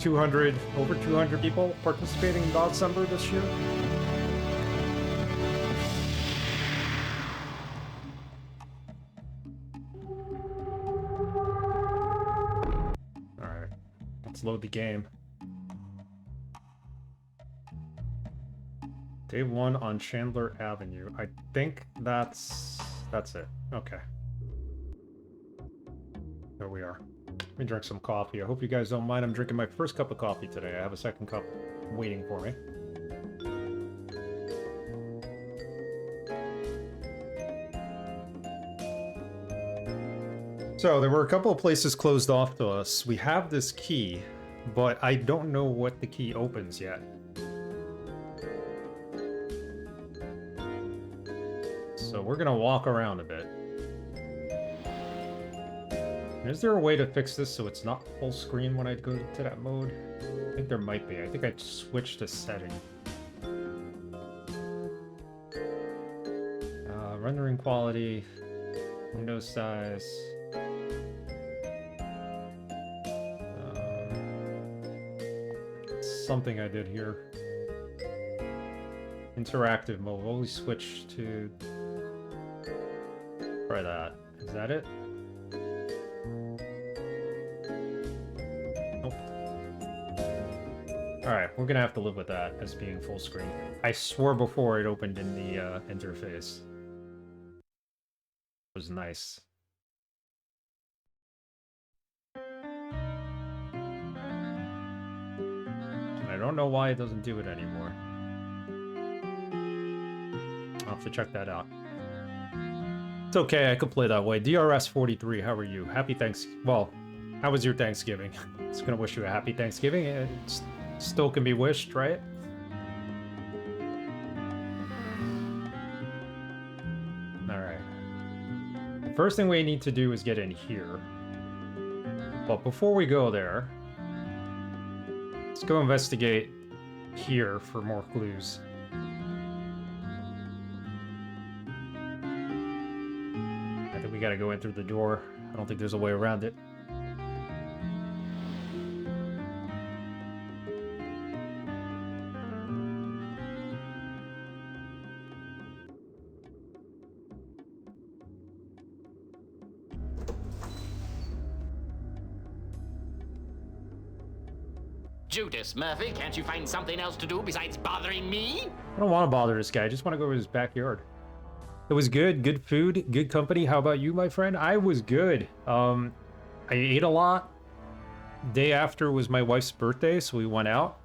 200, over 200 people participating in DOSember this year. Alright, let's load the game. Day 1 on Chandler Avenue. I think that's it. Okay. There we are. Let me drink some coffee. I hope you guys don't mind. I'm drinking my first cup of coffee today. I have a second cup waiting for me. So there were a couple of places closed off to us. We have this key, but I don't know what the key opens yet. So we're gonna walk around a bit. Is there a way to fix this so it's not full screen when I go to that mode? I think there might be. I think I switched a setting. Rendering quality, window size. Something I did here. Interactive mode. We'll always switch to. Try that. Is that it? Nope. Alright, we're gonna have to live with that as being full screen. I swore before it opened in the interface. It was nice. And I don't know why it doesn't do it anymore. I'll have to check that out. It's okay, I could play that way. DRS43, how are you? Happy Thanksgiving. Well, how was your Thanksgiving? Just gonna wish you a happy Thanksgiving. It still can be wished, right? Alright. The first thing we need to do is get in here. But before we go there, let's go investigate here for more clues. We gotta go in through the door. I don't think there's a way around it. Judas Murphy, can't you find something else to do besides bothering me? I don't want to bother this guy. I just want to go to his backyard. It was good. Good food. Good company. How about you, my friend? I was good. I ate a lot. Day after was my wife's birthday, so we went out.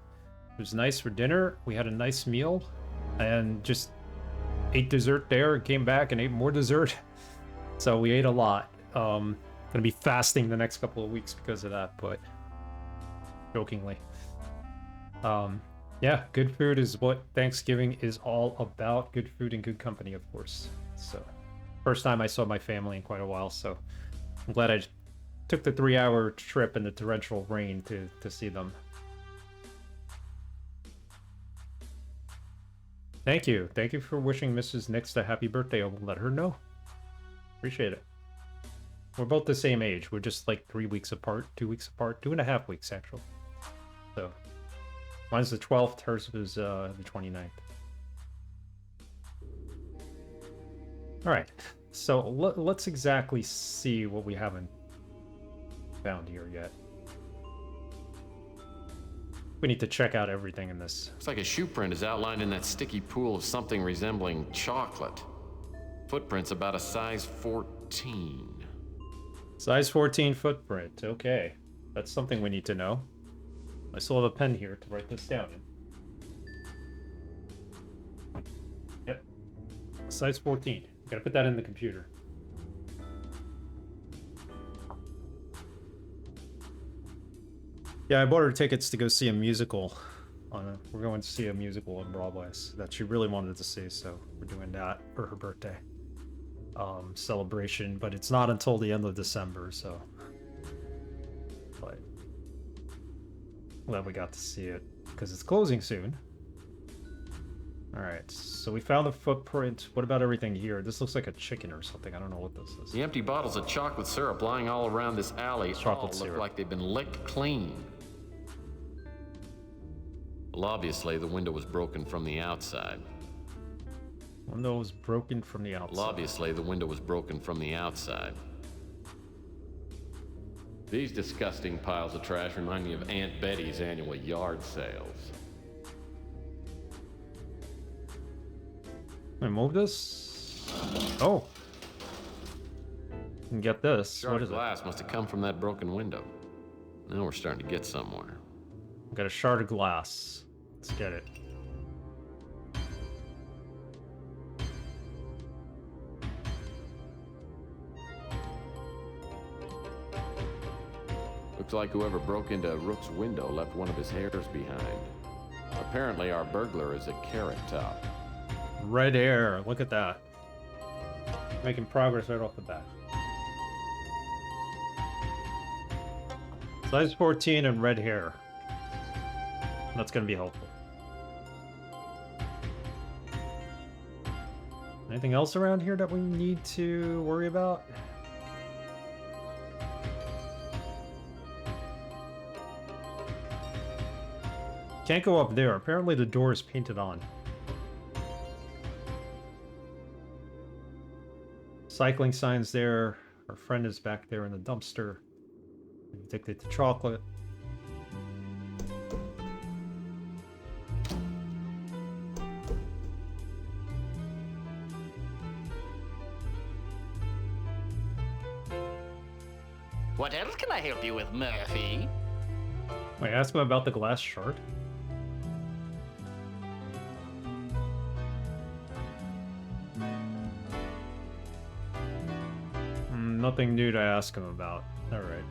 It was nice for dinner. We had a nice meal. And just ate dessert there and came back and ate more dessert. So we ate a lot. Gonna be fasting the next couple of weeks because of that, but jokingly. Yeah, good food is what Thanksgiving is all about. Good food and good company, of course. So, first time I saw my family in quite a while, so I'm glad I took the 3-hour trip in the torrential rain to see them. Thank you. Thank you for wishing Mrs. Nix a happy birthday. I will let her know. Appreciate it. We're both the same age. We're just like 3 weeks apart, 2 weeks apart, 2.5 weeks, actually. So, mine's the 12th, hers was the 29th. Alright, so let's exactly see what we haven't found here yet. We need to check out everything in this. Looks like a shoe print is outlined in that sticky pool of something resembling chocolate. Footprint's about a size 14. Size 14 footprint, okay. That's something we need to know. I still have a pen here to write this down in. Yep. Size 14. Gotta put that in the computer. Yeah, I bought her tickets to go see a musical. We're going to see a musical on Broadway that she really wanted to see, so we're doing that for her birthday celebration. But it's not until the end of December, so. But glad we got to see it because it's closing soon. All right, so we found the footprint. What about everything here? This looks like a chicken or something. I don't know what this is. The empty bottles of chocolate syrup lying all around this alley Chocolate all syrup. look like they've been licked clean. Well, obviously, the window was broken from the outside. Window was broken from the outside. Well, obviously, the window was broken from the outside. These disgusting piles of trash remind me of Aunt Betty's annual yard sales. Can I move this? Oh. Can get this. Shard What of is it? glass must have come from that broken window. Now we're starting to get somewhere. Got a shard of glass. Let's get it. Looks like whoever broke into Rook's window left one of his hairs behind. Apparently our burglar is a carrot top. Red hair. Look at that. Making progress right off the bat. Size 14 and red hair. That's going to be helpful. Anything else around here that we need to worry about? Can't go up there. Apparently the door is painted on. Cycling signs there. Our friend is back there in the dumpster. Addicted to chocolate. What else can I help you with, Murphy? Wait, ask him about the glass shard. Nothing new to ask him about. Alright.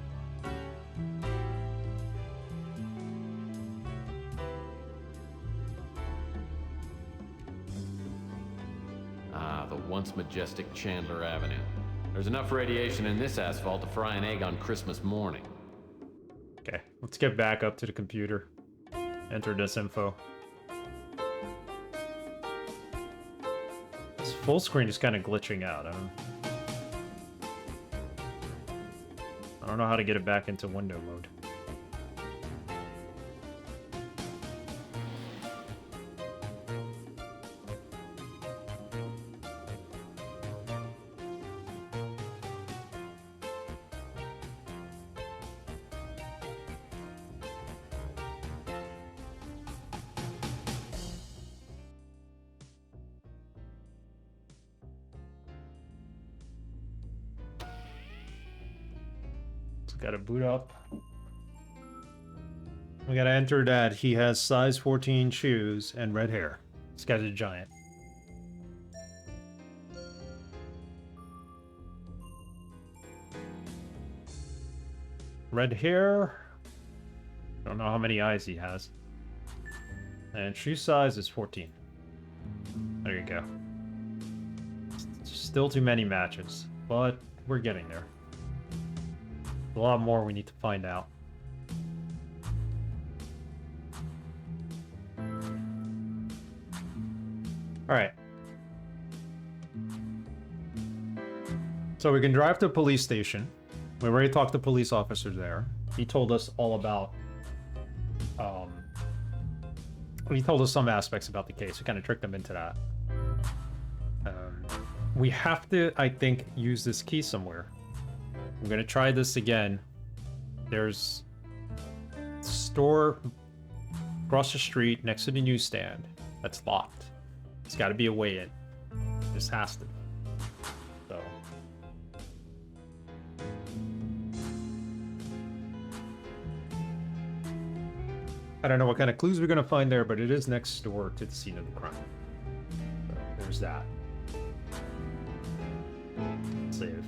Ah, the once majestic Chandler Avenue. There's enough radiation in this asphalt to fry an egg on Christmas morning. Okay, let's get back up to the computer. Enter this info. This full screen is kind of glitching out. I don't know how to get it back into window mode. Gotta boot up. We gotta enter that he has size 14 shoes and red hair. This guy's a giant. Red hair. Don't know how many eyes he has. And shoe size is 14. There you go. Still too many matches, but we're getting there. A lot more we need to find out. Alright. So we can drive to a police station. We already talked to police officers there. He told us all about... he told us some aspects about the case. We kind of tricked him into that. We have to, I think, use this key somewhere. I'm gonna try this again. There's a store across the street next to the newsstand that's locked. There's got to be a way in. This has to be. So. I don't know what kind of clues we're gonna find there, but it is next door to the scene of the crime. So there's that. Save.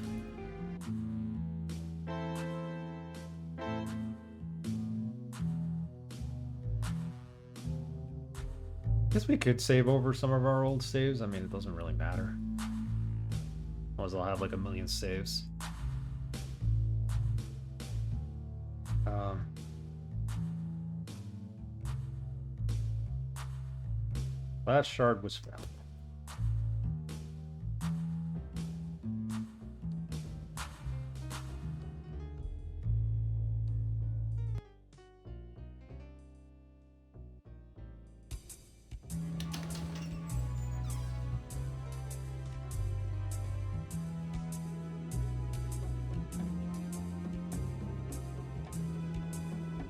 Guess we could save over some of our old saves. I mean, it doesn't really matter. Otherwise, I'll have like a million saves. Last shard was found.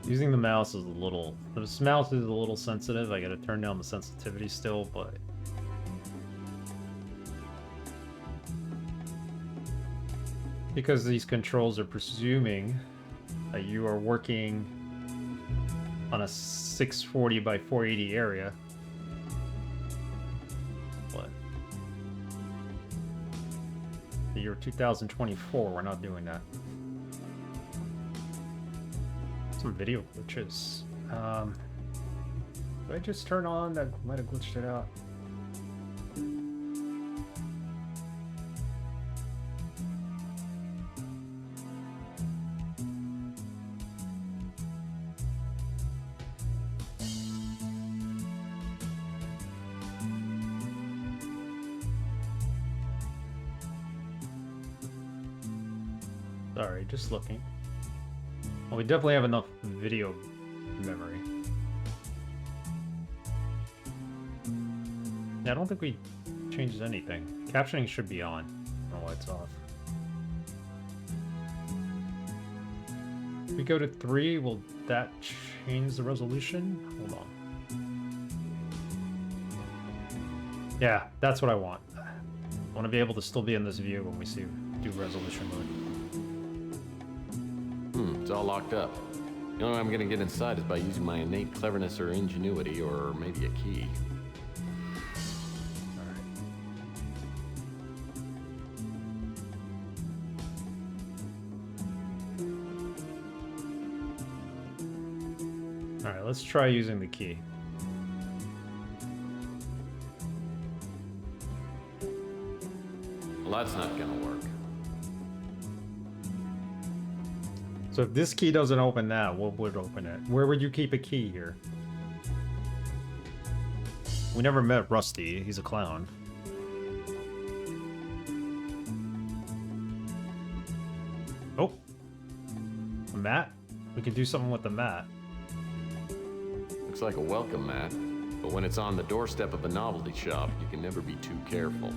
Using the mouse is a little... This mouse is a little sensitive. I gotta turn down the sensitivity still, but... Because these controls are presuming that you are working on a 640 by 480 area. What? The year 2024, we're not doing that. Some video glitches. Did I just turn on? That might have glitched it out. Sorry, just looking. Well, we definitely have enough video memory. Yeah, I don't think we changed anything. Captioning should be on. I don't know why it's off. If we go to 3, will that change the resolution? Hold on. Yeah, that's what I want. I want to be able to still be in this view when we do resolution mode. It's all locked up. The only way I'm gonna get inside is by using my innate cleverness or ingenuity, or maybe a key. Alright, let's try using the key. Well, that's not gonna work. So if this key doesn't open that, what would open it? Where would you keep a key here? We never met Rusty. He's a clown. Oh! A mat? We can do something with the mat. Looks like a welcome mat, but when it's on the doorstep of a novelty shop, you can never be too careful.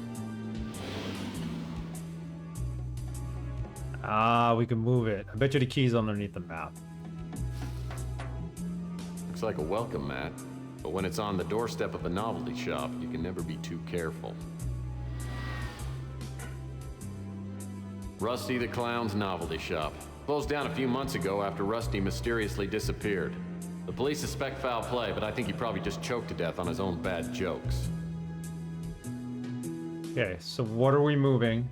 Ah, we can move it. I bet you the key's underneath the map. Looks like a welcome mat, but when it's on the doorstep of a novelty shop, you can never be too careful. Rusty the Clown's novelty shop. Closed down a few months ago after Rusty mysteriously disappeared. The police suspect foul play, but I think he probably just choked to death on his own bad jokes. Okay, so what are we moving?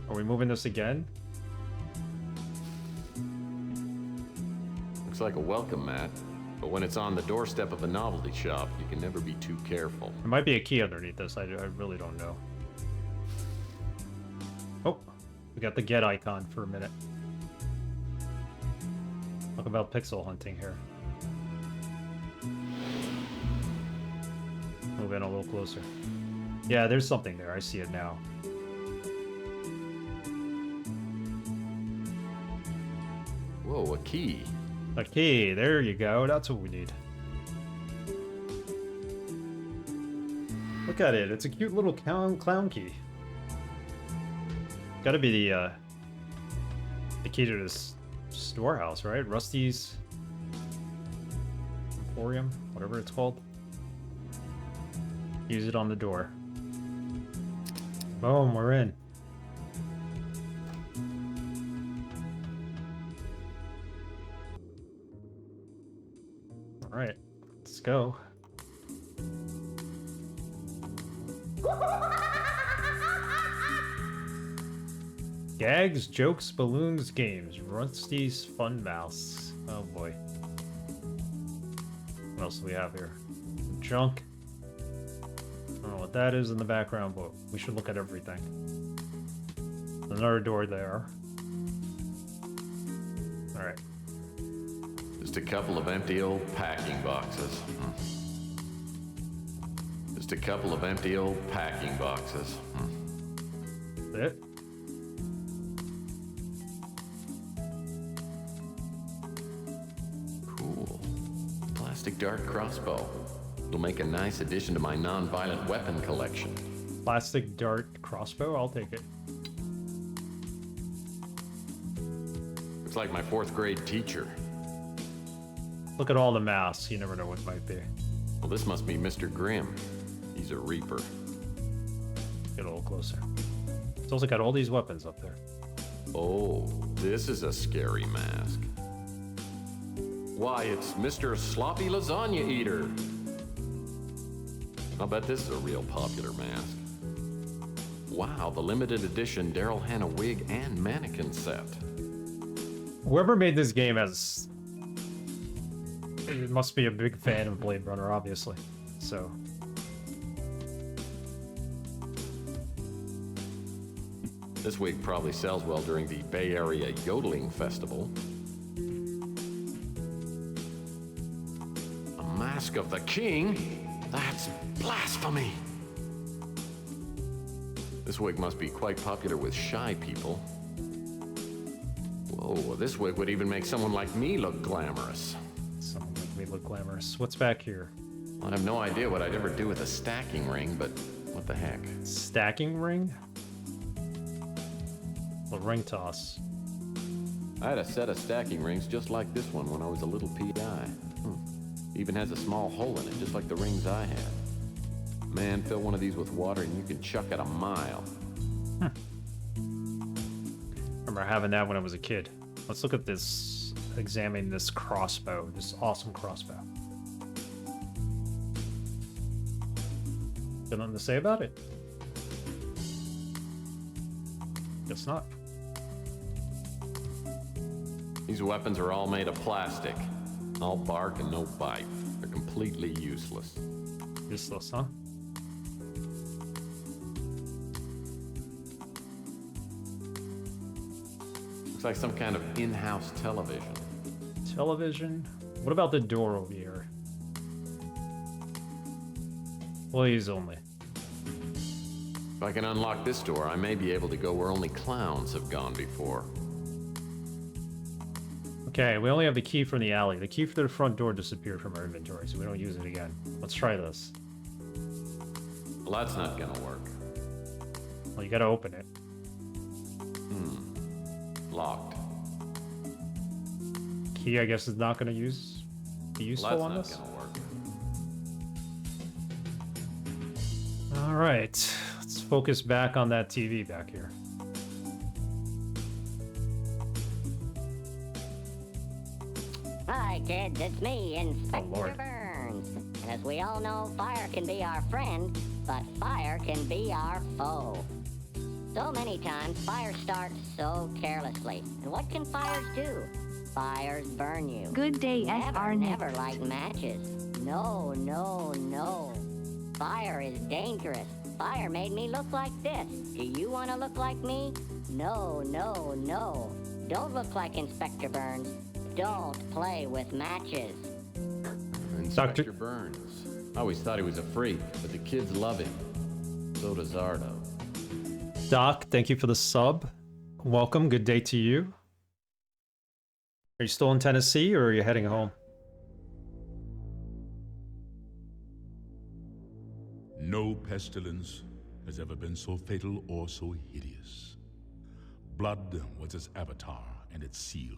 Are we moving this again? Looks like a welcome mat, but when it's on the doorstep of a novelty shop, you can never be too careful. There might be a key underneath this. I really don't know. Oh, we got the get icon for a minute. Talk about pixel hunting here. Move in a little closer. Yeah, there's something there. I see it now. Whoa, a key. A key. There you go. That's what we need. Look at it. It's a cute little clown key. Gotta be the key to this storehouse, right? Rusty's Emporium, whatever it's called. Use it on the door. Boom, we're in. All right, let's go. Gags, jokes, balloons, games. Rusty's Fun Mouse. Oh boy. What else do we have here? Junk. I don't know what that is in the background, but we should look at everything. Another door there. Alright. Just a couple of empty old packing boxes. Just a couple of empty old packing boxes. That's it? Cool. Plastic dart crossbow. It'll make a nice addition to my non-violent weapon collection. Plastic dart crossbow? I'll take it. Looks like my 4th grade teacher. Look at all the masks. You never know what might be. Well, this must be Mr. Grimm. He's a Reaper. Get a little closer. It's also got all these weapons up there. Oh, this is a scary mask. Why, it's Mr. Sloppy Lasagna Eater. I'll bet this is a real popular mask. Wow, the limited edition Daryl Hannah wig and mannequin set. Whoever made this game has... It must be a big fan of Blade Runner, obviously. So... This wig probably sells well during the Bay Area Yodeling Festival. A mask of the king? That's blasphemy! This wig must be quite popular with shy people. Whoa, this wig would even make someone like me look glamorous. Someone make me look glamorous. What's back here? I have no idea what I'd ever do with a stacking ring, but what the heck? Stacking ring? The ring toss. I had a set of stacking rings just like this one when I was a little PI. Even has a small hole in it, just like the rings I had. Man, fill one of these with water and you can chuck it a mile. Remember having that when I was a kid. Let's look at this, examine this crossbow, this awesome crossbow. Got nothing to say about it? Guess not. These weapons are all made of plastic. All bark and no bite. They're completely useless. Useless, huh? Looks like some kind of in-house television. Television? What about the door over here? Please only. If I can unlock this door, I may be able to go where only clowns have gone before. Okay, we only have the key from the alley. The key for the front door disappeared from our inventory, so we don't use it again. Let's try this. Well, that's not gonna work. Well, you gotta open it. Locked. Key, I guess, is not gonna be useful Well, on that's this. not gonna work. Alright, let's focus back on that TV back here. Hi, kids, it's me, Inspector Lord. Burns. And as we all know, fire can be our friend, but fire can be our foe. So many times, fire starts so carelessly. And what can fires do? Fires burn you. Good day, SR Nick. Never like matches. No, no, no. Fire is dangerous. Fire made me look like this. Do you want to look like me? No, no, no. Don't look like Inspector Burns. Don't play with matches. Inspector Burns. I always thought he was a freak, but the kids love him. So does Ardo. Doc, thank you for the sub. Welcome, good day to you. Are you still in Tennessee, or are you heading home? No pestilence has ever been so fatal or so hideous. Blood was its avatar and its seal,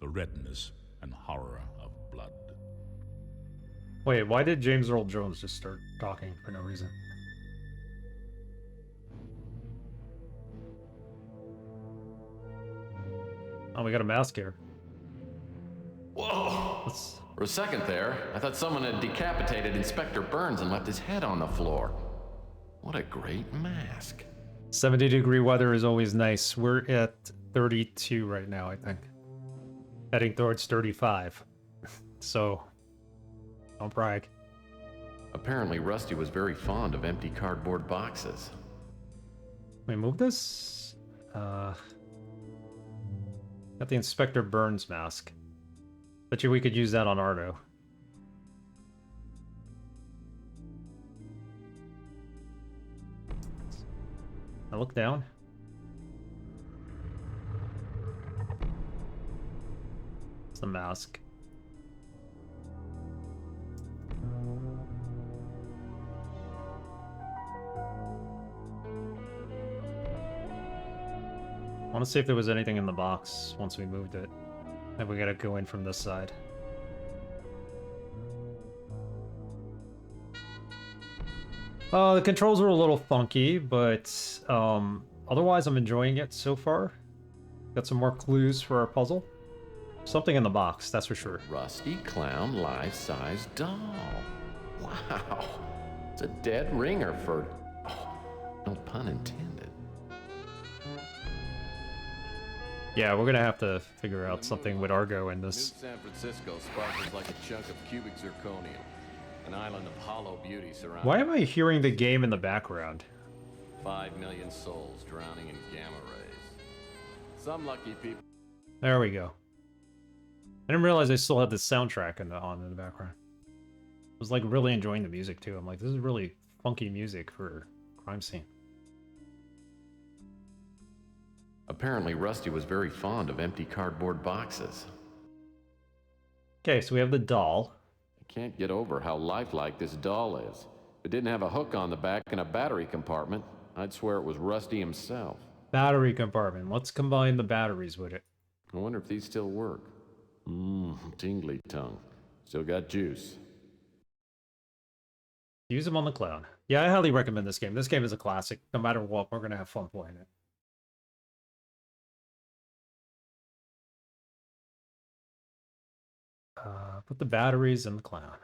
the redness and horror of blood. Wait, why did James Earl Jones just start talking for no reason? Oh, we got a mask here. Whoa! For a second there, I thought someone had decapitated Inspector Burns and left his head on the floor. What a great mask. 70-degree weather is always nice. We're at 32 right now, I think. Heading towards 35. So, don't brag. Apparently, Rusty was very fond of empty cardboard boxes. We move this? Got the Inspector Burns mask. Bet you we could use that on Ardo. Now look down. It's the mask. I want to see if there was anything in the box once we moved it. Maybe we gotta go in from this side. The controls are a little funky, but otherwise I'm enjoying it so far. Got some more clues for our puzzle. Something in the box, that's for sure. Rusty clown life-size doll. Wow. It's a dead ringer for... Oh, no pun intended. Yeah, we're gonna have to figure out something with Argo in New this. San Francisco sparkles like a chunk of cubic zirconium. An island of hollow beauty surrounded... Why am I hearing the game in the background? 5 million souls drowning in gamma rays. Some lucky people... There we go. I didn't realize I still had the soundtrack on in the background. I was like really enjoying the music too. I'm like, this is really funky music for crime scene. Apparently, Rusty was very fond of empty cardboard boxes. Okay, so we have the doll. I can't get over how lifelike this doll is. If it didn't have a hook on the back and a battery compartment, I'd swear it was Rusty himself. Battery compartment. Let's combine the batteries with it. I wonder if these still work. Tingly tongue. Still got juice. Use them on the clown. Yeah, I highly recommend this game. This game is a classic. No matter what, we're gonna have fun playing it. Put the batteries in the clown.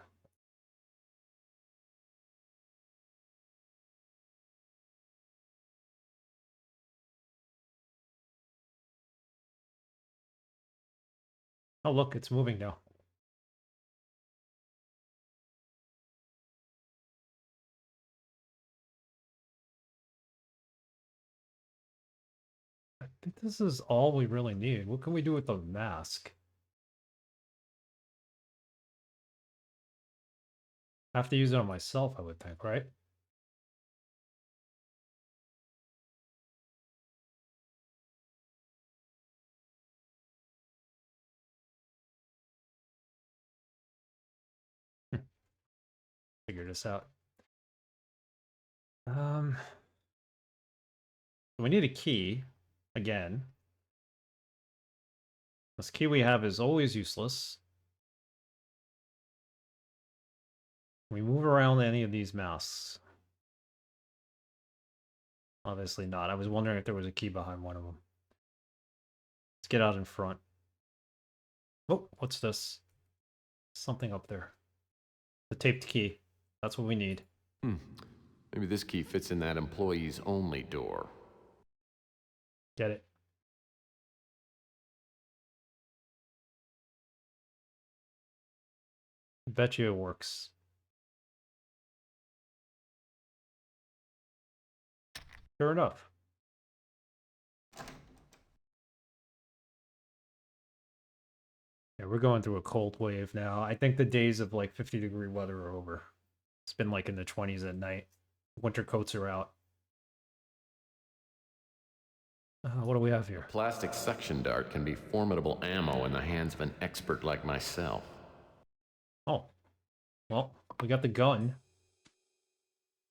Oh, look, it's moving now. I think this is all we really need. What can we do with the mask? I have to use it on myself, I would think, right? Figure this out. We need a key again. This key we have is always useless. Can we move around any of these masks? Obviously not. I was wondering if there was a key behind one of them. Let's get out in front. Oh, what's this? Something up there. The taped key. That's what we need. Maybe this key fits in that employees only door. Get it. Bet you it works. Sure enough. Yeah, we're going through a cold wave now. I think the days of like 50-degree weather are over. It's been like in the 20s at night. Winter coats are out. What do we have here? Plastic suction dart can be formidable ammo in the hands of an expert like myself. Oh. Well, we got the gun.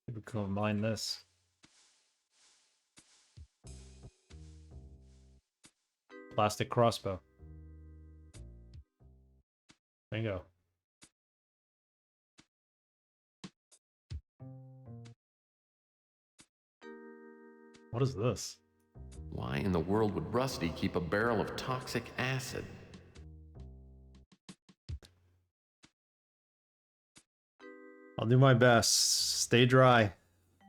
We can combine this. Plastic crossbow. Bingo. What is this? Why in the world would Rusty keep a barrel of toxic acid? I'll do my best. Stay dry.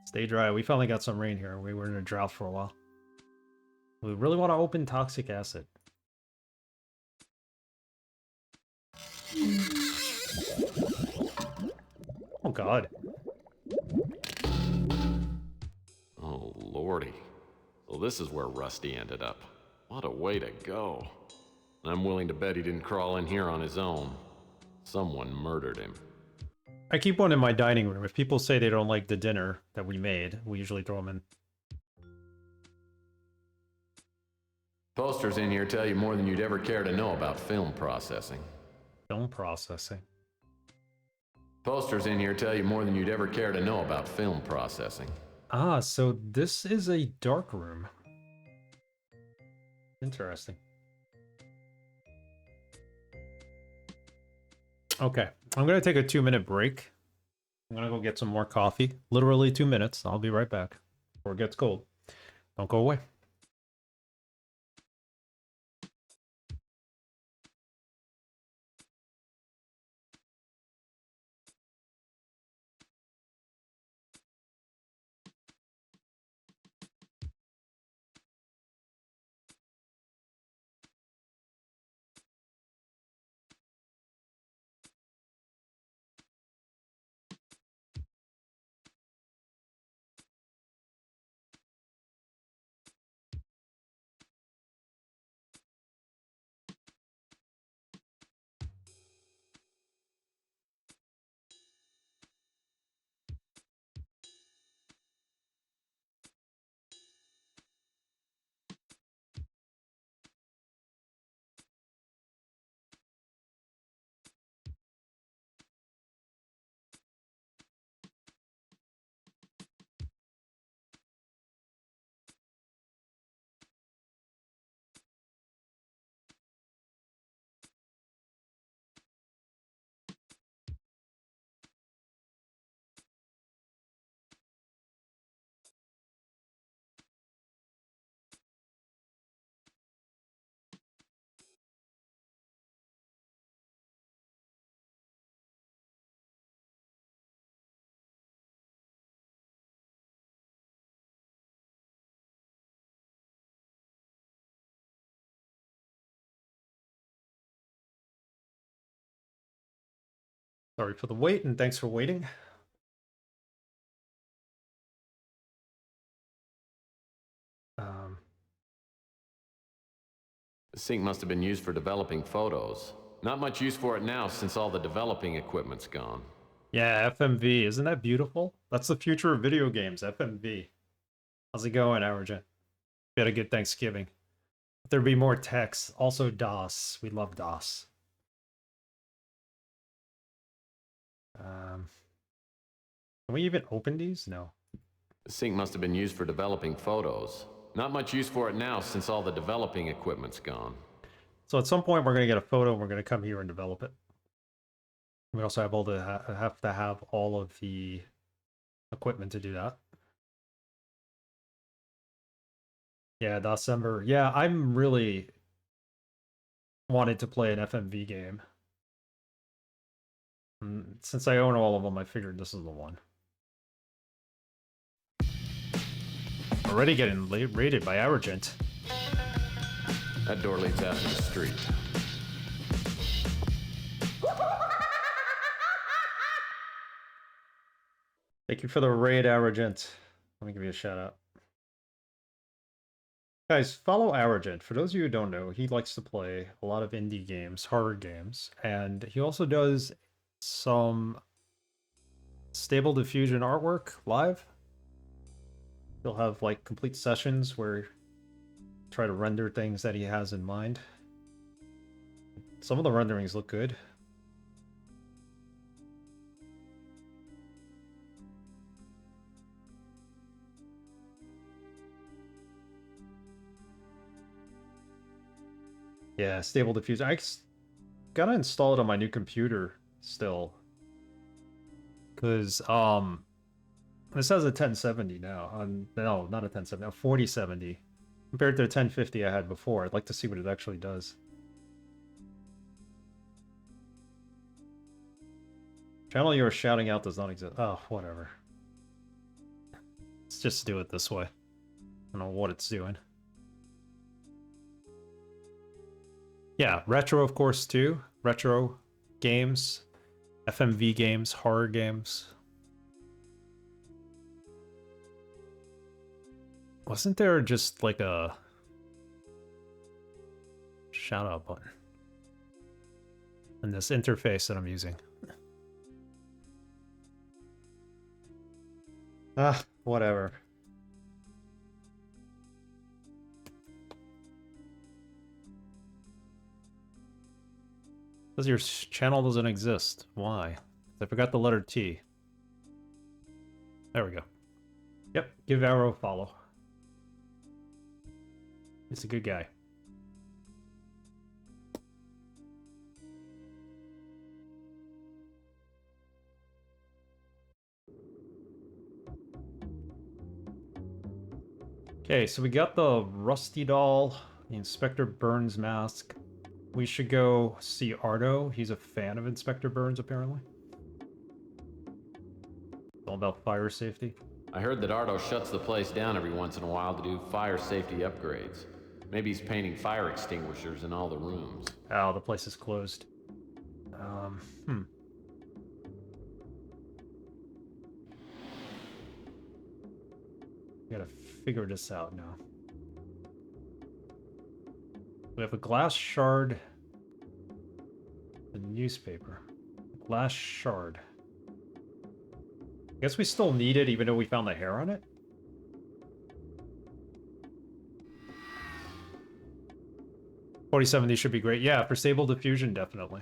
Stay dry. We finally got some rain here. We were in a drought for a while. We really want to open toxic acid. Oh god. Oh, lordy. Well, this is where Rusty ended up. What a way to go. I'm willing to bet he didn't crawl in here on his own. Someone murdered him. I keep one in my dining room. If people say they don't like the dinner that we made, we usually throw them in. Posters in here tell you more than you'd ever care to know about film processing. Film processing. Posters in here tell you more than you'd ever care to know about film processing. Ah, so this is a dark room. Interesting. Okay, I'm gonna take a 2-minute break. I'm gonna go get some more coffee. Literally 2 minutes. I'll be right back before it gets cold. Don't go away. Sorry for the wait, and thanks for waiting. The sink must have been used for developing photos. Not much use for it now since all the developing equipment's gone. Yeah, FMV. Isn't that beautiful? That's the future of video games, FMV. How's it going, Arrogant? You had a good Thanksgiving. There be more text. Also DOS. We love DOS. Can we even open these? No. The sink must have been used for developing photos. Not much use for it now since all the developing equipment's gone. So at some point we're going to get a photo and we're going to come here and develop it. We also have have to have all of the equipment to do that. Yeah, DOSember. Yeah, I'm really wanted to play an FMV game. Since I own all of them, I figured this is the one. Already getting rated by Arrogant. That door leads out to the street. Thank you for the raid, Arrogant. Let me give you a shout out. Guys, follow Arrogant. For those of you who don't know, he likes to play a lot of indie games, horror games, and he also does some Stable Diffusion artwork live. He'll have like complete sessions where try to render things that he has in mind. Some of the renderings look good. Yeah, Stable Diffusion. I gotta install it on my new computer still. Because, this has a 1070 now. No, not a 1070, a 4070. Compared to the 1050 I had before. I'd like to see what it actually does. Channel you were shouting out does not exist. Oh, whatever. Let's just do it this way. I don't know what it's doing. Yeah, retro, of course, too. Retro games, FMV games, horror games. Wasn't there just like a shout out button in this interface that I'm using? Ah, whatever. Says your channel doesn't exist. Why? I forgot the letter T. There we go. Yep, give Arrow a follow. He's a good guy. Okay, so we got the Rusty doll, the Inspector Burns mask. We should go see Ardo. He's a fan of Inspector Burns, apparently. It's all about fire safety. I heard that Ardo shuts the place down every once in a while to do fire safety upgrades. Maybe he's painting fire extinguishers in all the rooms. Oh, the place is closed. We gotta figure this out now. We have a glass shard. The newspaper. Glass shard. Guess we still need it even though we found the hair on it? $4070 should be great. Yeah, for Stable Diffusion, definitely.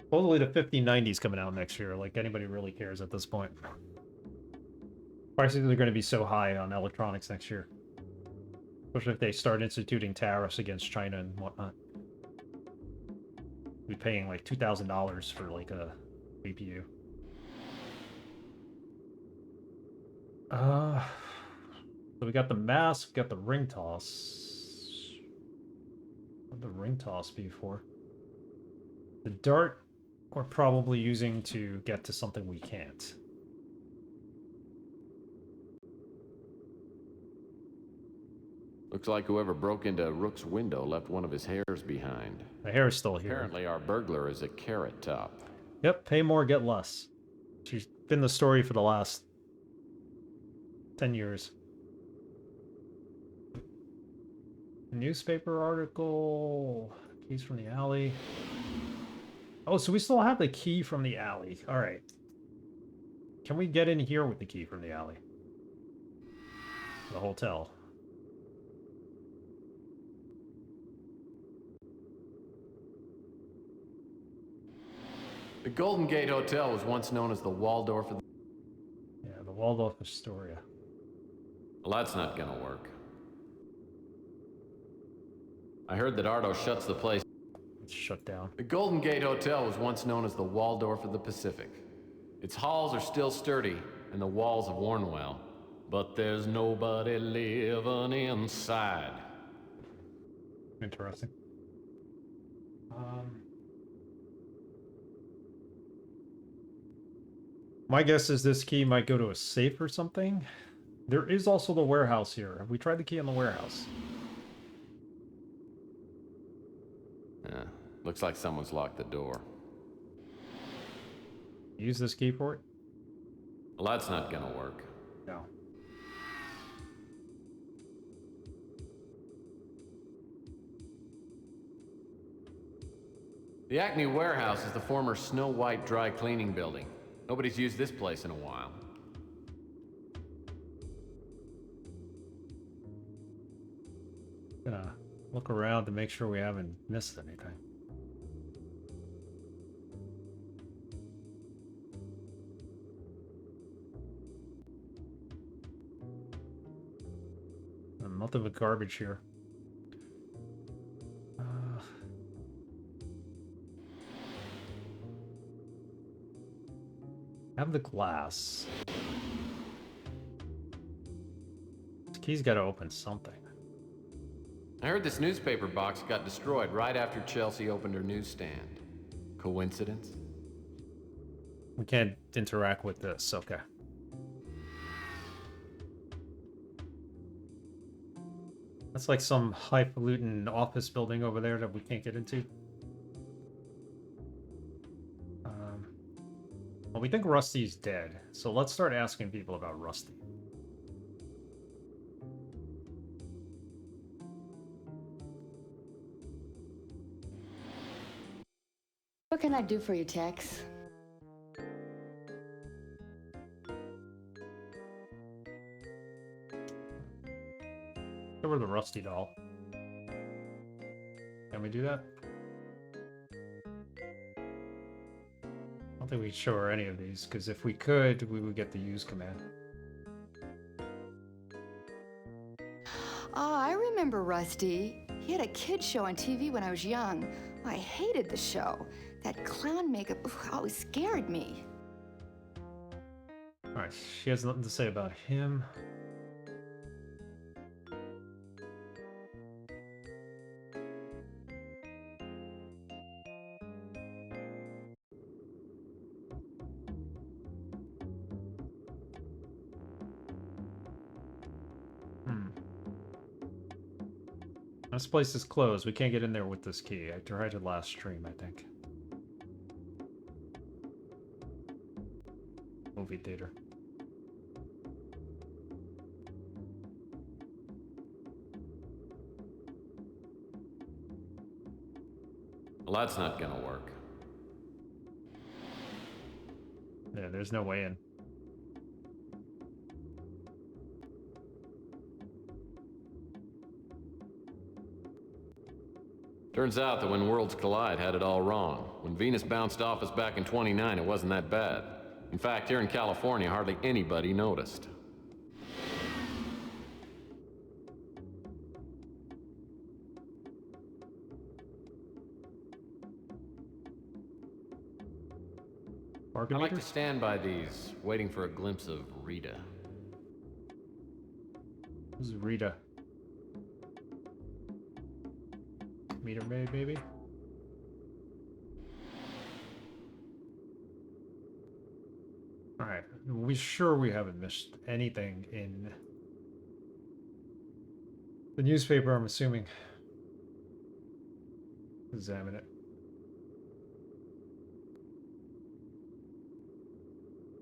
Supposedly the 5090 is coming out next year. Like, anybody really cares at this point. Prices are going to be so high on electronics next year. Especially if they start instituting tariffs against China and whatnot. We'll be paying like $2,000 for like a GPU. So we got the mask, got the ring toss. What would the ring toss be for? The dart we're probably using to get to something we can't. Looks like whoever broke into Rook's window left one of his hairs behind. The hair is still here. Apparently our burglar is a carrot top. Yep, pay more, get less. She's been the story for the last 10 years. Newspaper article. Keys from the alley. Oh, so we still have the key from the alley. All right. Can we get in here with the key from the alley? The hotel. The Golden Gate Hotel was once known as the Waldorf of the... Yeah, the Waldorf Astoria. Well, that's not gonna work. I heard that Ardo shuts the place. It's shut down. The Golden Gate Hotel was once known as the Waldorf of the Pacific. Its halls are still sturdy, and the walls have worn well. But there's nobody living inside. Interesting. My guess is this key might go to a safe or something. There is also the warehouse here. Have we tried the key in the warehouse? Yeah, looks like someone's locked the door. Use this key for it? Well, that's not gonna work. No. The Acme Warehouse is the former Snow White dry cleaning building. Nobody's used this place in a while. Gonna look around to make sure we haven't missed anything. Nothing but garbage here. Have the glass. This key's got to open something. I heard this newspaper box got destroyed right after Chelsea opened her newsstand. Coincidence? We can't interact with this, okay. That's like some highfalutin office building over there that we can't get into. Well, we think Rusty's dead, so let's start asking people about Rusty. What can I do for you, Tex? Give her the Rusty doll. Can we do that? I don't think we show her any of these, because if we could, we would get the use command. Oh, I remember Rusty. He had a kid show on TV when I was young. I hated the show. That clown makeup always scared me. Alright, she has nothing to say about him. This place is closed. We can't get in there with this key. I tried it last stream, I think. Movie theater. Well, that's not gonna work. Yeah, there's no way in. Turns out that when worlds collide had it all wrong. When Venus bounced off us back in 29, it wasn't that bad. In fact, here in California, hardly anybody noticed. I like to stand by these, waiting for a glimpse of Rita. Who's Rita? Meter maid, maybe? Alright, we haven't missed anything in the newspaper, I'm assuming. Examine it.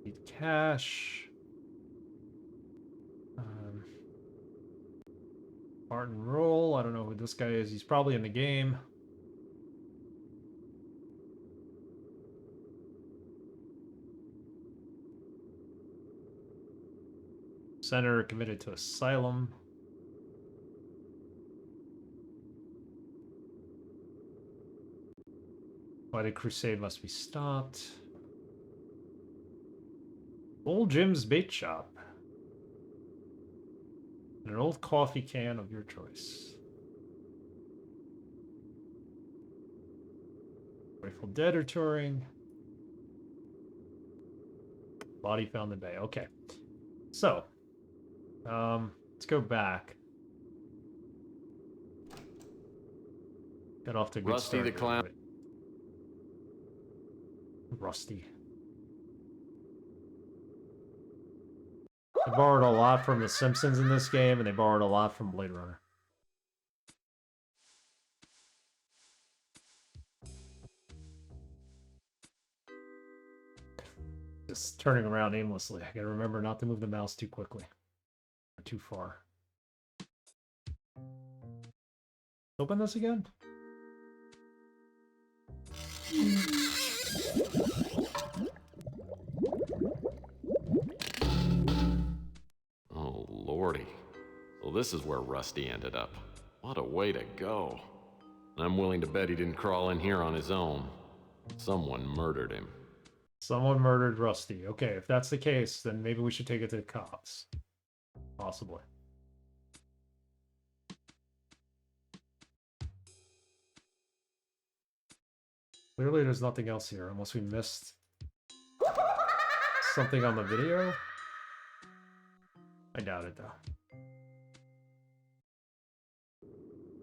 Need cash. Martin Roll, I don't know who this guy is. He's probably in the game. Senator committed to asylum. Why the crusade must be stopped. Old Jim's bait shop. And an old coffee can of your choice. Grateful Dead are touring. Body found in bay. Okay. So, let's go back. Got off to a good Rusty start. the Clown. Rusty. They borrowed a lot from The Simpsons in this game, and they borrowed a lot from Blade Runner. Just turning around aimlessly. I gotta remember not to move the mouse too quickly. Or too far. Open this again? Oh, lordy. Well, this is where Rusty ended up. What a way to go. I'm willing to bet he didn't crawl in here on his own. Someone murdered him. Someone murdered Rusty. Okay, if that's the case, then maybe we should take it to the cops. Possibly. Clearly there's nothing else here, unless we missed something on the video. I doubt it, though.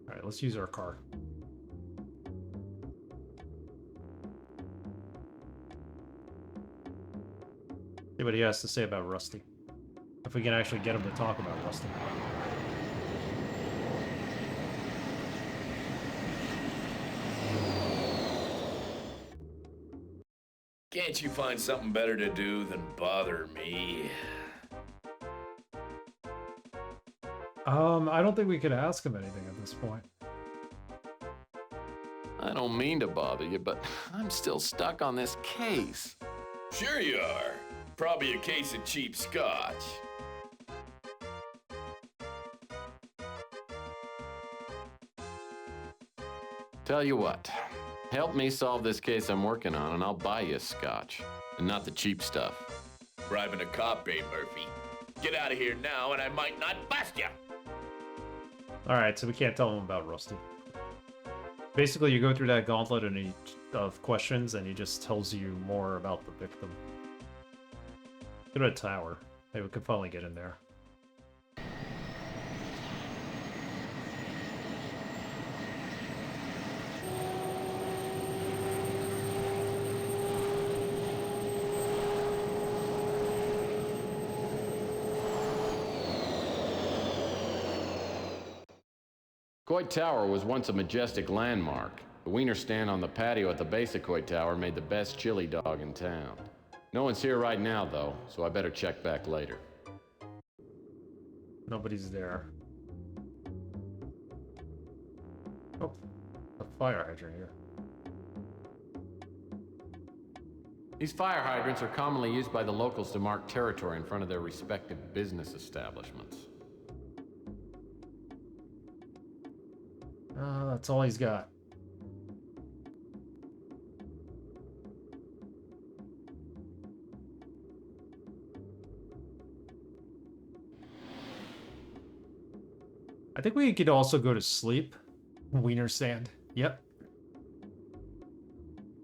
Alright, let's use our car. See what he has to say about Rusty. If we can actually get him to talk about Rusty. Can't you find something better to do than bother me? I don't think we could ask him anything at this point. I don't mean to bother you, but I'm still stuck on this case. Sure you are. Probably a case of cheap scotch. Tell you what, help me solve this case I'm working on and I'll buy you a scotch. And not the cheap stuff. Bribing a cop, eh, Murphy? Get out of here now and I might not bust you! Alright, so we can't tell him about Rusty. Basically, you go through that gauntlet of questions and he just tells you more about the victim. Go to a tower. Maybe we could finally get in there. Coit Tower was once a majestic landmark. The wiener stand on the patio at the base of Coit Tower made the best chili dog in town. No one's here right now, though, so I better check back later. Nobody's there. Oh, a fire hydrant here. These fire hydrants are commonly used by the locals to mark territory in front of their respective business establishments. That's all he's got. I think we could also go to sleep. Wiener sand. Yep.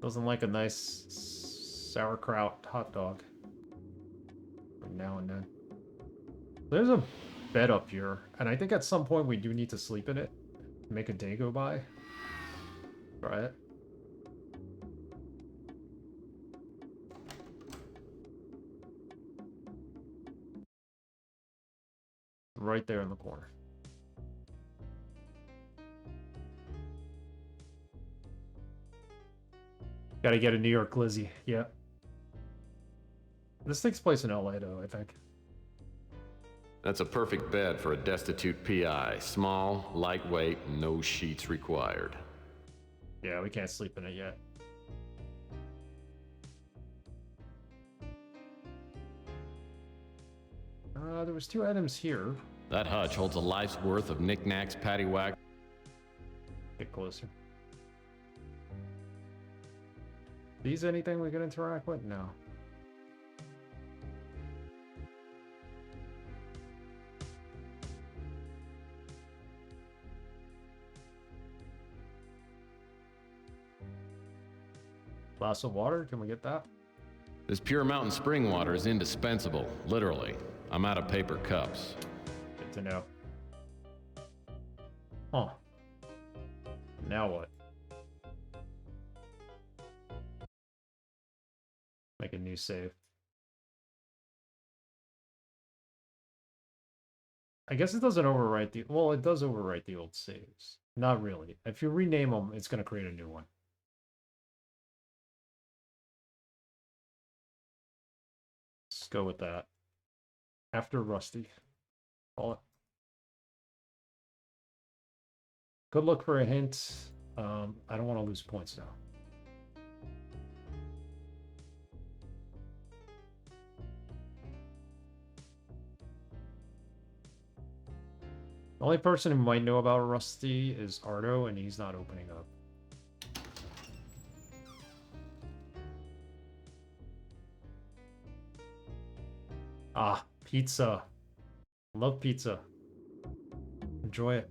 Doesn't like a nice sauerkraut hot dog. From now and then. There's a bed up here, and I think at some point we do need to sleep in it. Make a day go by. Try it. Right there in the corner. Gotta get a New York glizzy. Yep. This takes place in LA though, I think. That's a perfect bed for a destitute PI. Small, lightweight, no sheets required. Yeah, we can't sleep in it yet. There was 2 items here. That hutch holds a life's worth of knickknacks, paddywhack. Get closer. These anything we can interact with? No. Glass of water, can we get that? This pure mountain spring water is indispensable, literally. I'm out of paper cups. Good to know. Huh. Now what? Make a new save. I guess it doesn't overwrite the... Well, it does overwrite the old saves. Not really. If you rename them, it's going to create a new one. Let's go with that. After Rusty. Call it. Good look for a hint. I don't want to lose points now. The only person who might know about Rusty is Ardo, and he's not opening up. Ah, pizza. Love pizza. Enjoy it.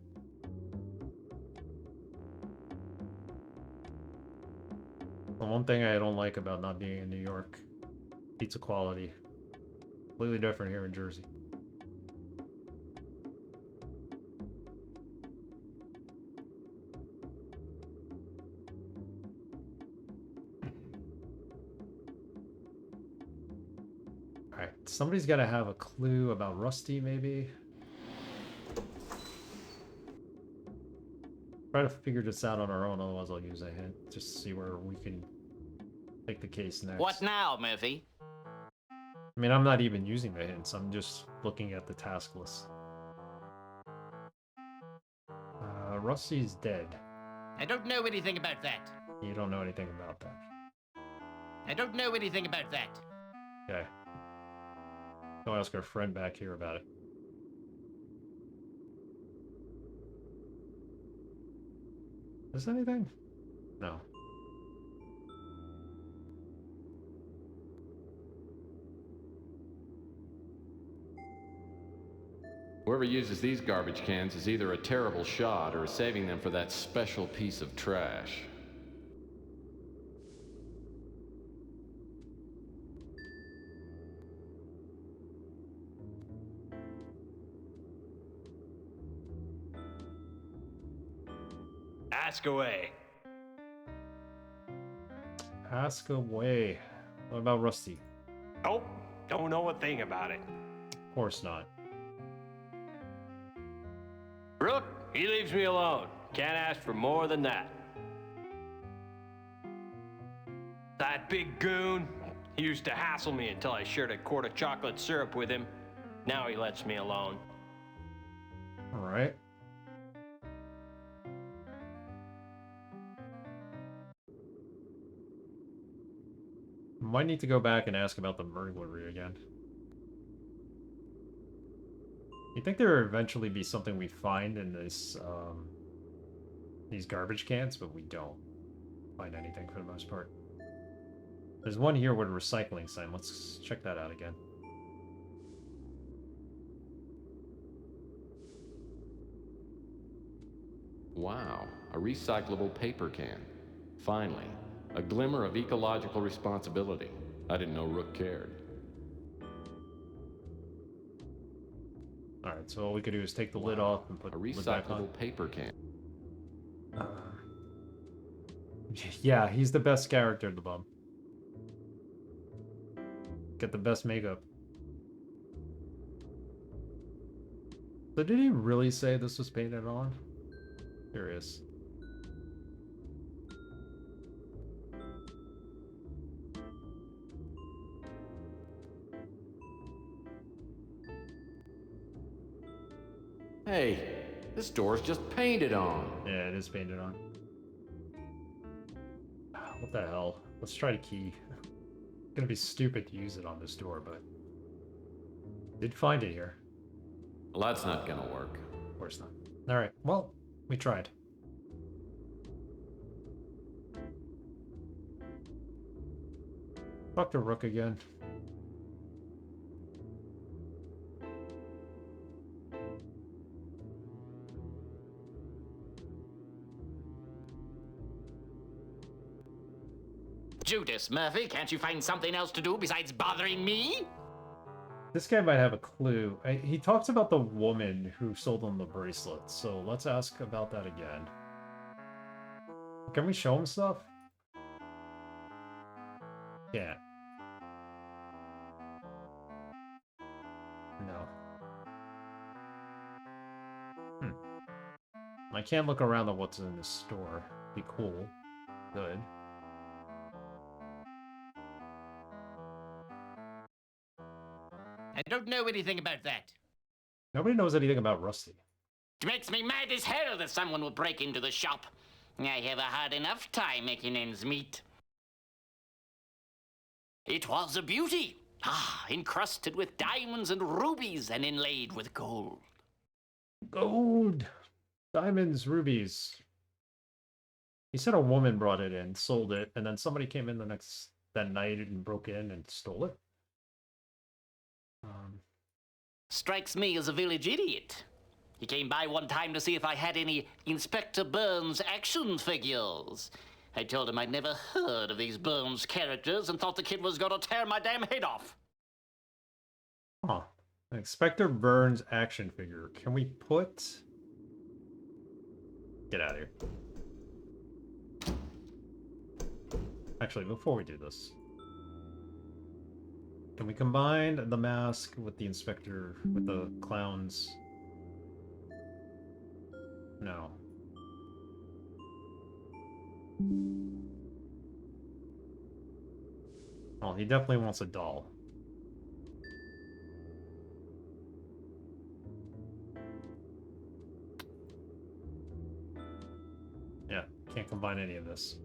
The one thing I don't like about not being in New York, pizza quality. Completely different here in Jersey. Alright, somebody's got to have a clue about Rusty, maybe. Try to figure this out on our own, otherwise I'll use a hint. Just to see where we can take the case next. What now, Murphy? I mean, I'm not even using the hints, I'm just looking at the task list. Rusty's dead. I don't know anything about that. You don't know anything about that. I don't know anything about that. Okay. Go ask our friend back here about it. Is anything? No. Whoever uses these garbage cans is either a terrible shot or is saving them for that special piece of trash. Ask away. Ask away. What about Rusty? Nope, don't know a thing about it. Of course not. Brooke, he leaves me alone. Can't ask for more than that. That big goon, he used to hassle me until I shared a quart of chocolate syrup with him. Now he lets me alone. All right. Might need to go back and ask about the burglary again. You think there will eventually be something we find in this, these garbage cans, but we don't find anything for the most part. There's one here with a recycling sign. Let's check that out again. Wow, a recyclable paper can. Finally, a glimmer of ecological responsibility. I didn't know Rook cared. Alright, so all we could do is take the lid off and put A the lid back on. recyclable paper can. Yeah, he's the best character, the bum. Get the best makeup. So did he really say this was painted on? Curious. Hey, this door's just painted on. Yeah, it is painted on. What the hell? Let's try to key. It's gonna be stupid to use it on this door, but did find it here. Well, that's not gonna work. Of course not. Alright, well, we tried. Fuck the Rook again. Judas Murphy, can't you find something else to do besides bothering me? This guy might have a clue. He talks about the woman who sold him the bracelet, so let's ask about that again. Can we show him stuff? Yeah. No. I can't look around at what's in the store. Be cool. Good. I don't know anything about that. Nobody knows anything about Rusty. It makes me mad as hell that someone will break into the shop. I have a hard enough time making ends meet. It was a beauty. Encrusted with diamonds and rubies and inlaid with gold. Gold! Diamonds, rubies. He said a woman brought it in, sold it, and then somebody came in that night and broke in and stole it. Strikes me as a village idiot. He came by one time to see if I had any Inspector Burns action figures. I told him I'd never heard of these Burns characters and thought the kid was gonna tear my damn head off. Huh. Inspector Burns action figure. Can we put... Get out of here. Actually, before we do this, can we combine the mask with the inspector, with the clowns? No. Well, he definitely wants a doll. Yeah, can't combine any of this.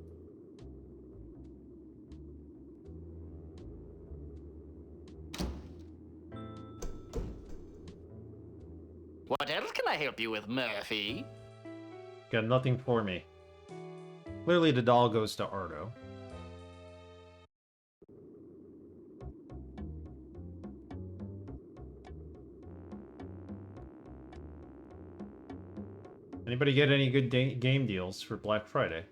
What else can I help you with, Murphy? Got nothing for me. Clearly the doll goes to Ardo. Anybody get any good game deals for Black Friday?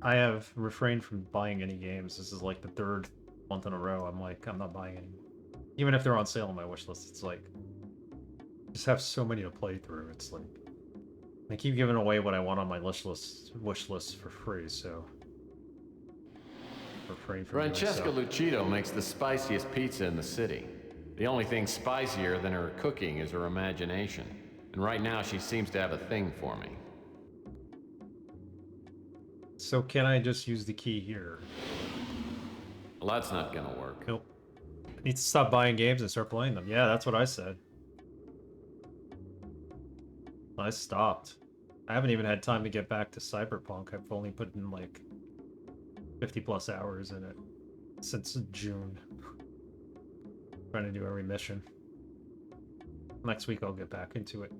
I have refrained from buying any games. This is like the third month in a row. I'm not buying any. Even if they're on sale on my wish list, it's like, I just have so many to play through. It's like, I keep giving away what I want on my wish list for free, so refrain from doing Francesca so. Lucido makes the spiciest pizza in the city. The only thing spicier than her cooking is her imagination. And right now she seems to have a thing for me. So can I just use the key here? Well, that's not gonna work. Nope. I need to stop buying games and start playing them. Yeah, that's what I said. I stopped. I haven't even had time to get back to Cyberpunk. I've only put in like 50 plus hours in it since June. Trying to do every mission. Next week I'll get back into it.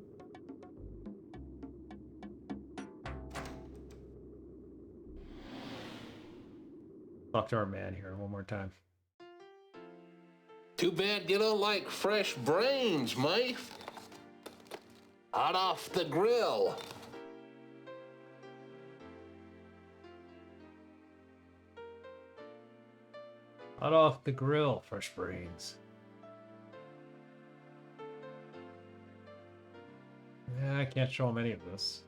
Talk to our man here one more time. Too bad you don't like fresh brains, mate. Hot off the grill. Hot off the grill, fresh brains. Yeah, I can't show him any of this.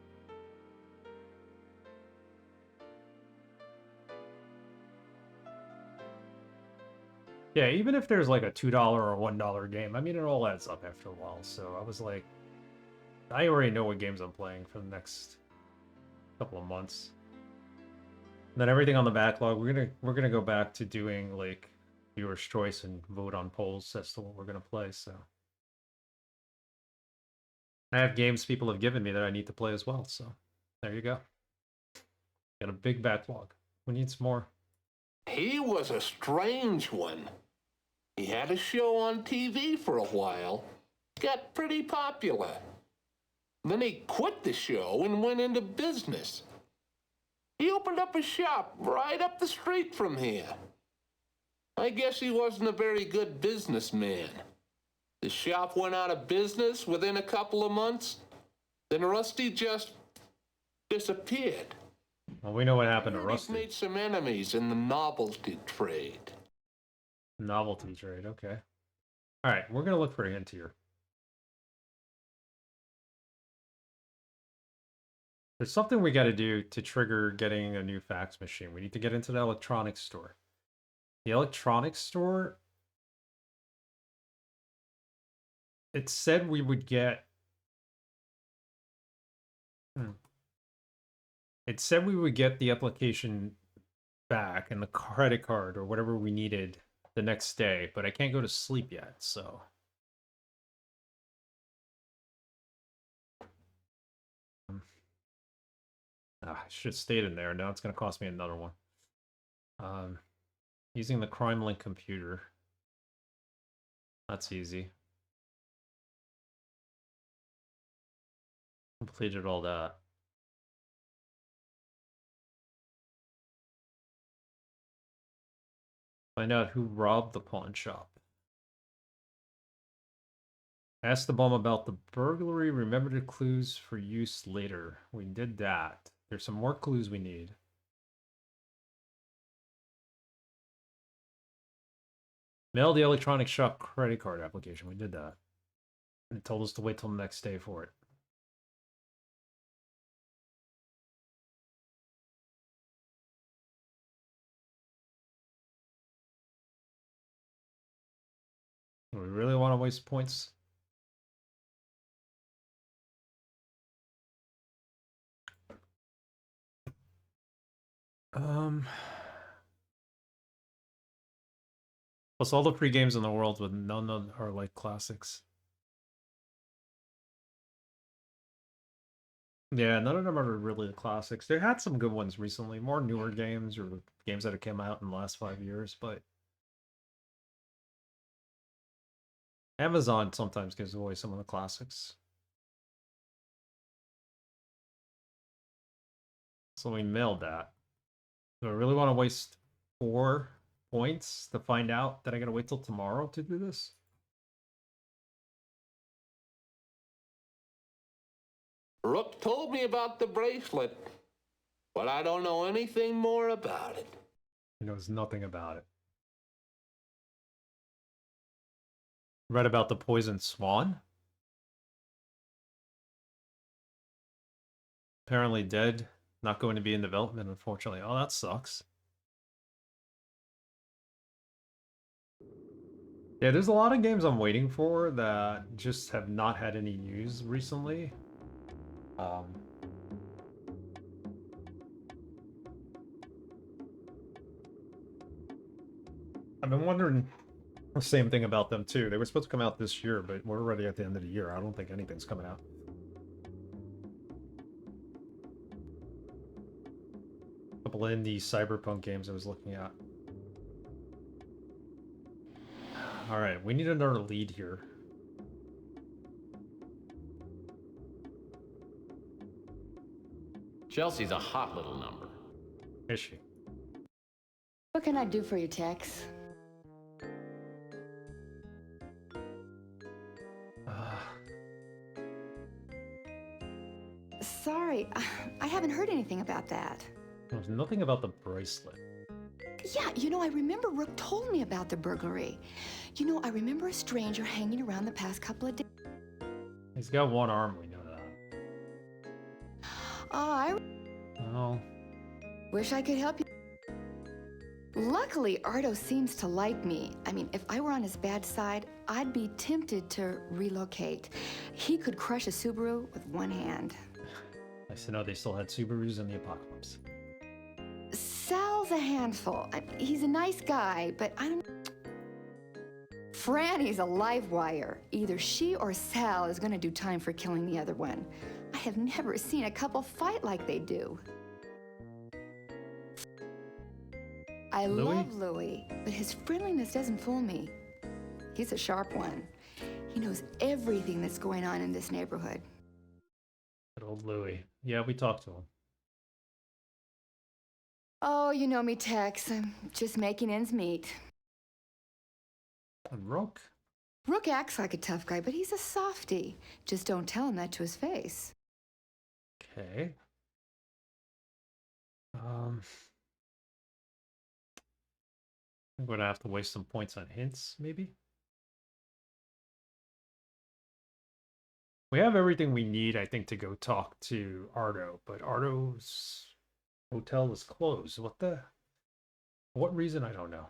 Yeah, even if there's like a $2 or $1 game, I mean, it all adds up after a while. So I was like, I already know what games I'm playing for the next couple of months. And then everything on the backlog, we're gonna go back to doing like viewer's choice and vote on polls as to what we're gonna play. So I have games people have given me that I need to play as well. So there you go. Got a big backlog. Who needs more? He was a strange one. He had a show on TV for a while, got pretty popular. Then he quit the show and went into business. He opened up a shop right up the street from here. I guess he wasn't a very good businessman. The shop went out of business within a couple of months. Then Rusty just disappeared. Well, we know what happened to He's Rusty. made some enemies in the novelty trade. Novelty trade, okay. Alright, we're gonna look for a hint here. There's something we gotta do to trigger getting a new fax machine. We need to get into the electronics store. The electronics store, it said we would get... It said we would get the application back and the credit card or whatever we needed the next day, but I can't go to sleep yet, so... I should have stayed in there. Now it's going to cost me another one. Using the Crime Link computer. That's easy. Completed all that. Find out who robbed the pawn shop. Ask the bum about the burglary. Remember the clues for use later. We did that. There's some more clues we need. Mail the electronic shop credit card application. We did that. And it told us to wait till the next day for it. Do we really want to waste points? Plus all the free games in the world with none of are like classics. Yeah, none of them are really the classics. They had some good ones recently, more newer games or games that have come out in the last 5 years, but Amazon sometimes gives away some of the classics. So we mailed that. Do I really want to waste 4 points to find out that I gotta wait till tomorrow to do this? Rook told me about the bracelet, but I don't know anything more about it. He knows nothing about it. Read about the poisoned swan? Apparently dead. Not going to be in development, unfortunately. Oh, that sucks. Yeah, there's a lot of games I'm waiting for that just have not had any news recently. I've been wondering the same thing about them too. They were supposed to come out this year, but we're already at the end of the year. I don't think anything's coming out. A couple of indie cyberpunk games I was looking at. All right, we need another lead here. Chelsea's a hot little number. Is she? What can I do for you, Tex? Sorry, I haven't heard anything about that. There's nothing about the bracelet. Yeah, you know, I remember Rook told me about the burglary. You know, I remember a stranger hanging around the past couple of days. He's got one arm, we know that. I Oh. wish I could help you. Luckily, Ardo seems to like me. I mean, if I were on his bad side, I'd be tempted to relocate. He could crush a Subaru with one hand. Nice to know they still had Subarus in the apocalypse. Sal's a handful. He's a nice guy, but I don't... Franny's a live wire. Either she or Sal is gonna do time for killing the other one. I have never seen a couple fight like they do. I Louis? love Louis, but his friendliness doesn't fool me. He's a sharp one. He knows everything that's going on in this neighborhood. Good old Louis. Yeah, we talked to him. Oh, you know me, Tex. I'm just making ends meet. And Rook? Rook acts like a tough guy, but he's a softie. Just don't tell him that to his face. Okay. I'm gonna have to waste some points on hints, maybe? We have everything we need, I think, to go talk to Ardo, but Ardo's hotel is closed. What reason? I don't know.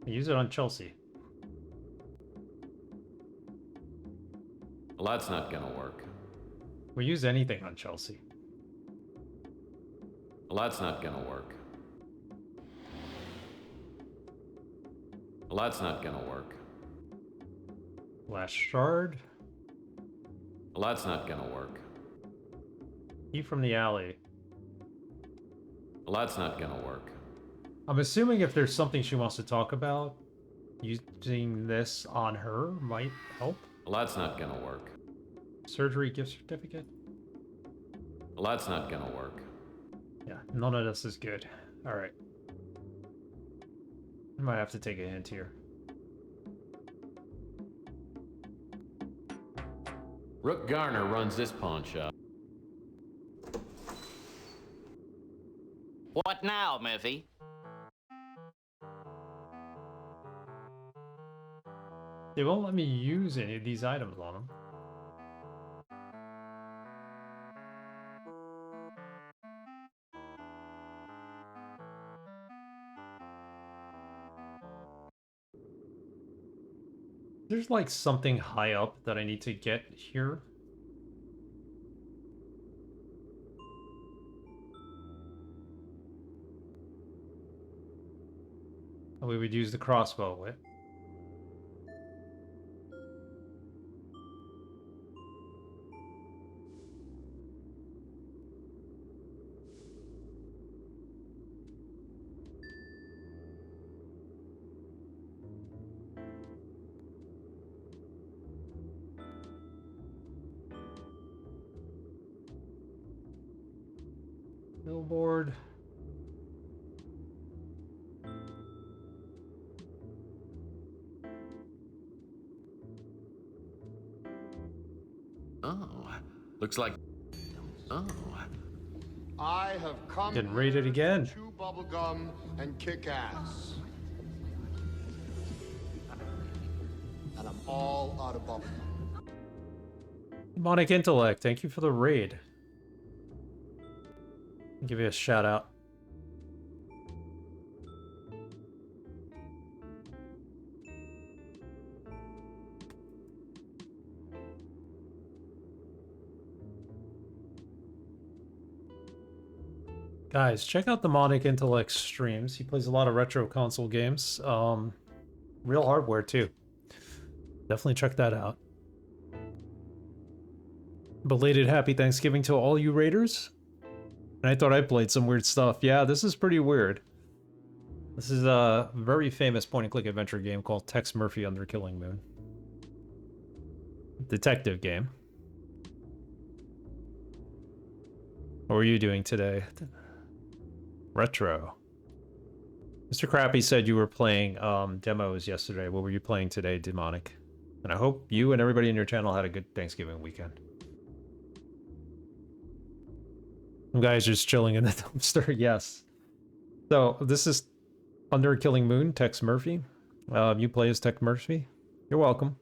Use it on Chelsea. Well, that's not gonna work. We use anything on Chelsea. Well, that's not gonna work. Well, that's not gonna work. Last shard. Well, that's not gonna work. Key from the alley. Well, that's not gonna work. I'm assuming if there's something she wants to talk about, using this on her might help. Well, that's not gonna work. Surgery gift certificate? Well, that's not gonna work. Yeah, none of this is good. Alright. I might have to take a hint here. Rook Garner runs this pawn shop. What now, Murphy? They won't let me use any of these items on them. There's like something high up that I need to get here. And we would use the crossbow with. Billboard. Oh, looks like... Oh, I have come Getting raided again. to chew bubblegum and kick ass. And I'm all out of bubblegum. Demonic Intellect, thank you for the raid. I'll give you a shout out. Guys, check out Demonic Intellect streams. He plays a lot of retro console games. Real hardware too. Definitely check that out. Belated happy Thanksgiving to all you raiders. And I thought I played some weird stuff. Yeah, this is pretty weird. This is a very famous point-and-click adventure game called Tex Murphy Under Killing Moon. Detective game. What were you doing today? Retro. Mr. Crappy said you were playing demos yesterday. What were you playing today, Demonic? And I hope you and everybody in your channel had a good Thanksgiving weekend. Some guys just chilling in the dumpster, yes. So, this is Under Killing Moon, Tex Murphy. You play as Tex Murphy. You're welcome.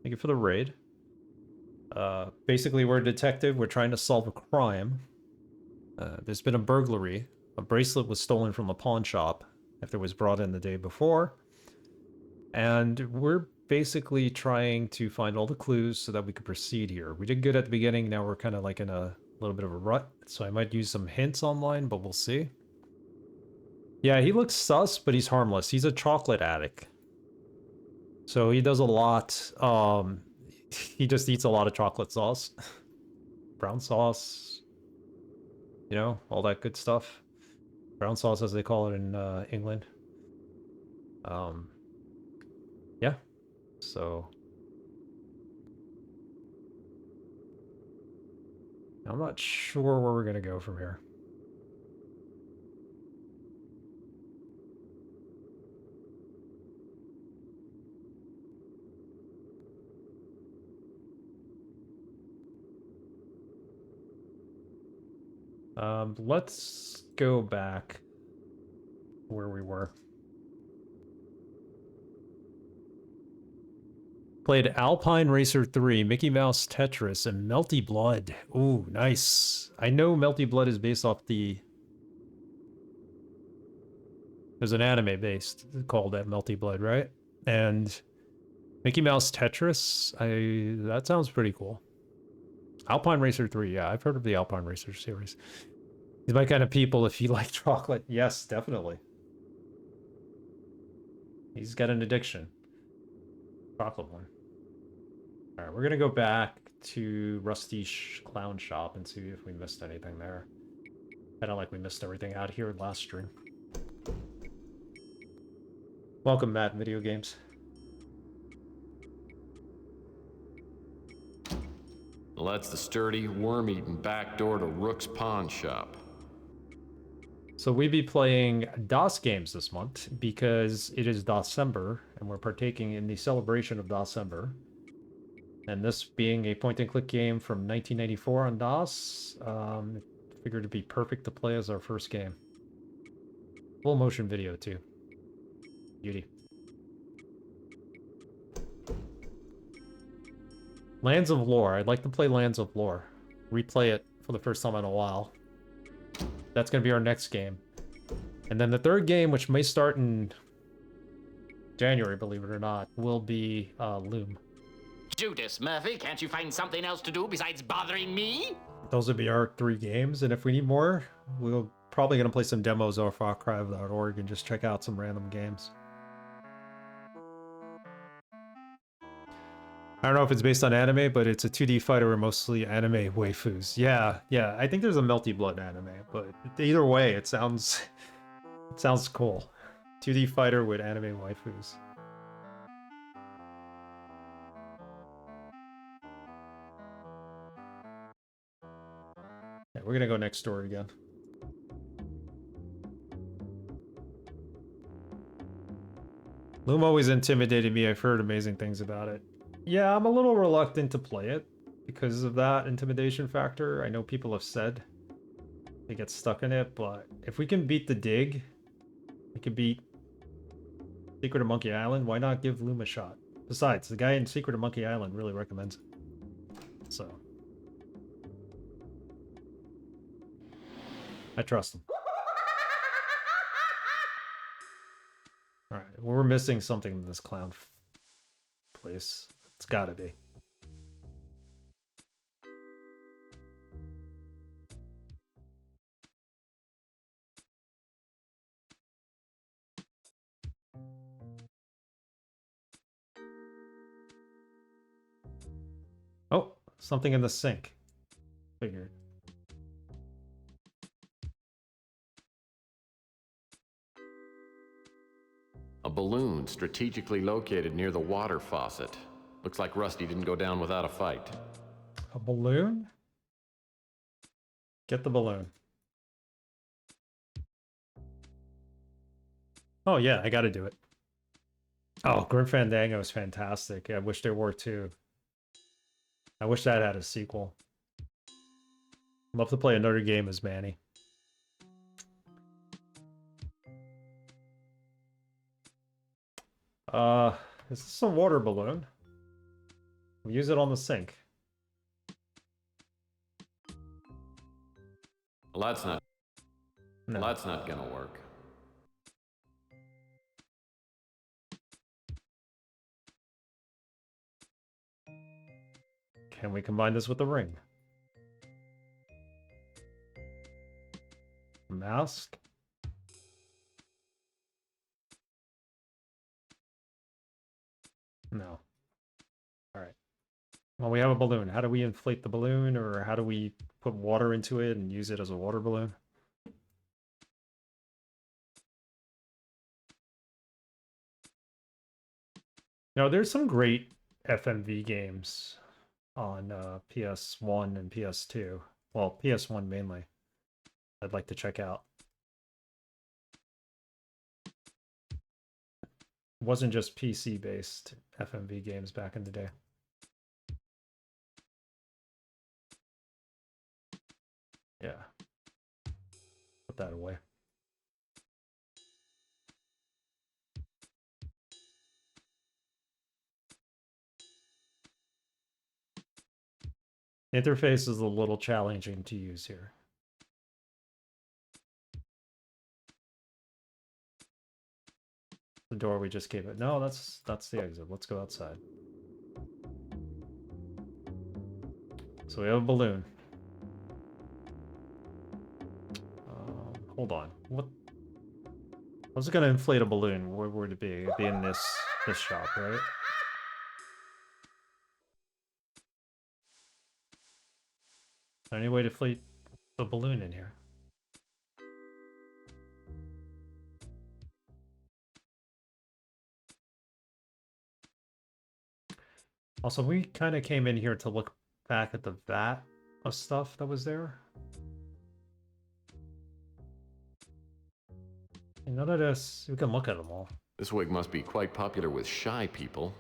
Thank you for the raid. Basically, we're a detective. We're trying to solve a crime. There's been a burglary. A bracelet was stolen from a pawn shop after it was brought in the day before. And we're basically trying to find all the clues so that we could proceed here. We did good at the beginning. Now we're kind of like in a little bit of a rut. So I might use some hints online, but we'll see. Yeah, he looks sus, but he's harmless. He's a chocolate addict. So he does a lot. He just eats a lot of chocolate sauce. Brown sauce. You know, all that good stuff. Brown sauce, as they call it in England. Yeah. So I'm not sure where we're gonna go from here. Let's go back where we were. Played Alpine Racer 3, Mickey Mouse Tetris, and Melty Blood. Ooh, nice. I know Melty Blood is based off the... There's an anime based called that Melty Blood, right? And Mickey Mouse Tetris, that sounds pretty cool. Alpine Racer 3, yeah, I've heard of the Alpine Racer series. He's my kind of people if you like chocolate. Yes, definitely. He's got an addiction. Chocolate one. Alright, we're gonna go back to Rusty's Clown Shop and see if we missed anything there. Kinda like we missed everything out here last stream. Welcome, Matt, Video Games. Well, that's the sturdy, worm-eaten back door to Rook's Pawn Shop. So we be playing DOS games this month because it is DOSember and we're partaking in the celebration of DOSember. And this being a point-and-click game from 1994 on DOS, figured it'd be perfect to play as our first game. Full motion video too. Beauty. Lands of Lore. I'd like to play Lands of Lore. Replay it for the first time in a while. That's going to be our next game. And then the third game, which may start in January, believe it or not, will be Loom. Judas Murphy, can't you find something else to do besides bothering me? Those would be our 3 games, and if we need more, we're probably going to play some demos off archive.org and just check out some random games. I don't know if it's based on anime, but it's a 2D fighter with mostly anime waifus. Yeah, I think there's a Melty Blood anime, but either way, it sounds cool. 2D fighter with anime waifus. Yeah, we're gonna go next door again. Loom always intimidated me. I've heard amazing things about it. Yeah, I'm a little reluctant to play it because of that intimidation factor. I know people have said They get stuck in it, but if we can beat the dig, we can beat Secret of Monkey Island. Why not give Loom a shot? Besides, the guy in Secret of Monkey Island really recommends it. So I trust him. Alright, we're missing something in this clown place. It's gotta be. Oh, something in the sink. Figured. A balloon strategically located near the water faucet. Looks like Rusty didn't go down without a fight. A balloon? Get the balloon. Oh yeah, I gotta do it. Oh, Grim Fandango is fantastic. I wish there were two. I wish that had a sequel. Love to play another game as Manny. Is this a water balloon? We use it on the sink. Well, that's not. No. Well, that's not gonna work. Can we combine this with the ring? Mask? No. Alright. Well, we have a balloon. How do we inflate the balloon, or how do we put water into it and use it as a water balloon? Now, there's some great FMV games on PS1 and PS2. Well, PS1 mainly. I'd like to check out. It wasn't just PC-based FMV games back in the day. Yeah. Put that away. Interface is a little challenging to use here. The door we just gave it. No, that's the exit. Let's go outside. So we have a balloon. Hold on. What? I was gonna inflate a balloon. Where would it be? It'd be in this shop, right? Any way to inflate the balloon in here? Also, we kind of came in here to look back at the vat of stuff that was there. And none of this, we can look at them all. This wig must be quite popular with shy people.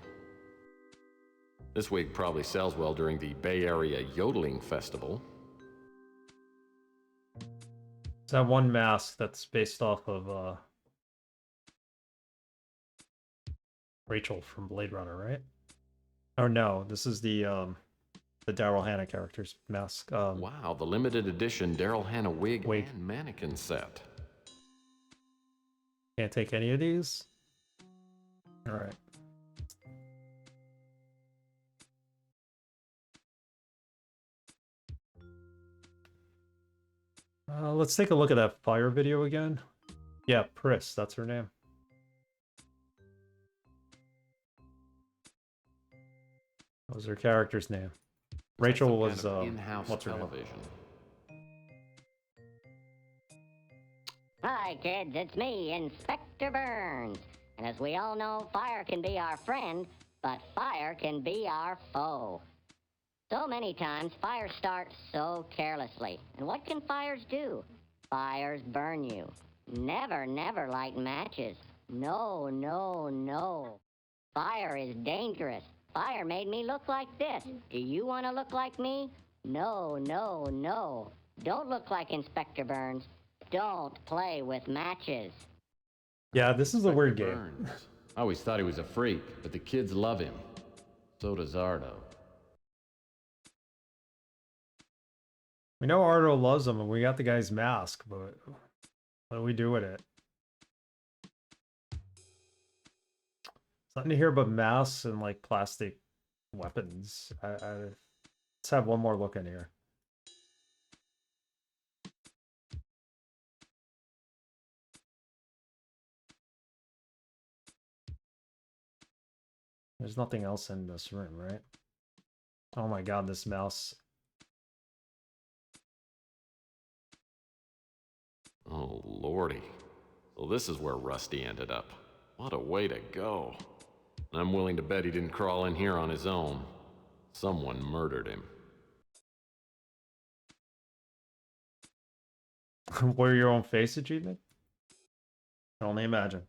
This wig probably sells well during the Bay Area Yodeling Festival. It's that one mask that's based off of Rachel from Blade Runner, right? Or no, this is the Daryl Hannah character's mask. Wow, the limited edition Daryl Hannah wig and mannequin set. Can't take any of these? Alright. Let's take a look at that fire video again. Yeah, Pris, that's her name. What was her character's name? Rachel was in-house what's her television. name? Hi, kids, it's me, Inspector Burns. And as we all know, fire can be our friend, but fire can be our foe. So many times, fires start so carelessly. And what can fires do? Fires burn you. Never, never light matches. No, no, no. Fire is dangerous. Fire made me look like this. Do you want to look like me? No, no, no. Don't look like Inspector Burns. Don't play with matches. Yeah, this is a weird game. Burns. I always thought he was a freak, but the kids love him. So does Ardo. We know Ardo loves him, and we got the guy's mask, but what do we do with it? Something to hear about masks and like plastic weapons. Let's have one more look in here. There's nothing else in this room, right? Oh my god, this mouse. Oh, lordy. So this is where Rusty ended up. What a way to go. I'm willing to bet he didn't crawl in here on his own. Someone murdered him. Wear your own face achievement? I can only imagine.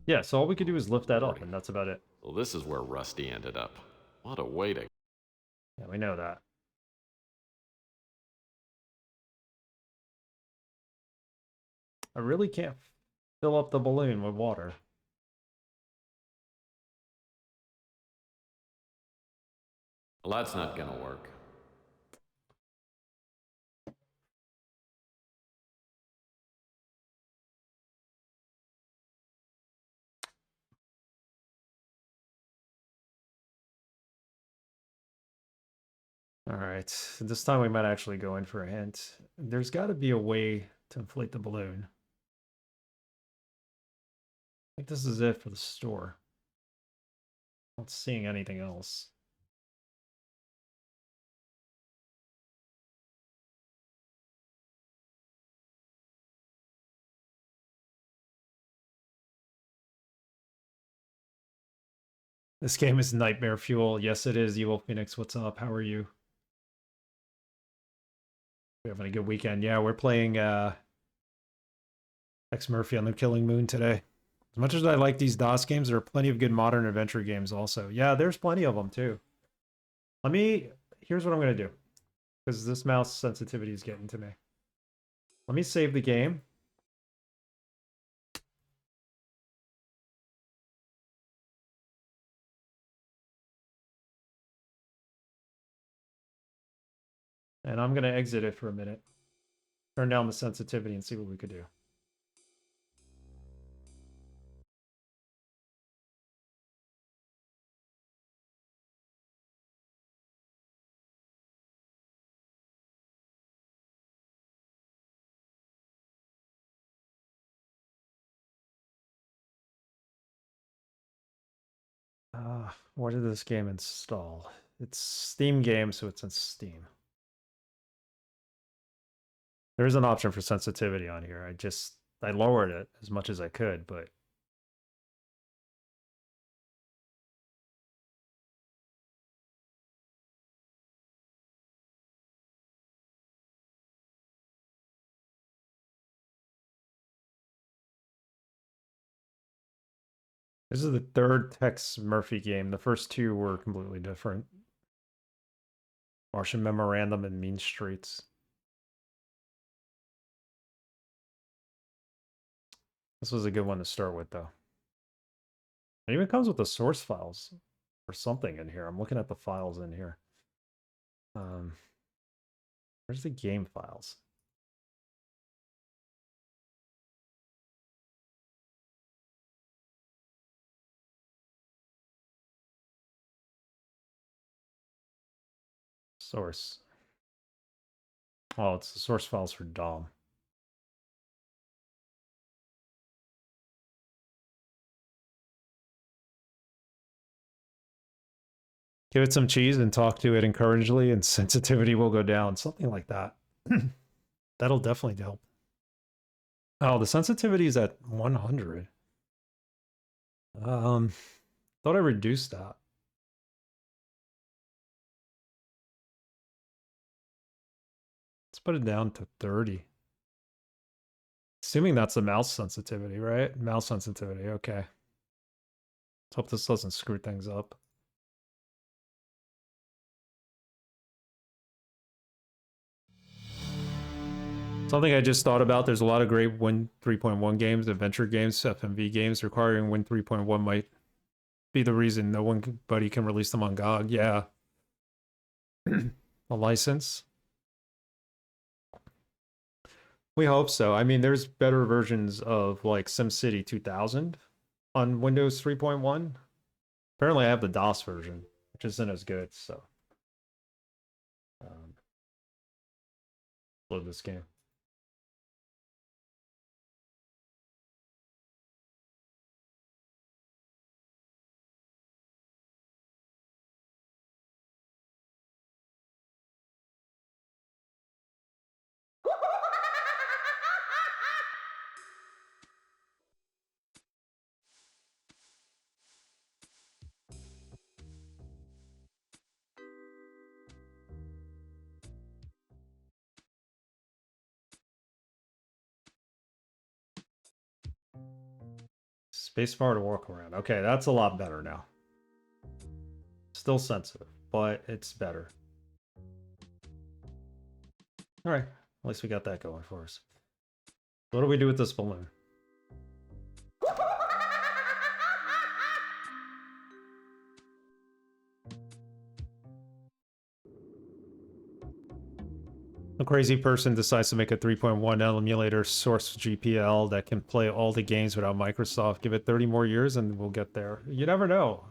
Yeah, so all we could do is lift that up, and that's about it. Well, this is where Rusty ended up. What a way to... Yeah, we know that. I really can't fill up the balloon with water. Well, that's not gonna work. Alright, this time we might actually go in for a hint. There's got to be a way to inflate the balloon. I think this is it for the store. Not seeing anything else. This game is nightmare fuel. Yes, it is. Evil Phoenix, what's up? How are you? We're having a good weekend. Yeah, we're playing Tex Murphy on the Killing Moon today. As much as I like these DOS games, there are plenty of good modern adventure games also. Yeah, there's plenty of them too. Here's what I'm going to do. Because this mouse sensitivity is getting to me. Let me save the game. And I'm going to exit it for a minute. Turn down the sensitivity and see what we could do. Where did this game install? It's Steam game, so it's in Steam. There is an option for sensitivity on here. I lowered it as much as I could, but this is the third Tex Murphy game. The first two were completely different. Martian Memorandum and Mean Streets. This was a good one to start with, though. It even comes with the source files or something in here. I'm looking at the files in here. Where's the game files? Source. Oh, it's the source files for DOM. Give it some cheese and talk to it encouragingly, and sensitivity will go down. Something like that. That'll definitely help. Oh, the sensitivity is at 100. Thought I reduced that. Let's put it down to 30. Assuming that's the mouse sensitivity, right? Mouse sensitivity, okay. Let's hope this doesn't screw things up. Something I just thought about, there's a lot of great Win 3.1 games, adventure games, FMV games. Requiring Win 3.1 might be the reason nobody can release them on GOG. Yeah. A license. We hope so. I mean, there's better versions of like SimCity 2000 on Windows 3.1. Apparently I have the DOS version, which isn't as good, so. Load this game. Spacebar to walk around. Okay, that's a lot better now. Still sensitive, but it's better. All right, at least we got that going for us. What do we do with this balloon? A crazy person decides to make a 3.1 emulator source GPL that can play all the games without Microsoft. Give it 30 more years and we'll get there. You never know.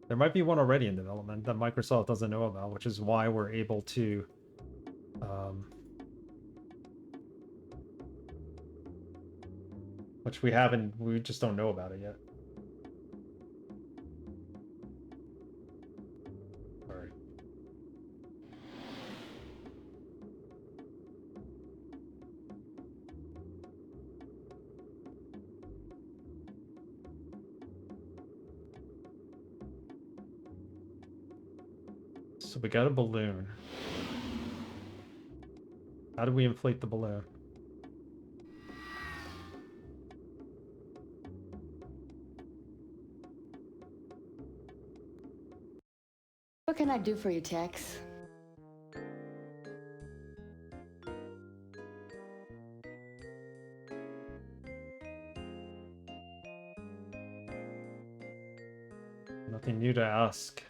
There might be one already in development that Microsoft doesn't know about, which is why we're able to which we haven't, we just don't know about it yet. All right. So we got a balloon. How do we inflate the balloon? What can I do for you, Tex? Nothing new to ask.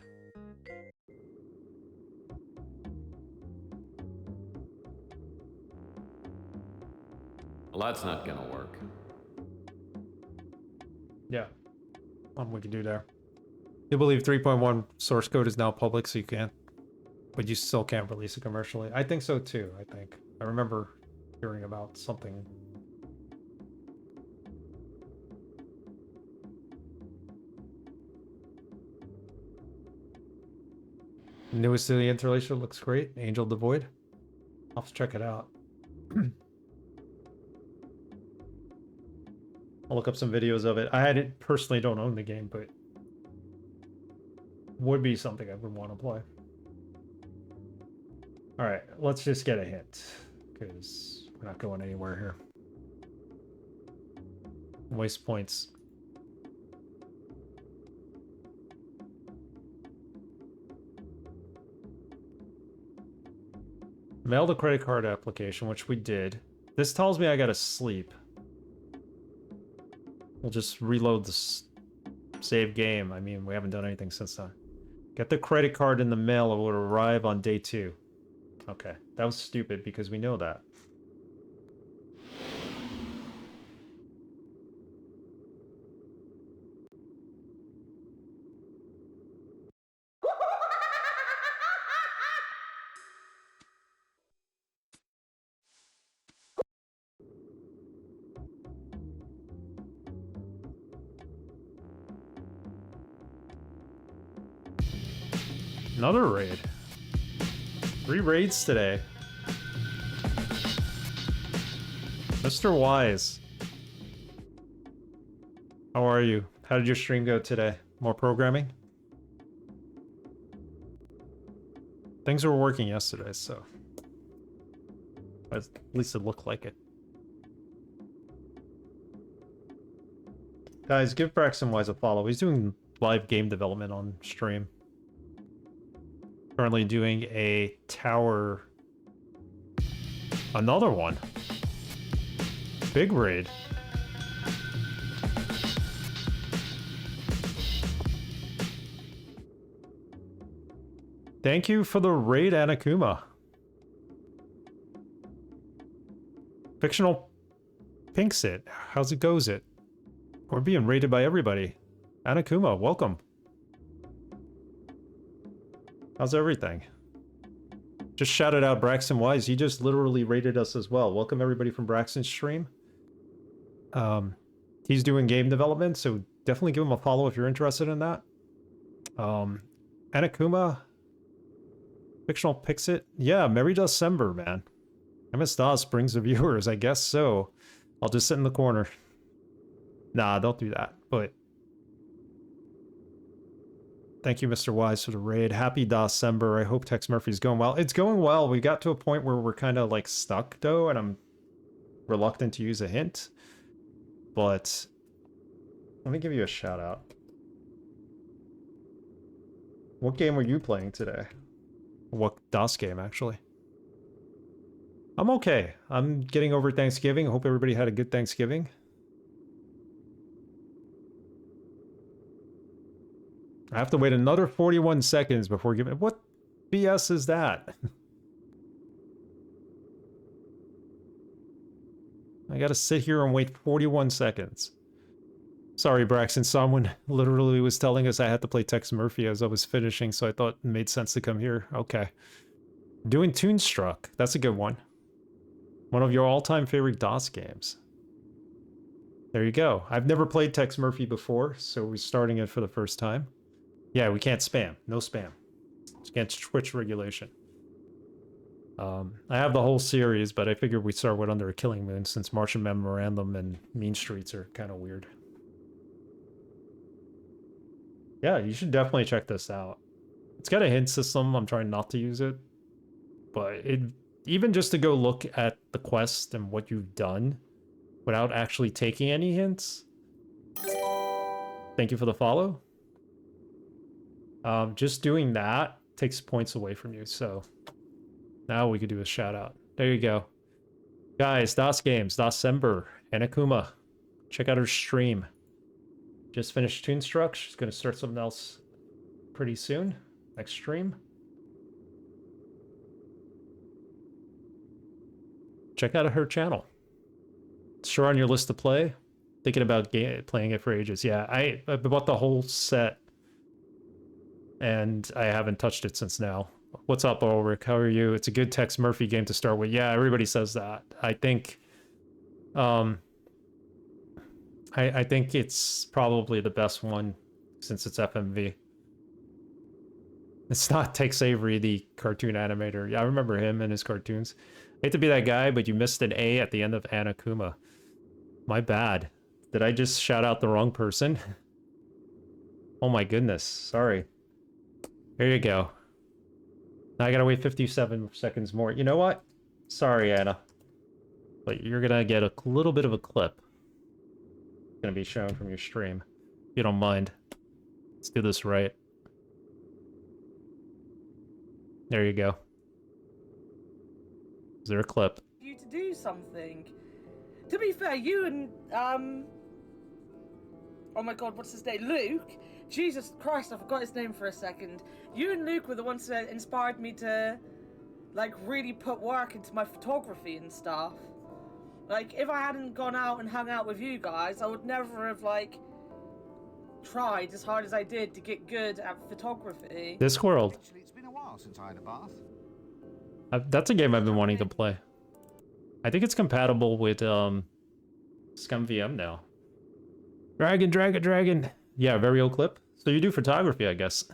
Well, that's not gonna work. Yeah. What we can do there. You believe 3.1 source code is now public, so you can't, but you still can't release it commercially. I think so too, I think. I remember hearing about something. Newest to the Interlacer looks great. Angel Devoid. I'll have to check it out. I'll look up some videos of it. I personally don't own the game, but would be something I would want to play. All right, let's just get a hint, because we're not going anywhere here. Waste points. Mail the credit card application, which we did. This tells me I gotta sleep. We'll just reload the save game. I mean, we haven't done anything since then. Get the credit card in the mail. It will arrive on day 2. Okay, that was stupid because we know that. Another raid. 3 raids today. Mr. Wise. How are you? How did your stream go today? More programming? Things were working yesterday, so... at least it looked like it. Guys, give Braxton Wise a follow. He's doing live game development on stream. Currently doing a tower. Another one. Big raid. Thank you for the raid, Anakuma. Fictional Pinksit. How's it goes it? We're being raided by everybody. Anakuma, welcome. How's everything? Just shouted out Braxton Wise. He just literally raided us as well. Welcome everybody from Braxton's stream. He's doing game development, so definitely give him a follow if you're interested in that. Anakuma, Fictional Pixit. Yeah, Merry DOSember, man. MS DOS brings the viewers, I guess so. I'll just sit in the corner. Nah, don't do that, but... Thank you, Mr. Wise, for the raid. Happy DOSember. I hope Tex Murphy's going well. It's going well. We got to a point where we're kind of like stuck, though, and I'm reluctant to use a hint. But let me give you a shout out. What game were you playing today? What DOS game, actually? I'm okay. I'm getting over Thanksgiving. I hope everybody had a good Thanksgiving. I have to wait another 41 seconds before giving... What BS is that? I gotta sit here and wait 41 seconds. Sorry, Braxton. Someone literally was telling us I had to play Tex Murphy as I was finishing, so I thought it made sense to come here. Okay. Doing Toonstruck. That's a good one. One of your all-time favorite DOS games. There you go. I've never played Tex Murphy before, so we're starting it for the first time. Yeah, we can't spam. No spam. It's against Twitch regulation. I have the whole series, but I figured we'd start with Under a Killing Moon since Martian Memorandum and Mean Streets are kind of weird. Yeah, you should definitely check this out. It's got a hint system. I'm trying not to use it. But it even just to go look at the quest and what you've done without actually taking any hints. Thank you for the follow. Just doing that takes points away from you, so now we could do a shout out. There you go. Guys, DOS games, DOSember, Anakuma. Check out her stream. Just finished Toonstruck. She's gonna start something else pretty soon. Next stream. Check out her channel. It's sure on your list to play. Thinking about playing it for ages. Yeah, I bought the whole set. And I haven't touched it since now. What's up, Ulrich? How are you? It's a good Tex Murphy game to start with. Yeah, everybody says that. I think... I think it's probably the best one since it's FMV. It's not Tex Avery, the cartoon animator. Yeah, I remember him and his cartoons. I hate to be that guy, but you missed an A at the end of Anakuma. My bad. Did I just shout out the wrong person? Oh my goodness. Sorry. There you go. Now I gotta wait 57 seconds more. You know what? Sorry, Anna. But you're gonna get a little bit of a clip. It's gonna be shown from your stream. If you don't mind. Let's do this right. There you go. Is there a clip? You to do something. To be fair, you and oh my god, what's his name? Luke? Jesus Christ, I forgot his name for a second. You and Luke were the ones that inspired me to, like, really put work into my photography and stuff. Like, if I hadn't gone out and hung out with you guys, I would never have, like, tried as hard as I did to get good at photography. Discworld. It's been a while since I had a bath. That's a game I've been wanting to play. I think it's compatible with ScumVM now. Dragon, dragon, dragon. Yeah, very old clip. So you do photography, I guess.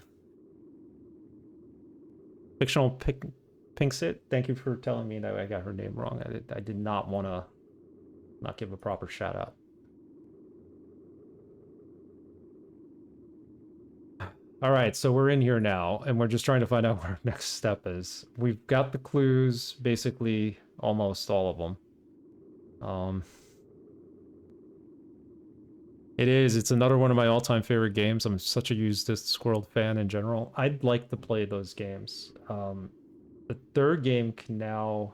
Fictional Pinksit, thank you for telling me that I got her name wrong. I did not want to not give a proper shout out. All right, so we're in here now, and we're just trying to find out what our next step is. We've got the clues, basically almost all of them. It is. It's another one of my all-time favorite games. I'm such a used Discworld fan in general. I'd like to play those games. The third game can now...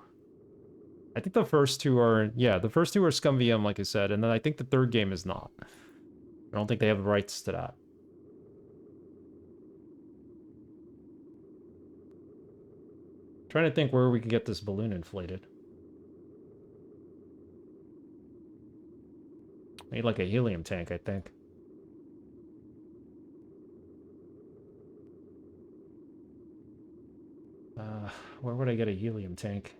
I think the first two are... Yeah, the first two are Scum VM, like I said, and then I think the third game is not. I don't think they have the rights to that. Trying to think where we could get this balloon inflated. Need like a helium tank, I think. Where would I get a helium tank?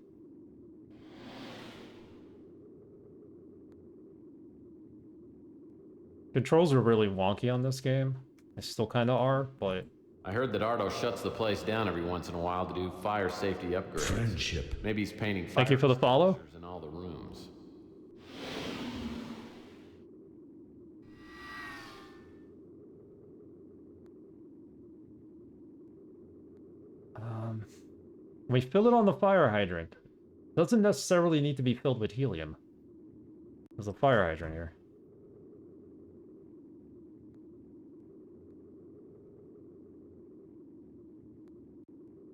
Controls are really wonky on this game. They still kind of are, but... I heard that Ardo shuts the place down every once in a while to do fire safety upgrades. Friendship. Maybe he's painting fire Thank you for the follow. in all the rooms. We fill it on the fire hydrant. Doesn't necessarily need to be filled with helium. There's a fire hydrant here.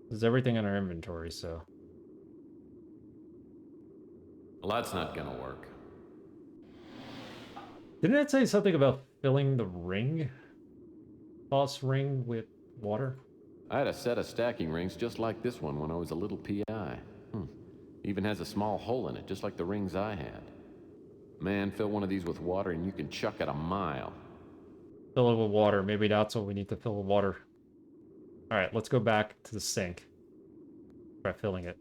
There's everything in our inventory, so... Well, that's not gonna work. Didn't it say something about filling the ring? Toss ring with water? I had a set of stacking rings just like this one when I was a little PI. Even has a small hole in it, just like the rings I had. Man, fill one of these with water and you can chuck it a mile. Fill it with water. Maybe that's what we need to fill with water. Alright, let's go back to the sink. Try filling it.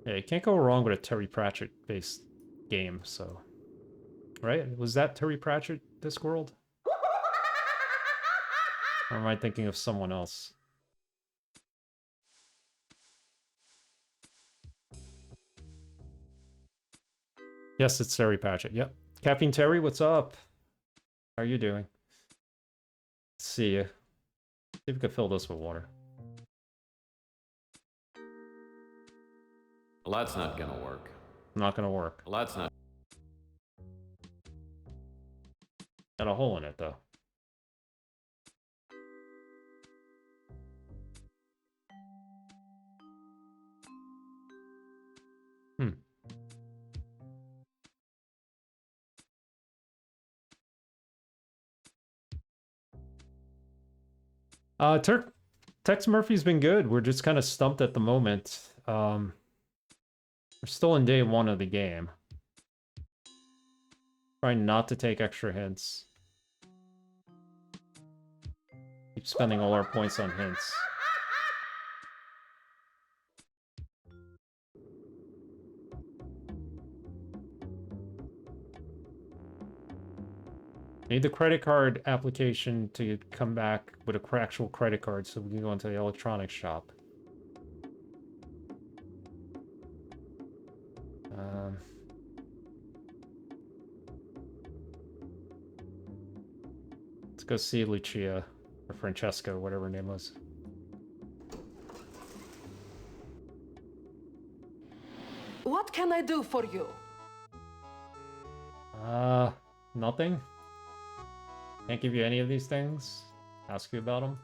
Yeah, you can't go wrong with a Terry Pratchett-based game, so... Right? Was that Terry Pratchett, Discworld? Or am I thinking of someone else? Yes, it's Terry Pratchett, yep. Caffeine Terry, what's up? How are you doing? Let's see. See if we can fill this with water. Well, that's not gonna work. Not gonna work. Well, that's not... Got a hole in it, though. Tex Murphy's been good. We're just kind of stumped at the moment. We're still in day one of the game. Trying not to take extra hints. Keep spending all our points on hints. Need the credit card application to come back with an actual credit card so we can go into the electronics shop. Let's go see Lucia, or Francesca, whatever her name was. What can I do for you? Nothing. Can't give you any of these things. Ask you about them.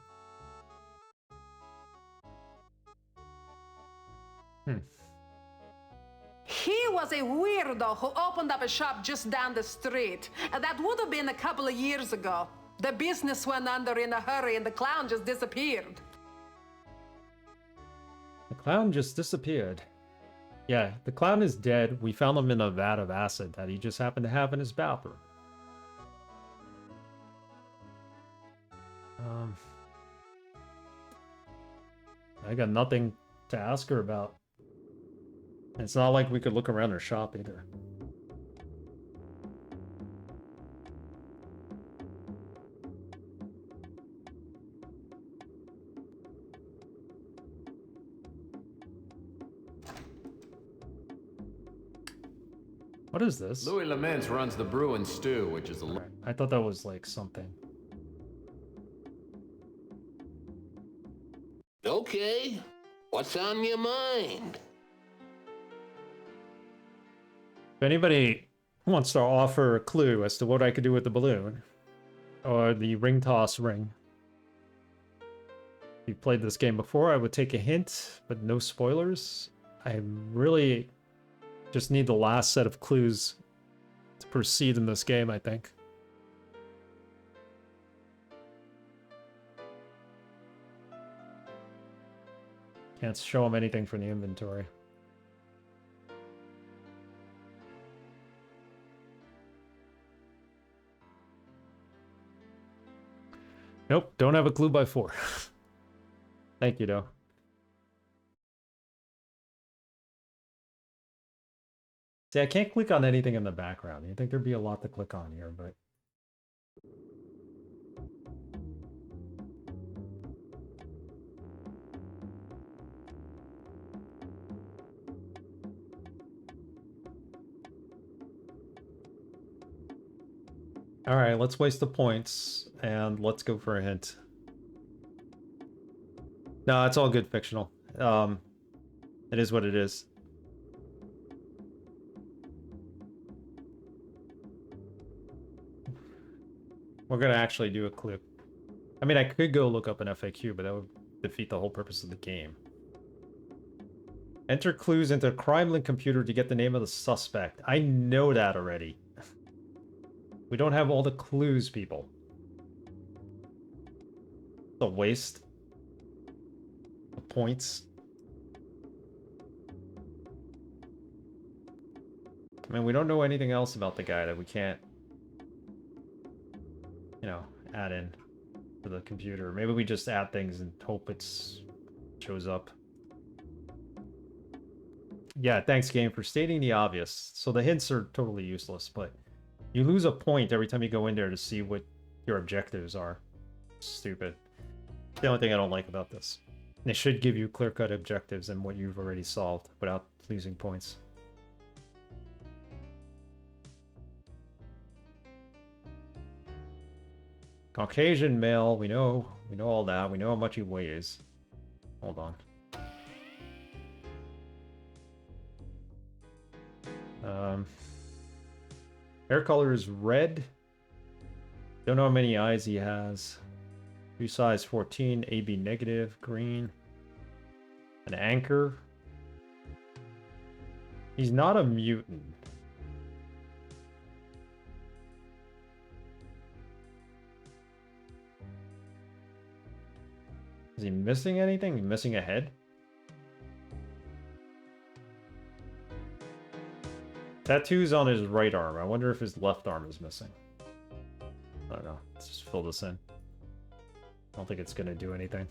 He was a weirdo who opened up a shop just down the street. That would have been a couple of years ago. The business went under in a hurry and the clown just disappeared. The clown just disappeared. Yeah, the clown is dead. We found him in a vat of acid that he just happened to have in his bathroom. I got nothing to ask her about. It's not like we could look around her shop either. What is this? Louis Laments runs the Brew and Stew, which is a... Right. I thought that was like something. Okay, what's on your mind? If anybody wants to offer a clue as to what I could do with the balloon, or the ring toss ring. If you've played this game before, I would take a hint, but no spoilers. I really just need the last set of clues to proceed in this game, I think. Can't show him anything from the inventory. Nope, don't have a clue by 4. Thank you, though. See, I can't click on anything in the background. You'd think there'd be a lot to click on here, but... Alright, let's waste the points, and let's go for a hint. No, it's all good fictional. It is what it is. We're gonna actually do a clip. I mean, I could go look up an FAQ, but that would defeat the whole purpose of the game. Enter clues into a crime-link computer to get the name of the suspect. I know that already. We don't have all the clues, people. It's a waste of points. I mean, we don't know anything else about the guy that we can't, you know, add in to the computer. Maybe we just add things and hope it shows up. Yeah, thanks, game, for stating the obvious. So the hints are totally useless, but you lose a point every time you go in there to see what your objectives are. Stupid. The only thing I don't like about this. It should give you clear-cut objectives and what you've already solved without losing points. Caucasian male, we know all that. We know how much he weighs. Hold on. Hair color is red. Don't know how many eyes he has. Shoe size 14, AB negative, green. An anchor. He's not a mutant. Is he missing anything? He's missing a head? Tattoos on his right arm. I wonder if his left arm is missing. I don't know. Let's just fill this in. I don't think it's gonna do anything.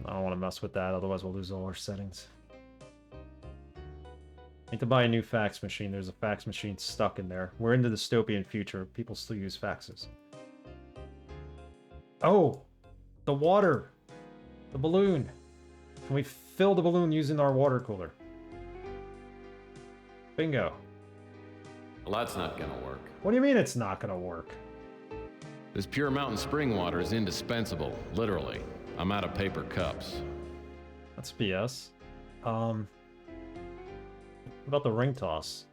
I don't want to mess with that, otherwise we'll lose all our settings. Need to buy a new fax machine. There's a fax machine stuck in there. We're in the dystopian future. People still use faxes. Oh! The water! The balloon! Can we fill the balloon using our water cooler? Bingo. Well, that's not gonna work. What do you mean it's not gonna work? This pure mountain spring water is indispensable, literally. I'm out of paper cups. That's BS. What about the ring toss?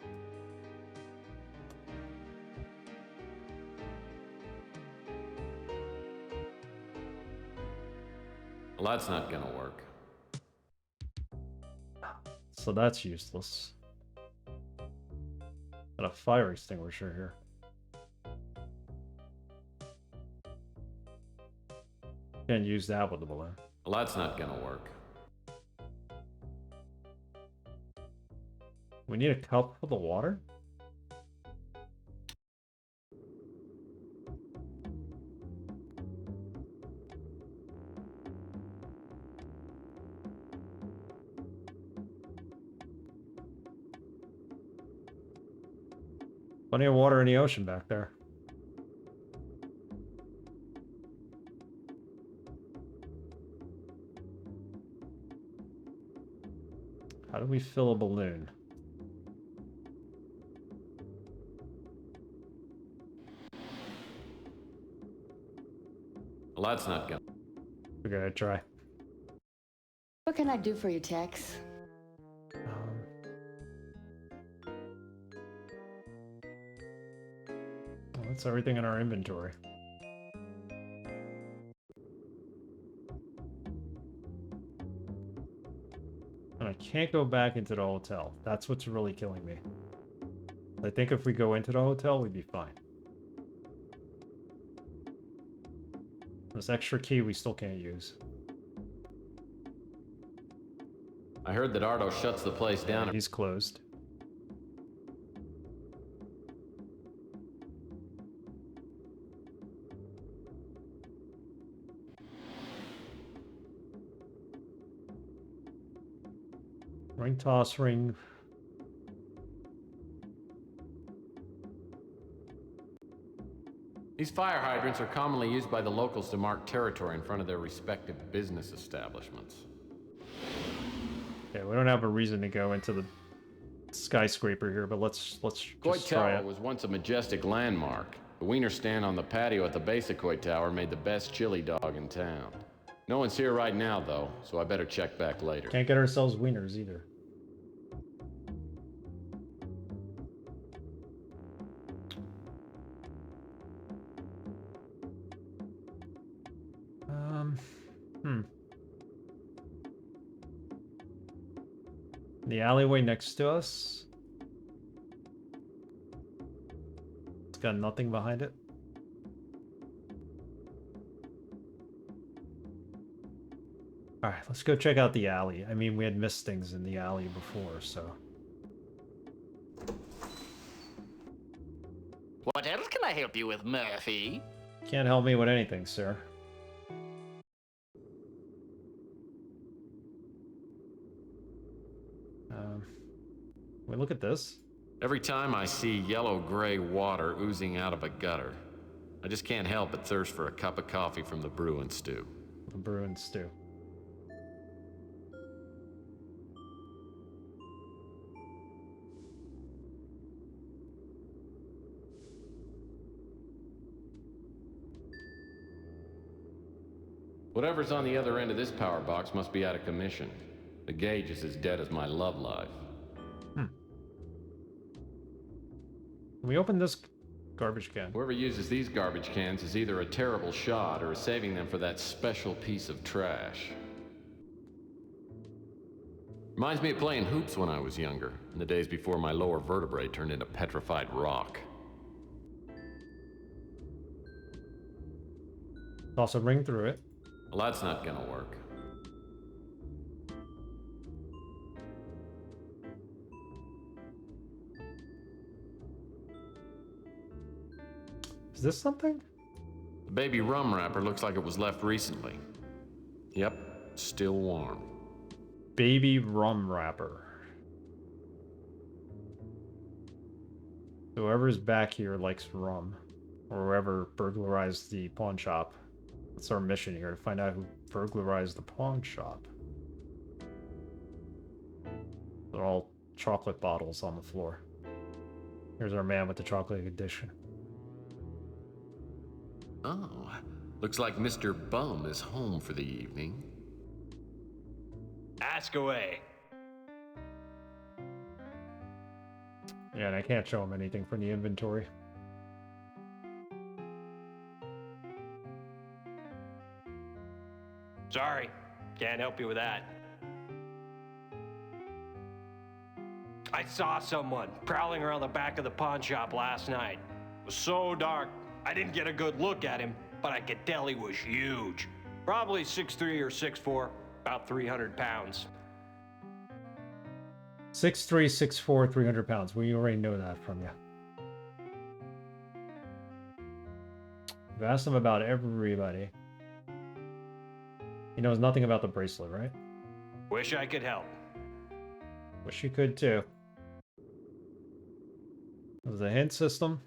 Well, that's not gonna work. So that's useless. Got a fire extinguisher here. Can't use that with the balloon. Well, that's not gonna work. We need a cup for the water? Plenty of water in the ocean back there. How do we fill a balloon? Well, that's not gonna... We're gonna try. What can I do for you, Tex? Well, that's everything in our inventory. And I can't go back into the hotel. That's what's really killing me. I think if we go into the hotel, we'd be fine. This extra key we still can't use. I heard that Ardo shuts the place down. He's closed. Ring toss, ring. These fire hydrants are commonly used by the locals to mark territory in front of their respective business establishments. Okay, we don't have a reason to go into the skyscraper here, but let's Coit just try Tower it. was once a majestic landmark. The wiener stand on the patio at the base of Coit Tower made the best chili dog in town. No one's here right now, though, so I better check back later. Can't get ourselves wieners either. The alleyway next to us. It's got nothing behind it. Alright, let's go check out the alley. I mean, we had missed things in the alley before, so... What else can I help you with, Murphy? Can't help me with anything, sir. We look at this. Every time I see yellow-gray water oozing out of a gutter, I just can't help but thirst for a cup of coffee from the brew and stew. The brew and stew. Whatever's on the other end of this power box must be out of commission. The gauge is as dead as my love life. Can we open this garbage can? Whoever uses these garbage cans is either a terrible shot or is saving them for that special piece of trash. Reminds me of playing hoops when I was younger, in the days before my lower vertebrae turned into petrified rock. Toss a ring through it. Well, that's not gonna work. Is this something? The baby rum wrapper looks like it was left recently. Yep, still warm. Baby rum wrapper. Whoever's back here likes rum. Or whoever burglarized the pawn shop. That's our mission here, to find out who burglarized the pawn shop. They're all chocolate bottles on the floor. Here's our man with the chocolate edition. Oh, looks like Mr. Bum is home for the evening. Ask away. Yeah, and I can't show him anything from the inventory. Sorry, can't help you with that. I saw someone prowling around the back of the pawn shop last night. It was so dark, I didn't get a good look at him, but I could tell he was huge. Probably 6'3" or 6'4", about 300 pounds. 6'3", 6'4", 300 pounds. We already know that from you. We've asked him about everybody. He knows nothing about the bracelet, right? Wish I could help. Wish you could too. There's a hint system.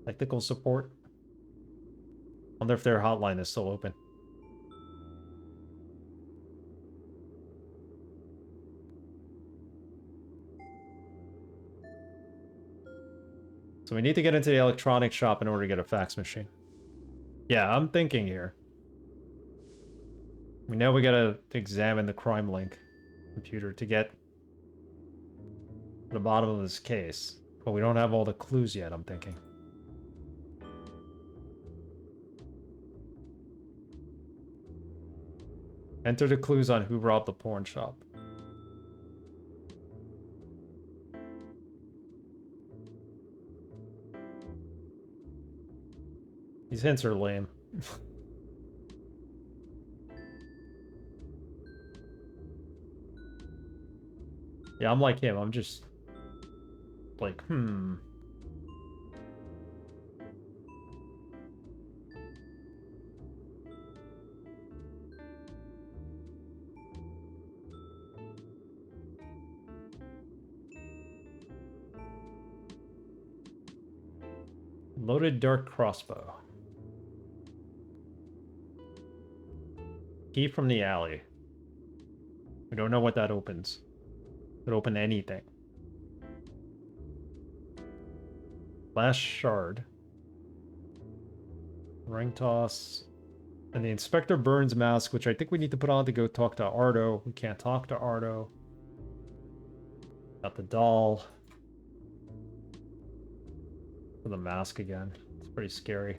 Technical support. Wonder if their hotline is still open. So we need to get into the electronics shop in order to get a fax machine. Yeah, I'm thinking here. We know we gotta examine the crime link computer to get to the bottom of this case. But we don't have all the clues yet, I'm thinking. Enter the clues on who robbed the pawn shop. These hints are lame. Yeah, I'm like him. I'm just like, Loaded dark crossbow. Key from the alley. We don't know what that opens. Could open anything. Last shard. Ring toss. And the Inspector Burns mask, which I think we need to put on to go talk to Ardo. We can't talk to Ardo. Got the doll. For the mask again. It's pretty scary.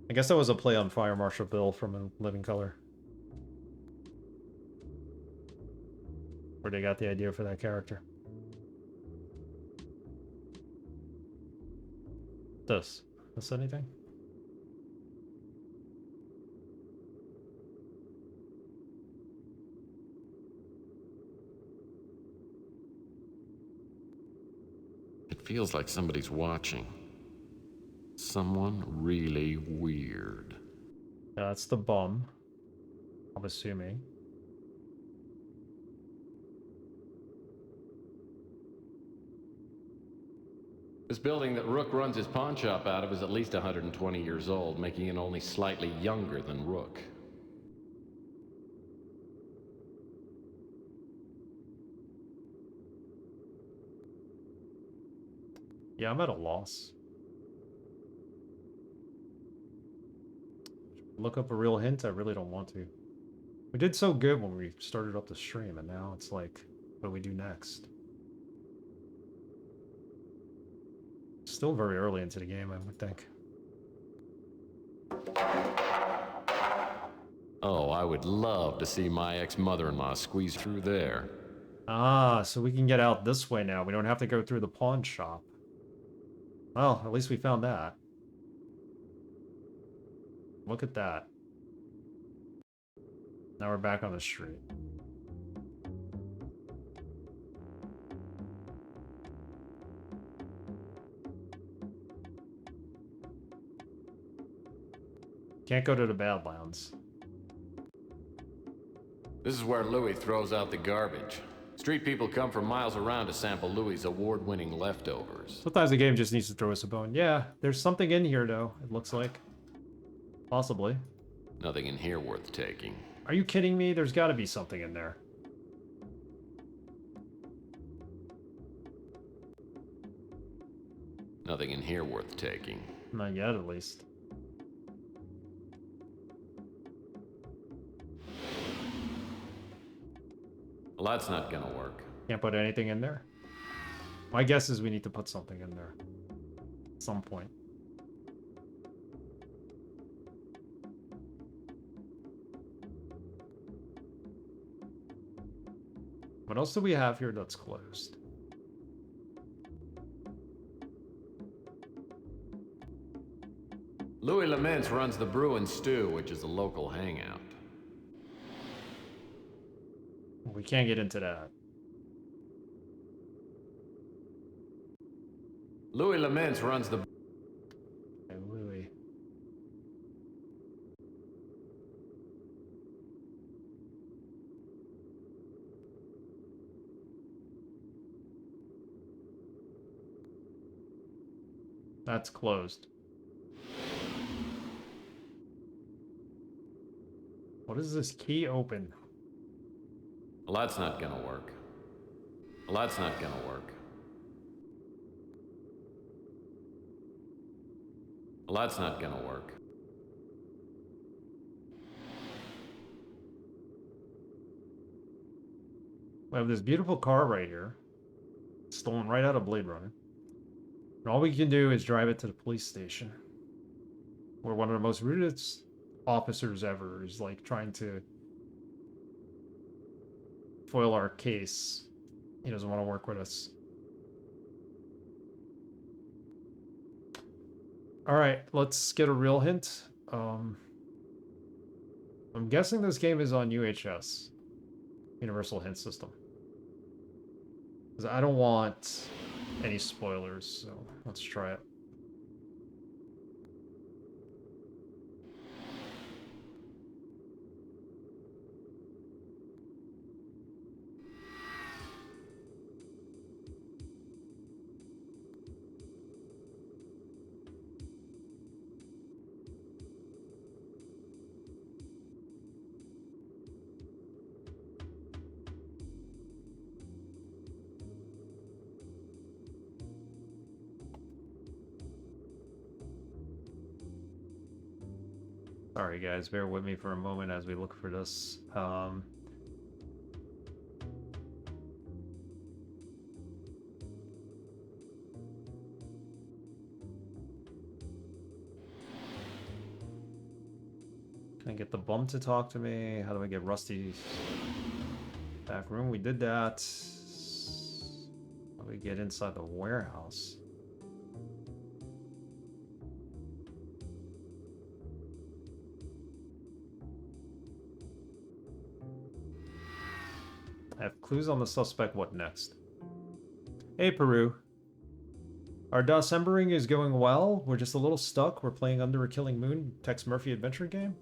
I guess that was a play on Fire Marshal Bill from In Living Color. Where they got the idea for that character. This anything? It feels like somebody's watching. Someone really weird. Yeah, that's the bum. I'm assuming. This building that Rook runs his pawn shop out of is at least 120 years old, making it only slightly younger than Rook. Yeah, I'm at a loss. Look up a real hint? I really don't want to. We did so good when we started up the stream, and now it's like, what do we do next? Still very early into the game, I would think. Oh, I would love to see my ex-mother-in-law squeeze through there. Ah, so we can get out this way now. We don't have to go through the pawn shop. Well, at least we found that. Look at that. Now we're back on the street. Can't go to the Badlands. This is where Louis throws out the garbage. Street people come from miles around to sample Louis' award-winning leftovers. Sometimes the game just needs to throw us a bone. Yeah, there's something in here, though, it looks like. Possibly. Nothing in here worth taking. Are you kidding me? There's got to be something in there. Nothing in here worth taking. Not yet, at least. Well, that's not gonna work. Can't put anything in there? My guess is we need to put something in there. At some point. What else do we have here that's closed? Louis Laments runs the Brew and Stew, which is a local hangout. We can't get into that. Louis Laments runs the... Hey, Louis. That's closed. What does this key open? Well, that's not gonna work. Well, that's not gonna work. Well, that's not gonna work. We have this beautiful car right here. Stolen right out of Blade Runner. And all we can do is drive it to the police station. Where one of the most rudest officers ever is like trying to foil our case. He doesn't want to work with us. Alright, let's get a real hint. I'm guessing this game is on UHS. Universal Hint System. Because I don't want any spoilers, so let's try it. Sorry guys, bear with me for a moment as we look for this. Can I get the bum to talk to me? How do I get Rusty's back room? We did that. How do we get inside the warehouse? I have clues on the suspect. What next? Hey, Peru. Our DOSembering is going well. We're just a little stuck. We're playing Under a Killing Moon, Tex Murphy adventure game.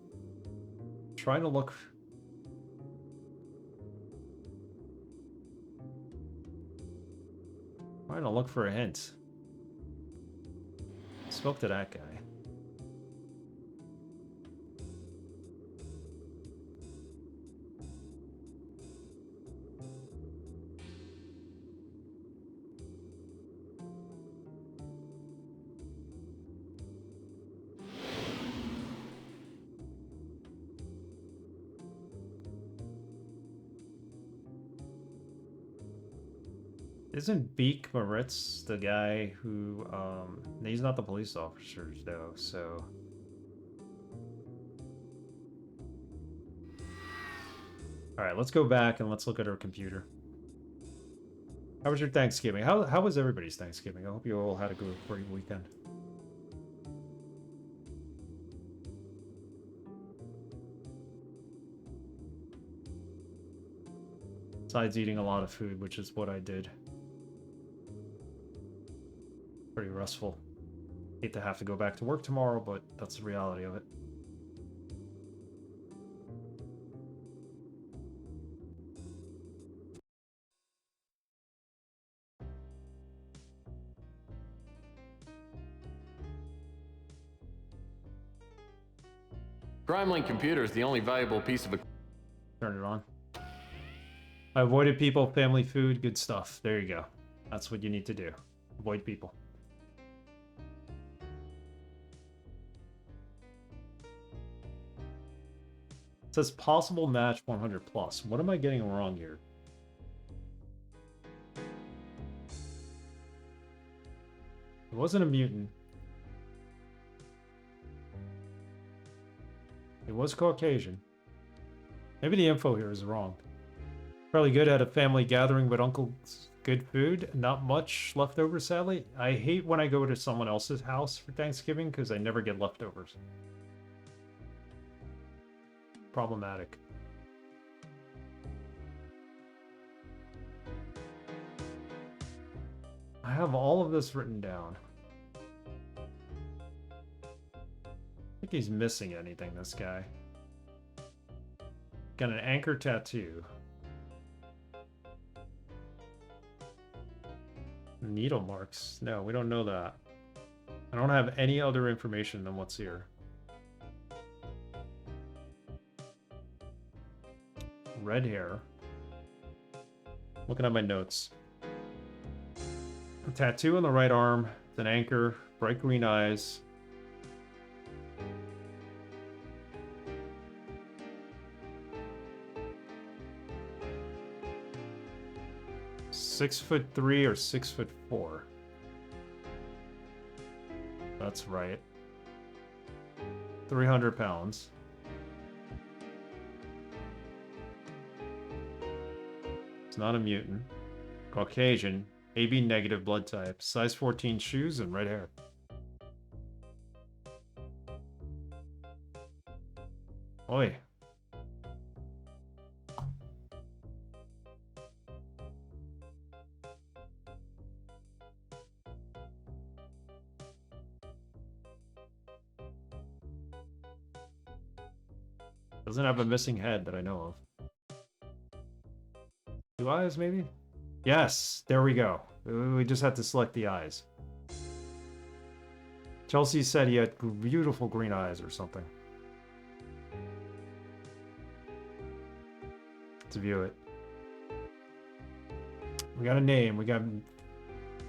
Trying to look... Trying to look for a hint. Spoke to that guy. Isn't Beak Moritz the guy who, he's not the police officers though, so... Alright, let's go back and let's look at our computer. How was your Thanksgiving? How was everybody's Thanksgiving? I hope you all had a great weekend. Besides eating a lot of food, which is what I did. Pretty restful. Hate to have to go back to work tomorrow, but that's the reality of it. Crime-Link computer is the only valuable piece of equipment. Turn it on. I avoided people, family, food, good stuff. There you go. That's what you need to do. Avoid people. It says possible match 100 plus. What am I getting wrong here? It wasn't a mutant. It was Caucasian. Maybe the info here is wrong. Probably good at a family gathering with uncle's good food. Not much leftovers, sadly. I hate when I go to someone else's house for Thanksgiving because I never get leftovers. Problematic. I have all of this written down. I think he's missing anything, this guy. Got an anchor tattoo. Needle marks. No, we don't know that. I don't have any other information than what's here. Red hair. Looking at my notes. A tattoo on the right arm. It's an anchor. Bright green eyes. 6'3" or 6'4". That's right. 300 pounds. It's not a mutant. Caucasian. AB negative blood type. Size 14 shoes and red hair. Oi. Doesn't have a missing head that I know of. 2 eyes, maybe? Yes, there we go. We just had to select the eyes. Chelsea said he had beautiful green eyes or something. Let's view it. We got a name. We got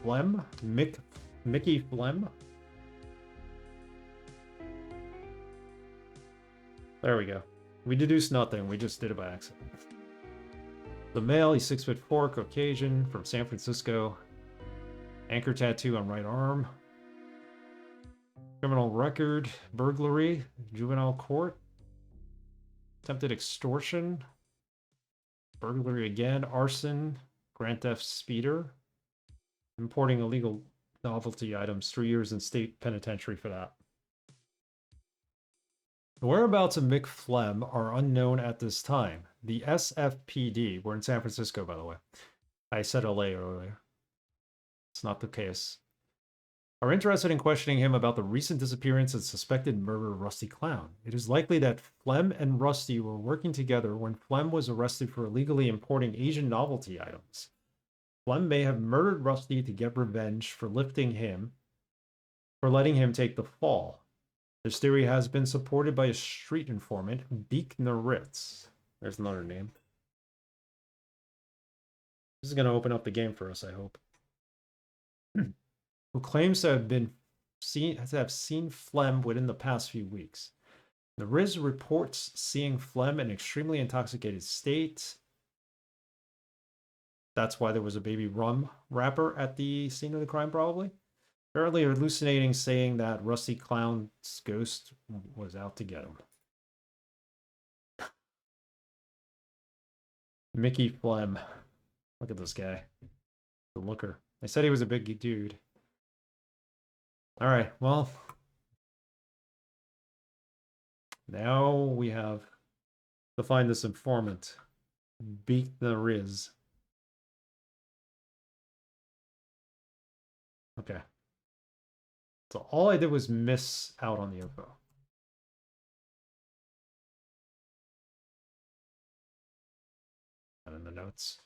Flem? Mickey Flem? There we go. We deduced nothing. We just did it by accident. The male, he's 6'4", Caucasian, from San Francisco. Anchor tattoo on right arm. Criminal record, burglary, juvenile court. Attempted extortion. Burglary again, arson, grand theft speeder. Importing illegal novelty items, 3 years in state penitentiary for that. The whereabouts of Mick Flem are unknown at this time. The SFPD, we're in San Francisco, by the way. I said LA earlier. It's not the case. Are interested in questioning him about the recent disappearance and suspected murder of Rusty Clown. It is likely that Flem and Rusty were working together when Flem was arrested for illegally importing Asian novelty items. Flem may have murdered Rusty to get revenge for letting him take the fall. This theory has been supported by a street informant, Beek Naritz. There's another name. This is going to open up the game for us, I hope. Who claims to have seen Flem within the past few weeks. The Riz reports seeing Flem in extremely intoxicated state. That's why there was a baby rum wrapper at the scene of the crime, probably. Apparently hallucinating, saying that Rusty Clown's ghost was out to get him. Mickey Flem. Look at this guy. The looker. They said he was a big dude. Alright, well. Now we have to find this informant. Beat the Riz. Okay. So all I did was miss out on the info. And in the notes.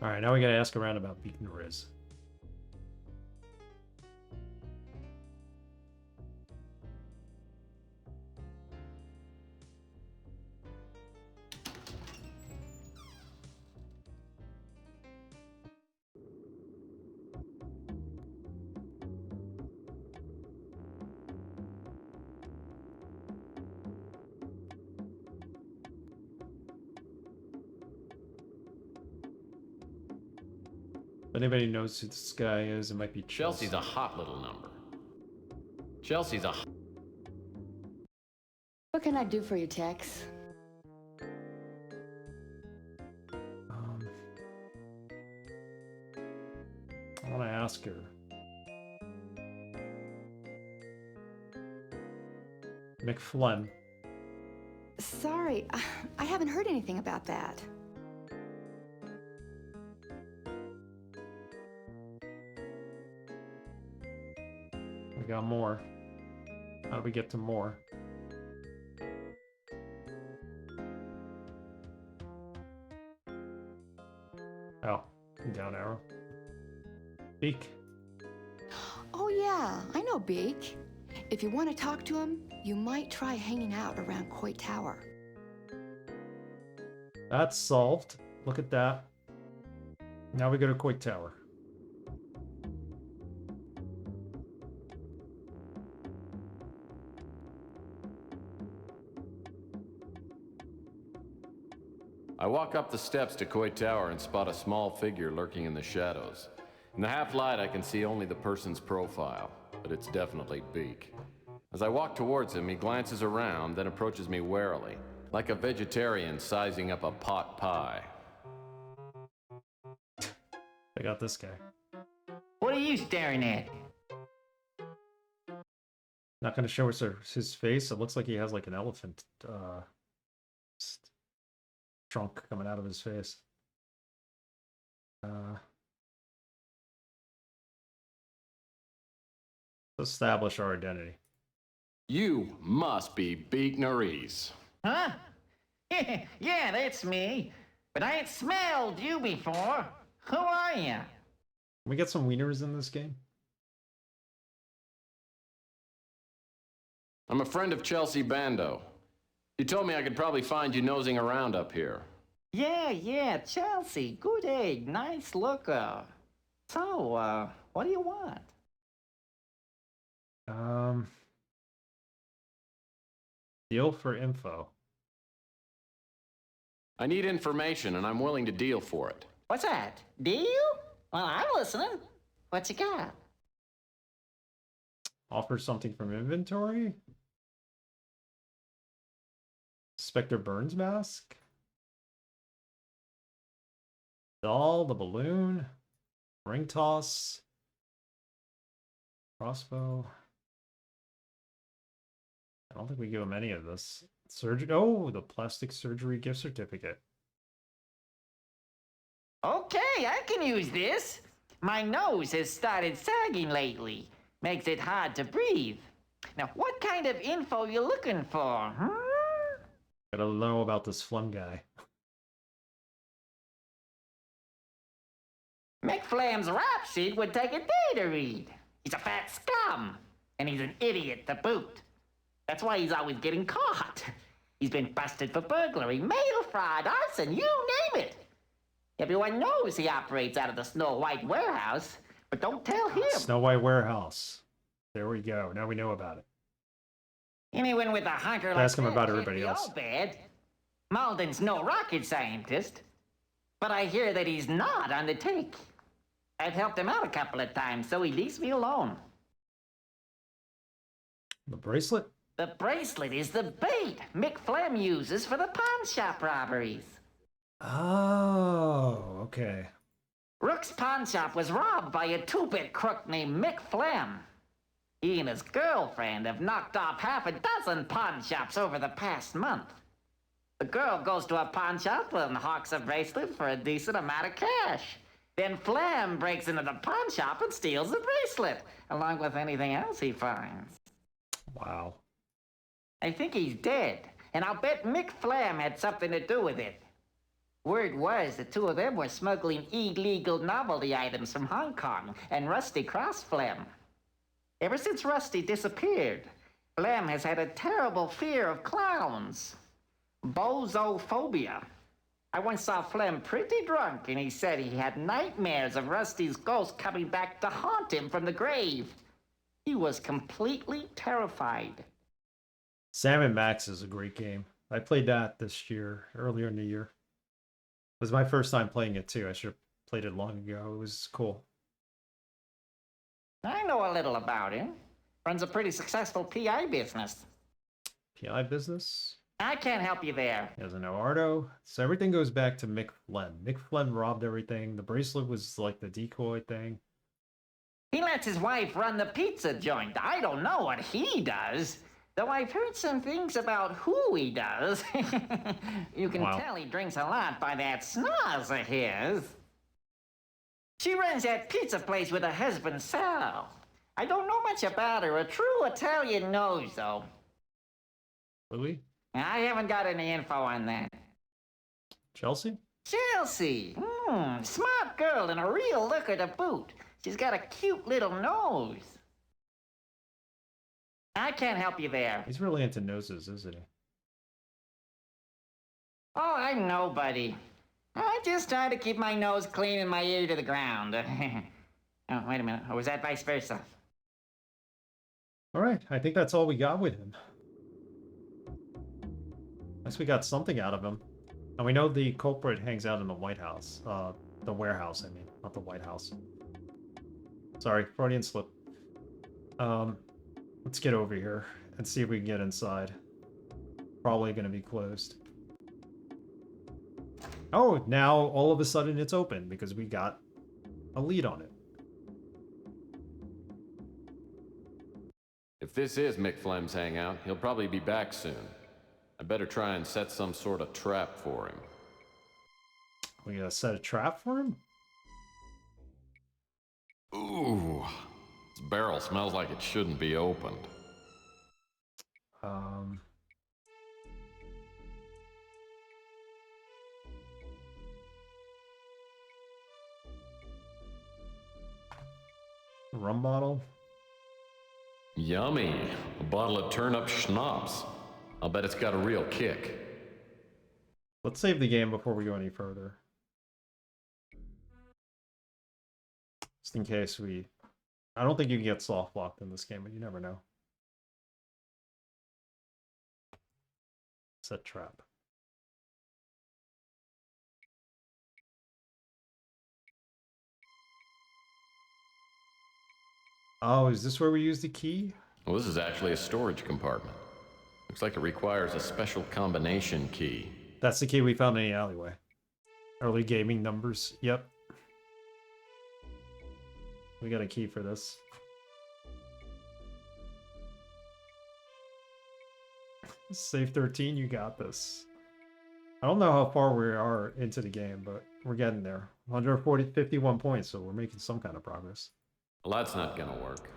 Alright, now we gotta ask around about Beacon Riz. If anybody knows who this guy is, it might be Chelsea. Chelsea's a hot little number. Chelsea's a... What can I do for you, Tex? I want to ask her. McFlem. Sorry, I haven't heard anything about that. We got more. How do we get to more? Oh, down arrow. Beak. Oh yeah, I know Beak. If you want to talk to him, you might try hanging out around Coit Tower. That's solved. Look at that. Now we go to Coit Tower. I walk up the steps to Koi Tower and spot a small figure lurking in the shadows. In the half-light, I can see only the person's profile, but it's definitely Beak. As I walk towards him, he glances around, then approaches me warily, like a vegetarian sizing up a pot pie. I got this guy. What are you staring at? Not gonna show us his face. It looks like he has like an elephant trunk coming out of his face. Establish our identity. You must be Beak Nerys. Huh? Yeah, that's me. But I ain't smelled you before. Who are you? Can we get some wieners in this game? I'm a friend of Chelsea Bando. He told me I could probably find you nosing around up here. Yeah, Chelsea. Good egg. Nice looker. So, what do you want? Deal for info. I need information, and I'm willing to deal for it. What's that? Deal? Well, I'm listening. What you got? Offer something from inventory? Spectre Burns mask? Doll, the balloon, ring toss, crossbow. I don't think we give him any of this. Surgery. Oh, the plastic surgery gift certificate. Okay, I can use this. My nose has started sagging lately. Makes it hard to breathe. Now, what kind of info you looking for, huh? Gotta know about this phlegm guy. McFlam's rap sheet would take a day to read. He's a fat scum, and he's an idiot to boot. That's why he's always getting caught. He's been busted for burglary, mail fraud, arson, you name it. Everyone knows he operates out of the Snow White warehouse, but don't tell him. Snow White warehouse. There we go. Now we know about it. Anyone with a hunker like Ask him that about can't everybody be else. all bad. Malden's no rocket scientist, but I hear that he's not on the take. I've helped him out a couple of times, so he leaves me alone. The bracelet? The bracelet is the bait McFlam uses for the pawn shop robberies. Oh, okay. Rook's pawn shop was robbed by a two-bit crook named McFlam. He and his girlfriend have knocked off half a dozen pawn shops over the past month. The girl goes to a pawn shop and hawks a bracelet for a decent amount of cash. Then Flam breaks into the pawn shop and steals the bracelet, along with anything else he finds. Wow. I think he's dead, and I'll bet Mick Flam had something to do with it. Word was the two of them were smuggling illegal novelty items from Hong Kong, and Rusty crossed Flam. Ever since Rusty disappeared, Flam has had a terrible fear of clowns. Bozophobia. I once saw Flam pretty drunk, and he said he had nightmares of Rusty's ghost coming back to haunt him from the grave. He was completely terrified. Sam and Max is a great game. I played that this year, earlier in the year. It was my first time playing it too. I should have played it long ago. It was cool. I know a little about him. Runs a pretty successful PI business. PI business? I can't help you there. He has an Ardo. So everything goes back to Mick Flem. Mick Flem robbed everything. The bracelet was like the decoy thing. He lets his wife run the pizza joint. I don't know what he does. Though I've heard some things about who he does. You can tell he drinks a lot by that snaz of his. She runs that pizza place with her husband, Sal. I don't know much about her. A true Italian knows, though. Louis? I haven't got any info on that. Chelsea? Chelsea! Smart girl and a real looker to boot. She's got a cute little nose. I can't help you there. He's really into noses, isn't he? Oh, I'm nobody. I just try to keep my nose clean and my ear to the ground. Oh, wait a minute. Or was that vice versa? All right, I think that's all we got with him. Unless we got something out of him. And we know the culprit hangs out in the White House. The warehouse, I mean, not the White House. Sorry, Freudian slip. Let's get over here and see if we can get inside. Probably gonna be closed. Oh, now all of a sudden it's open because we got a lead on it. If this is Mick Flem's hangout, he'll probably be back soon. I better try and set some sort of trap for him. We gotta set a trap for him? Ooh, this barrel smells like it shouldn't be opened. Rum bottle? Yummy. A bottle of turnip schnapps. I'll bet it's got a real kick. Let's save the game before we go any further. Just in case we... I don't think you can get soft locked in this game, but you never know. Set trap. Oh, is this where we use the key? Well, this is actually a storage compartment. Looks like it requires a special combination key. That's the key we found in the alleyway. Early gaming numbers. Yep. We got a key for this. Save 13, you got this. I don't know how far we are into the game, but we're getting there. 51 points, so we're making some kind of progress. Well, that's not gonna work.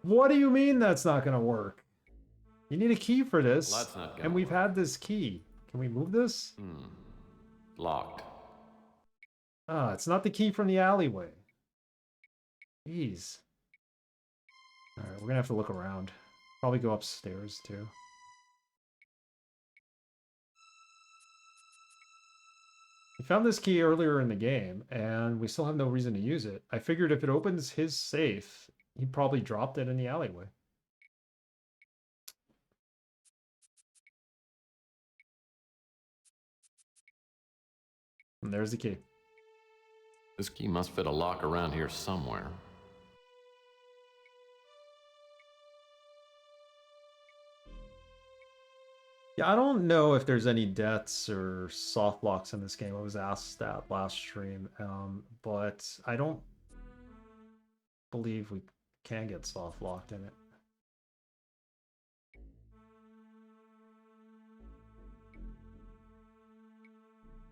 What do you mean that's not gonna work? You need a key for this. Well, that's not gonna and we've work. had this key. Can we move this? Locked. Ah, it's not the key from the alleyway. Jeez. Alright, we're gonna have to look around. Probably go upstairs too. We found this key earlier in the game, and we still have no reason to use it. I figured if it opens his safe, he probably dropped it in the alleyway. And there's the key. This key must fit a lock around here somewhere. Yeah, I don't know if there's any deaths or soft locks in this game. I was asked that last stream, but I don't believe we can get soft locked in it.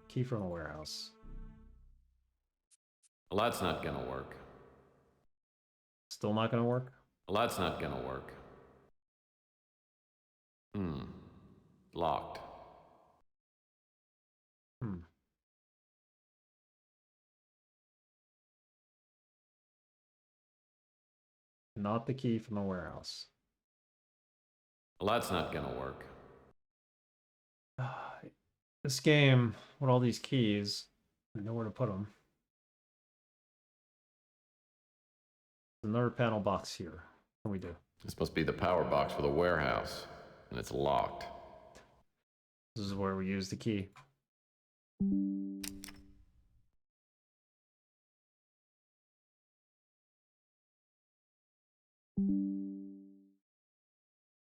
Key from the warehouse. Well, that's not gonna work. Still not gonna work? Well, that's not gonna work. Locked. Not the key from the warehouse. Well, that's not gonna work. This game, with all these keys, I know where to put them. Another panel box here. What do we do? This must be the power box for the warehouse, and it's locked. This is where we use the key.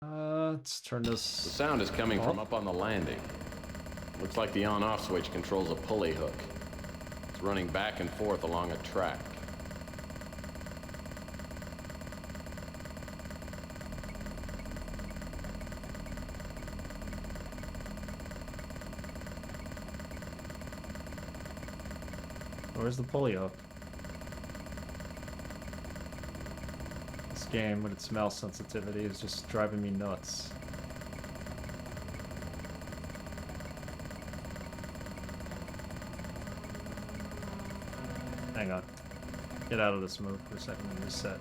Let's turn this... The sound is coming from up on the landing. Looks like the on-off switch controls a pulley hook. It's running back and forth along a track. Where's the pulley hook? This game, with its mouse sensitivity, is just driving me nuts. Hang on. Get out of this mode for a second and reset.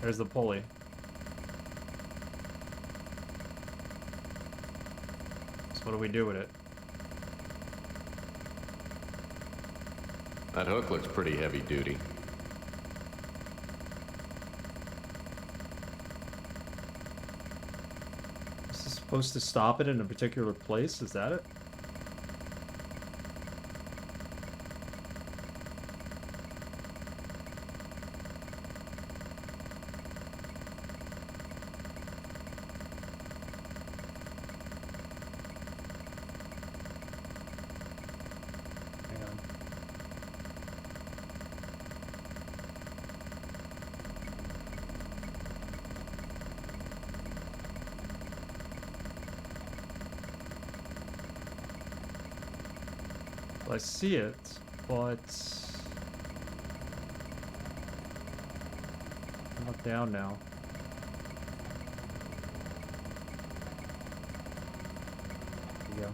There's the pulley. What do we do with it? That hook looks pretty heavy duty. Is this supposed to stop it in a particular place? Is that it? Hang on. I see it, but I'm not down now. There you go.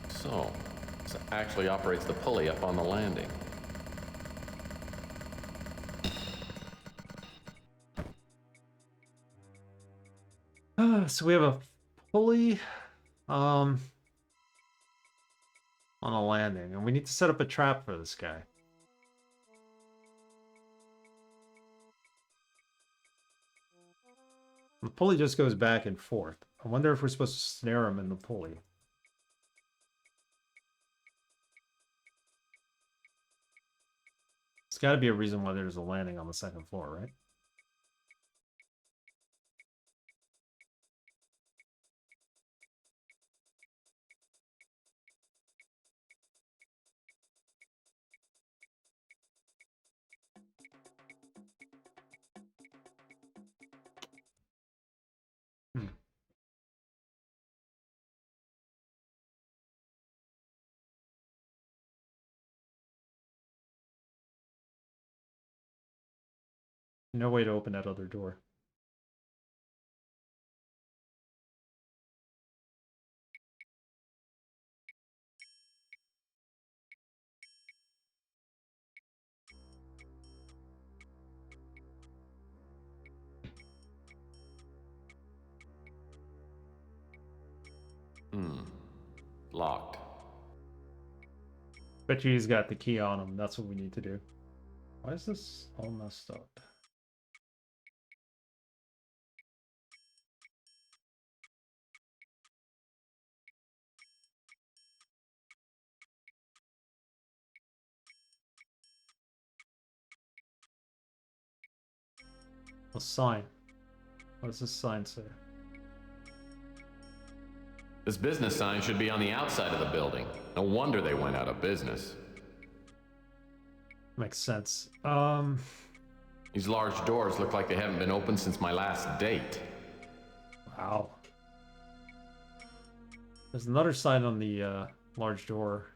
So, this actually operates the pulley up on the landing. So we have a pulley on a landing, and we need to set up a trap for this guy. The pulley just goes back and forth. I wonder if we're supposed to snare him in the pulley. There's got to be a reason why there's a landing on the second floor, right? No way to open that other door. Locked. Bet you he's got the key on him. That's what we need to do. Why is this all messed up? A sign. What does this sign say? This business sign should be on the outside of the building. No wonder they went out of business. Makes sense. These large doors look like they haven't been opened since my last date. Wow. There's another sign on the large door.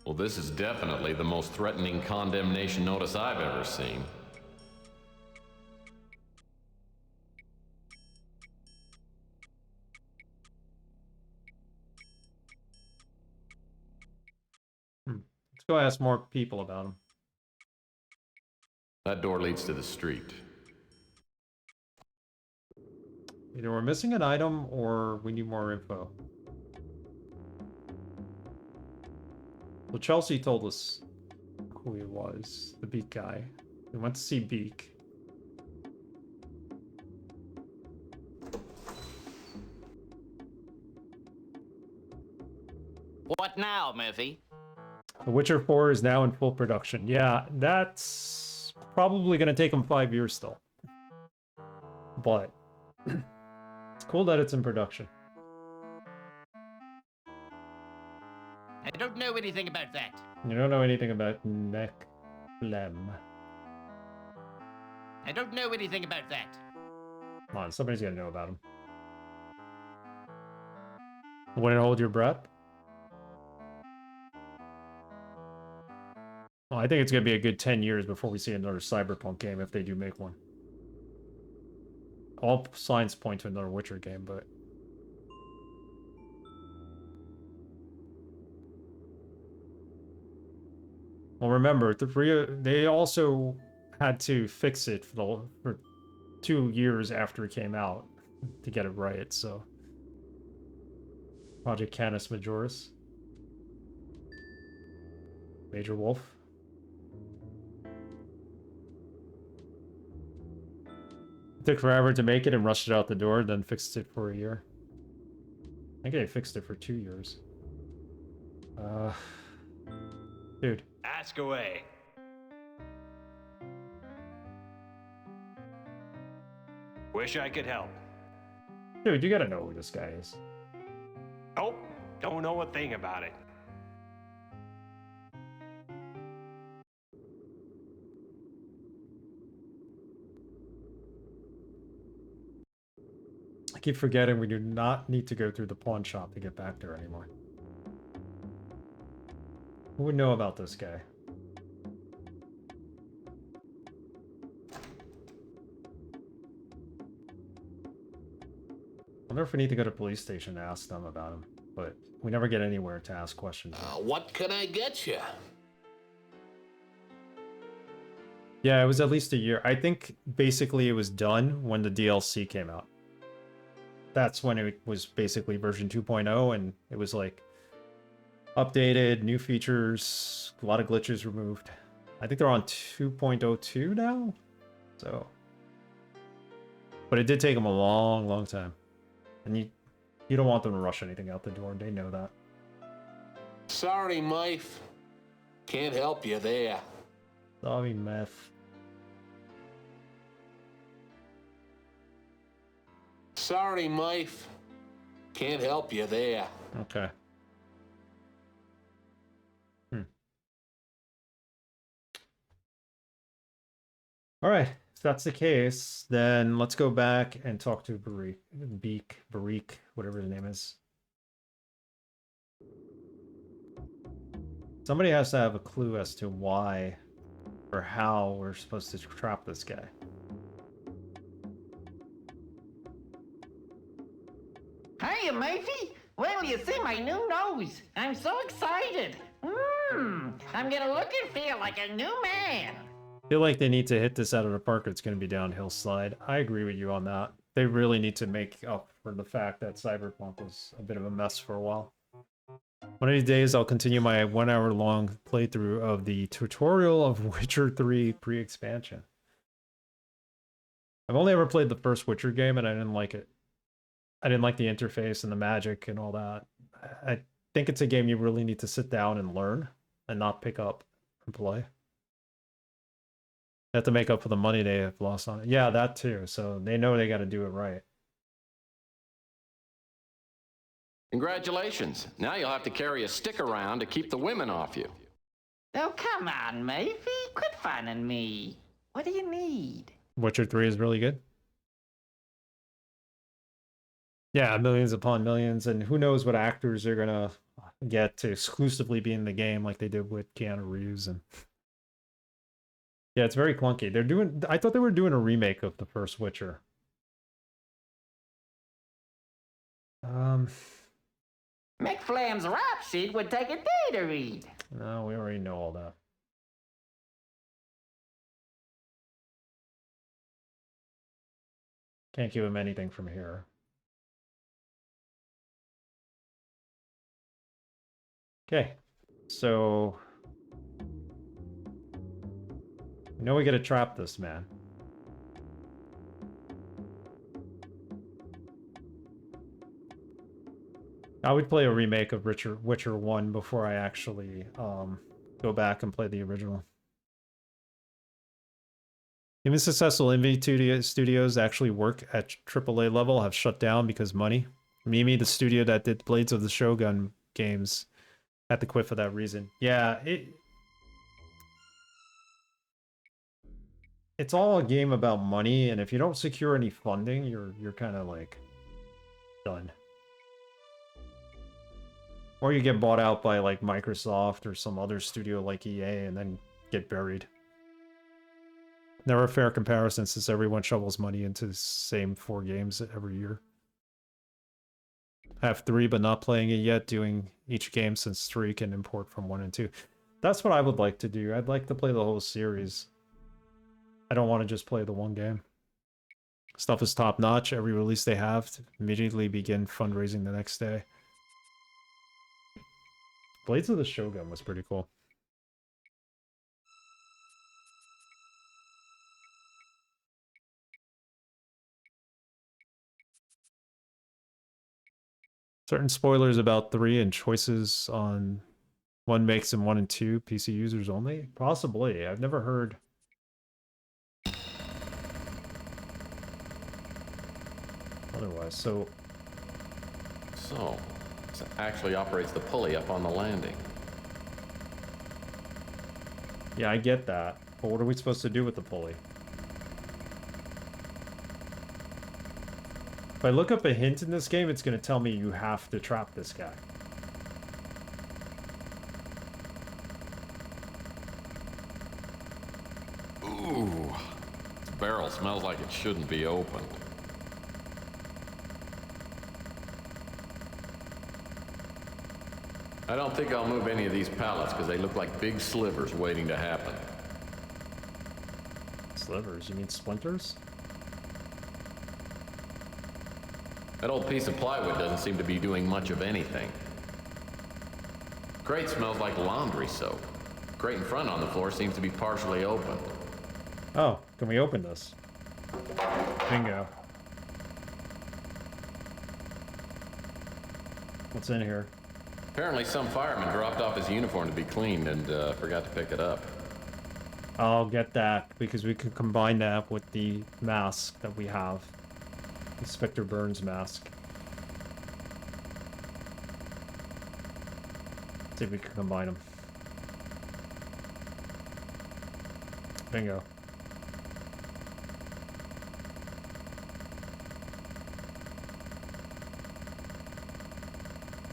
Well, this is definitely the most threatening condemnation notice I've ever seen. Let's go ask more people about him. That door leads to the street. Either we're missing an item or we need more info. Well, Chelsea told us who he was, the Beak guy. We went to see Beak. What now, Murphy? The Witcher 4 is now in full production. Yeah, that's probably going to take them 5 years still. But it's cool that it's in production. I don't know anything about that. You don't know anything about Neclem. I don't know anything about that. Come on, somebody's got to know about him. Wouldn't hold your breath? Well, I think it's going to be a good 10 years before we see another Cyberpunk game if they do make one. All signs point to another Witcher game, but... Well, remember, they also had to fix it for 2 years after it came out to get it right, so. Project Canis Majoris. Major Wolf. It took forever to make it and rushed it out the door, then fixed it for a year. I think they fixed it for 2 years. Dude. Ask away. Wish I could help. Dude, you gotta know who this guy is. Nope, don't know a thing about it. I keep forgetting we do not need to go through the pawn shop to get back there anymore. Who would know about this guy? I wonder if we need to go to the police station to ask them about him, but we never get anywhere to ask questions. What can I get you? Yeah, it was at least a year. I think basically it was done when the DLC came out. That's when it was basically version 2.0, and it was like updated, new features, a lot of glitches removed. I think they're on 2.02 now, so. But it did take them a long, long time. And you don't want them to rush anything out the door. They know that. Sorry, Mife. Can't help you there. Sorry, meth. Sorry, Mife. Can't help you there. Okay. All right. If that's the case, then let's go back and talk to Barik, whatever his name is. Somebody has to have a clue as to why or how we're supposed to trap this guy. Hiya, Murphy. Well, you see my new nose. I'm so excited. I'm gonna look and feel like a new man. I feel like they need to hit this out of the park or it's going to be downhill slide. I agree with you on that. They really need to make up for the fact that Cyberpunk was a bit of a mess for a while. One of these days, I'll continue my 1 hour long playthrough of the tutorial of Witcher 3 pre-expansion. I've only ever played the first Witcher game and I didn't like it. I didn't like the interface and the magic and all that. I think it's a game you really need to sit down and learn and not pick up and play. They have to make up for the money they have lost on it. Yeah, that too. So they know they got to do it right. Congratulations. Now you'll have to carry a stick around to keep the women off you. Oh, come on, Murphy. Quit fanning me. What do you need? Witcher 3 is really good. Yeah, millions upon millions. And who knows what actors they're going to get to exclusively be in the game like they did with Keanu Reeves. And yeah, it's very clunky. I thought they were doing a remake of the first Witcher. McFlam's rap sheet would take a day to read. No, we already know all that. Can't give him anything from here. Okay, so we know we gotta trap this man. I would play a remake of Witcher 1 before I actually go back and play the original. Even successful indie studios that actually work at AAA level have shut down because money. Mimi, the studio that did Blades of the Shogun games, had to quit for that reason. Yeah, it's all a game about money, and if you don't secure any funding, you're kind of like done. Or you get bought out by like Microsoft or some other studio like EA and then get buried. Never a fair comparison since everyone shovels money into the same 4 games every year. I have 3 but not playing it yet, doing each game since 3 can import from 1 and 2. That's what I would like to do. I'd like to play the whole series. I don't want to just play the one game. Stuff is top notch. Every release they have to immediately begin fundraising the next day. Blades of the Shogun was pretty cool. Certain spoilers about 3 and choices on 1 makes and 1 and 2 PC users only? Possibly. I've never heard. Otherwise, so this actually operates the pulley up on the landing. yeah, I get that. But what are we supposed to do with the pulley? If I look up a hint in this game, it's going to tell me you have to trap this guy. Ooh, this barrel smells like it shouldn't be opened. I don't think I'll move any of these pallets because they look like big slivers waiting to happen. Slivers? You mean splinters? That old piece of plywood doesn't seem to be doing much of anything. Crate smells like laundry soap. Crate in front on the floor seems to be partially open. Oh, can we open this? Bingo. What's in here? Apparently some fireman dropped off his uniform to be cleaned and forgot to pick it up. I'll get that, because we can combine that with the mask that we have. Inspector Burns mask. See if we can combine them. Bingo.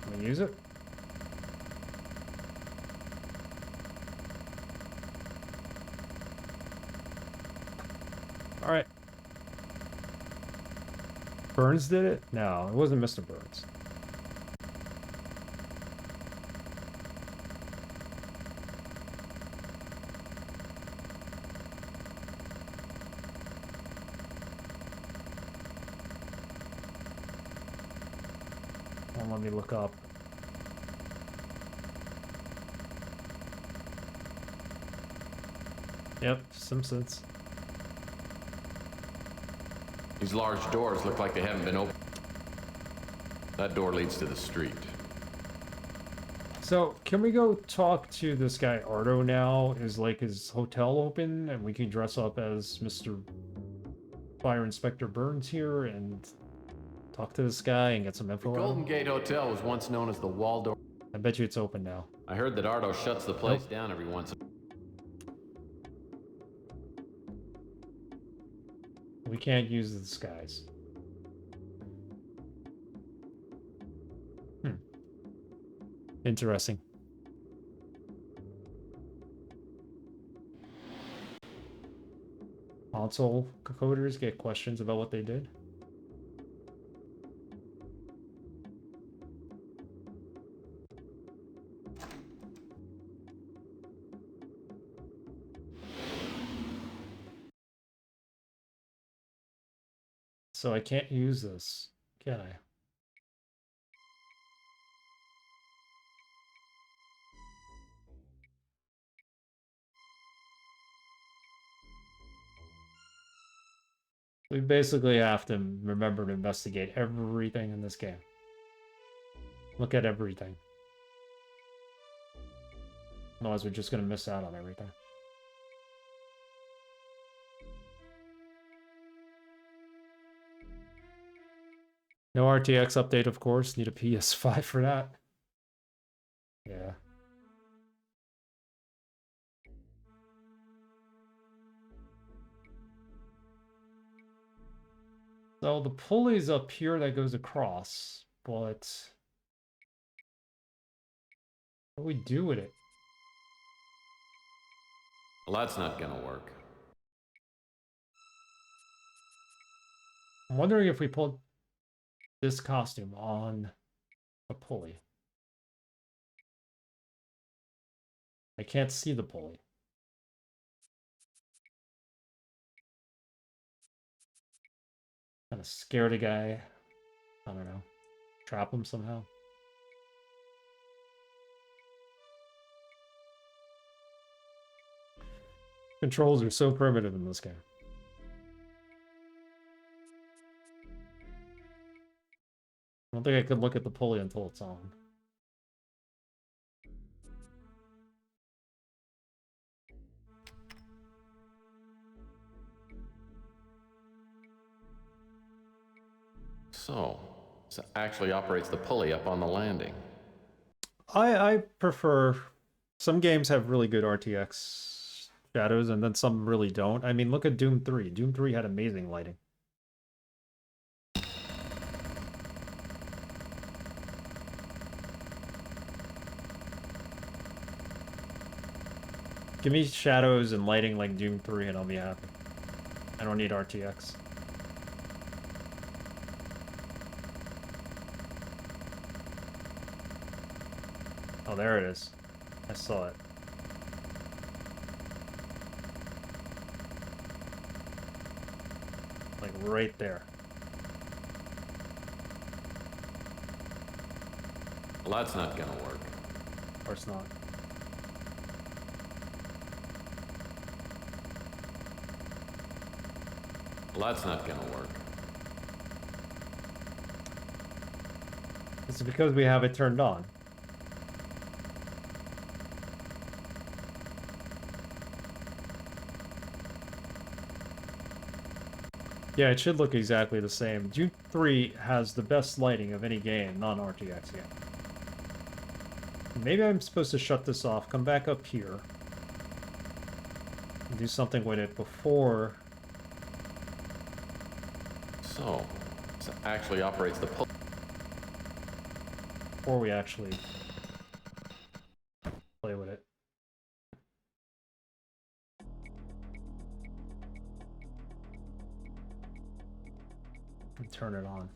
Can we use it? All right. Burns did it? No, it wasn't Mr. Burns. Well, let me look up. Yep, Simpsons. These large doors look like they haven't been opened. That door leads to the street. So, can we go talk to this guy Ardo now? Is like his hotel open and we can dress up as Mr. Fire Inspector Burns here and talk to this guy and get some info The on Golden him? Gate Hotel was once known as the Waldorf. I bet you it's open now. I heard that Ardo shuts the place down every once in a while. We can't use the disguise. Interesting. Console coders get questions about what they did. So I can't use this, can I? We basically have to remember to investigate everything in this game. Look at everything. Otherwise, we're just going to miss out on everything. No RTX update, of course. Need a PS5 for that. Yeah. So the pulley's up here that goes across, but what do we do with it? Well, that's not gonna work. I'm wondering if we pulled this costume on a pulley. I can't see the pulley. Kind of scared a guy. I don't know. Trap him somehow. Controls are so primitive in this game. I don't think I could look at the pulley until it's on. So, this actually operates the pulley up on the landing. I prefer... Some games have really good RTX shadows, and then some really don't. I mean, look at Doom 3. Doom 3 had amazing lighting. Give me shadows and lighting like Doom 3 and I'll be happy. I don't need RTX. Oh, there it is. I saw it. Like right there. Well, that's not gonna work. Of course not. Well, that's not gonna work. It's because we have it turned on. Yeah, it should look exactly the same. Doom 3 has the best lighting of any game, non-RTX game. Maybe I'm supposed to shut this off, come back up here, and do something with it before... So, this actually operates the pulley. Before we actually play with it. And turn it on.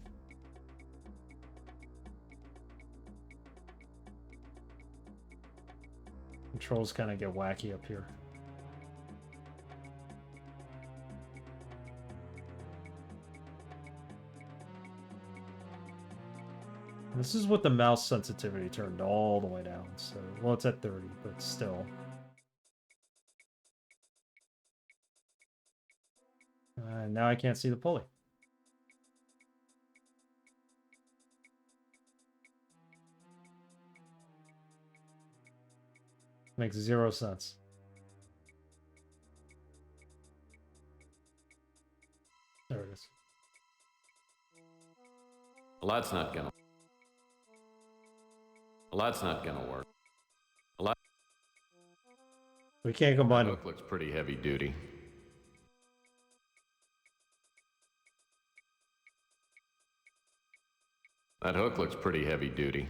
Controls kind of get wacky up here. This is with the mouse sensitivity turned all the way down, so... Well, it's at 30, but still. Now I can't see the pulley. Makes 0 sense. There it is. Well, that's not gonna... Well, that's not gonna work. Well, We can't combine them. that looks pretty heavy duty. That hook looks pretty heavy duty.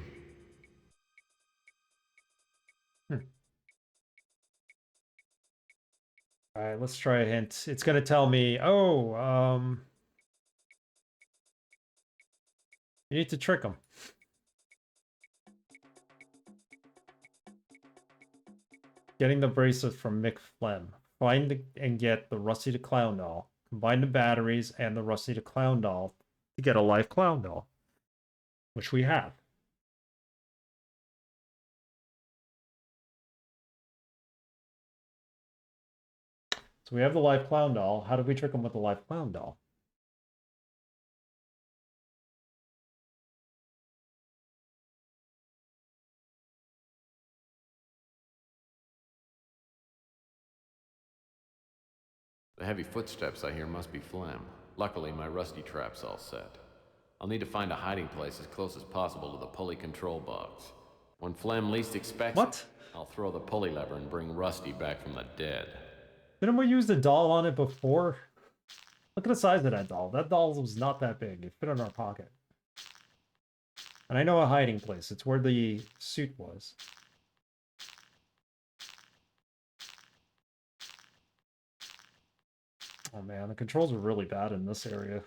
Alright, let's try a hint. It's gonna tell me, oh, you need to trick them. Getting the bracelet from Mick Flem. Find and get the Rusty the Clown doll. Combine the batteries and the Rusty the Clown doll to get a live clown doll. Which we have. So we have the live clown doll. How do we trick them with the live clown doll? The heavy footsteps I hear must be Flem. Luckily, my rusty trap's all set. I'll need to find a hiding place as close as possible to the pulley control box. When Flem least expects it, I'll throw the pulley lever and bring Rusty back from the dead. Didn't we use the doll on it before? Look at the size of that doll. That doll was not that big. It fit in our pocket. And I know a hiding place. It's where the suit was. Oh man, the controls are really bad in this area.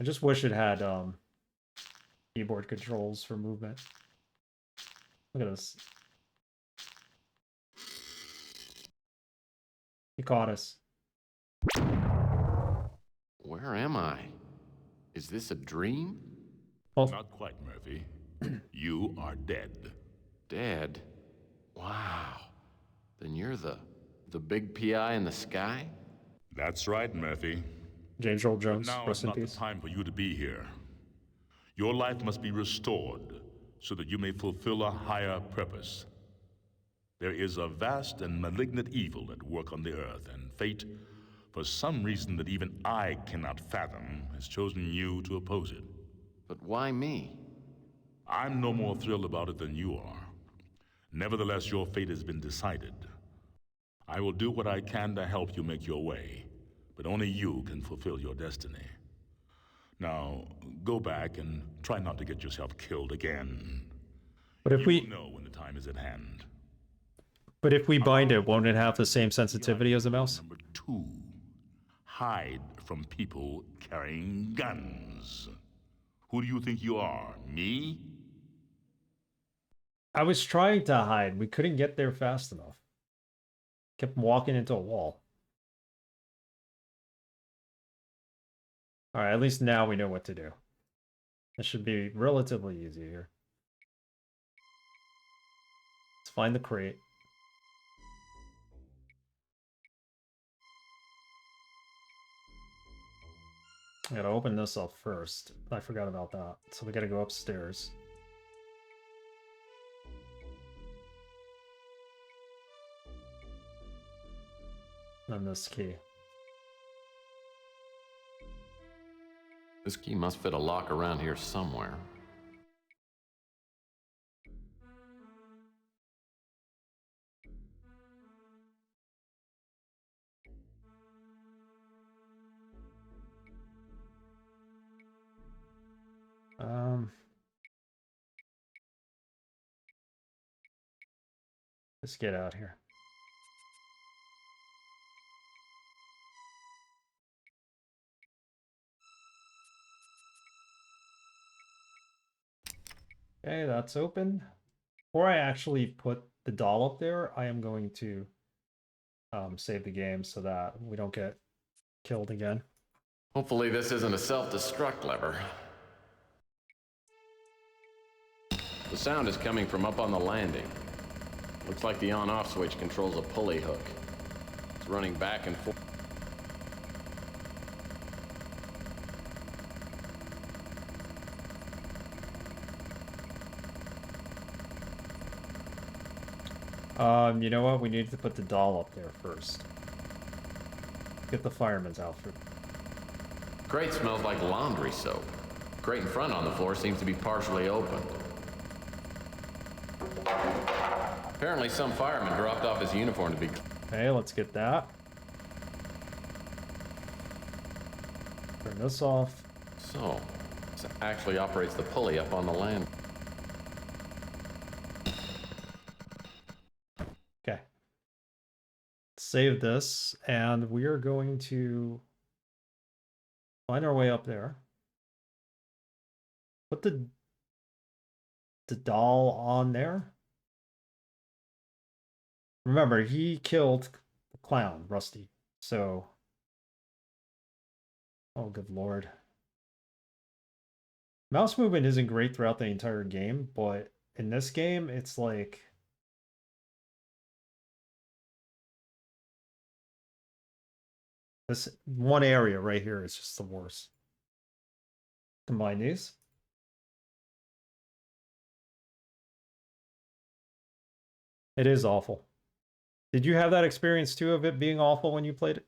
I just wish it had keyboard controls for movement. Look at this. He caught us. Where am I? Is this a dream? Well, Not quite, Murphy. You are dead. Dead? Wow. Then you're the big PI in the sky? That's right, Murphy. James Earl But Jones, now is rest in not the peace. time for you to be here. Your life must be restored so that you may fulfill a higher purpose. There is a vast and malignant evil at work on the earth, and fate, for some reason that even I cannot fathom, has chosen you to oppose it. But why me? I'm no more thrilled about it than you are. Nevertheless, your fate has been decided. I will do what I can to help you make your way, but only you can fulfill your destiny. Now, go back and try not to get yourself killed again. But if You we will know when the time is at hand. bind it, won't it have the same sensitivity as a mouse? Number 2, hide from people carrying guns. Who do you think you are? Me? I was trying to hide. We couldn't get there fast enough. Kept walking into a wall. Alright, at least now we know what to do. It should be relatively easy here. Let's find the crate. I gotta open this up first. I forgot about that. So we gotta go upstairs. And this key. This key must fit a lock around here somewhere. Let's get out here. Okay, that's open. Before I actually put the doll up there, I am going to save the game so that we don't get killed again. Hopefully this isn't a self-destruct lever. The sound is coming from up on the landing. Looks like the on-off switch controls a pulley hook. It's running back and forth. You know what? We need to put the doll up there first. Get the fireman's outfit. Crate smells like laundry soap. Crate in front on the floor seems to be partially opened. Apparently some fireman dropped off his uniform to be... Okay, let's get that. Turn this off. So, this actually operates the pulley up on the land. Okay. Save this, and we are going to find our way up there. Put the doll on there. Remember, he killed the clown, Rusty. So, oh, good lord. Mouse movement isn't great throughout the entire game, but in this game, it's like... this one area right here is just the worst. Combine these. It is awful. Did you have that experience too of it being awful when you played it?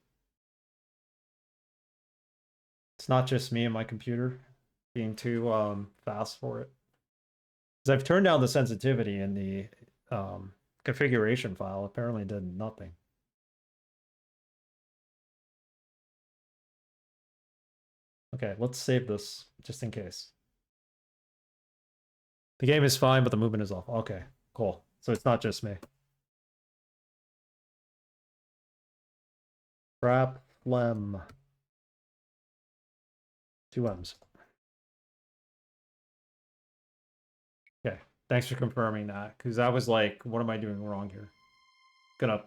It's not just me and my computer being too fast for it. Because I've turned down the sensitivity in the configuration file. Apparently it did nothing. Okay, let's save this just in case. The game is fine, but the movement is off. Okay, cool. So it's not just me. Trap phlegm. 2 M's. Okay, Thanks for confirming that, because I was like, what am I doing wrong here? Gonna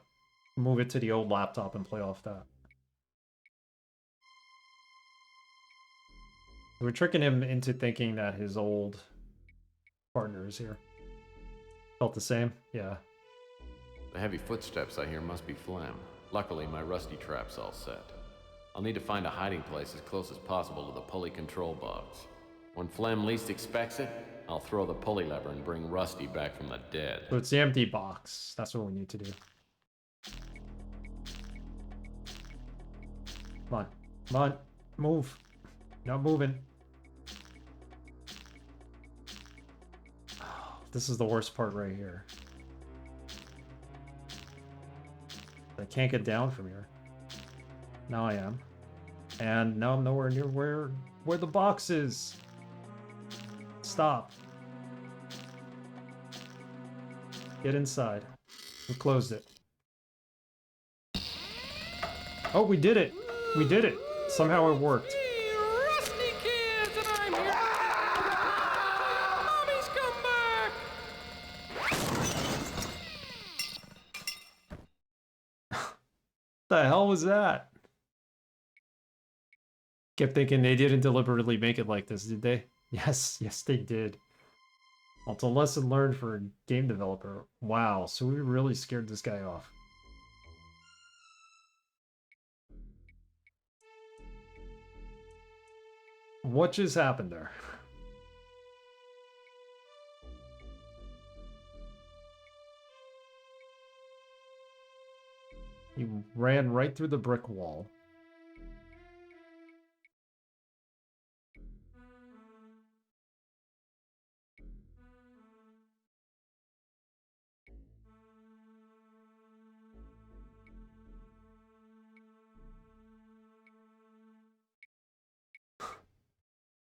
move it to the old laptop and play off that. We're tricking him into thinking that his old partner is here. Felt the same? Yeah. The heavy footsteps I hear must be Phlegm. Luckily, my rusty trap's all set. I'll need to find a hiding place as close as possible to the pulley control box. When Phlegm least expects it, I'll throw the pulley lever and bring Rusty back from the dead. So it's the empty box. That's what we need to do. Come on. Come on. Move. Not moving. This is the worst part right here. I can't get down from here. Now I am. And now I'm nowhere near where the box is. Stop. Get inside. We closed it. Oh, we did it. We did it. Somehow it worked. Rusty kids, and I'm here. Mommy's come back. The hell was that? Kept thinking they didn't deliberately make it like this, did they? Yes, yes they did. Well, it's a lesson learned for a game developer. Wow, so we really scared this guy off. What just happened there? He ran right through the brick wall.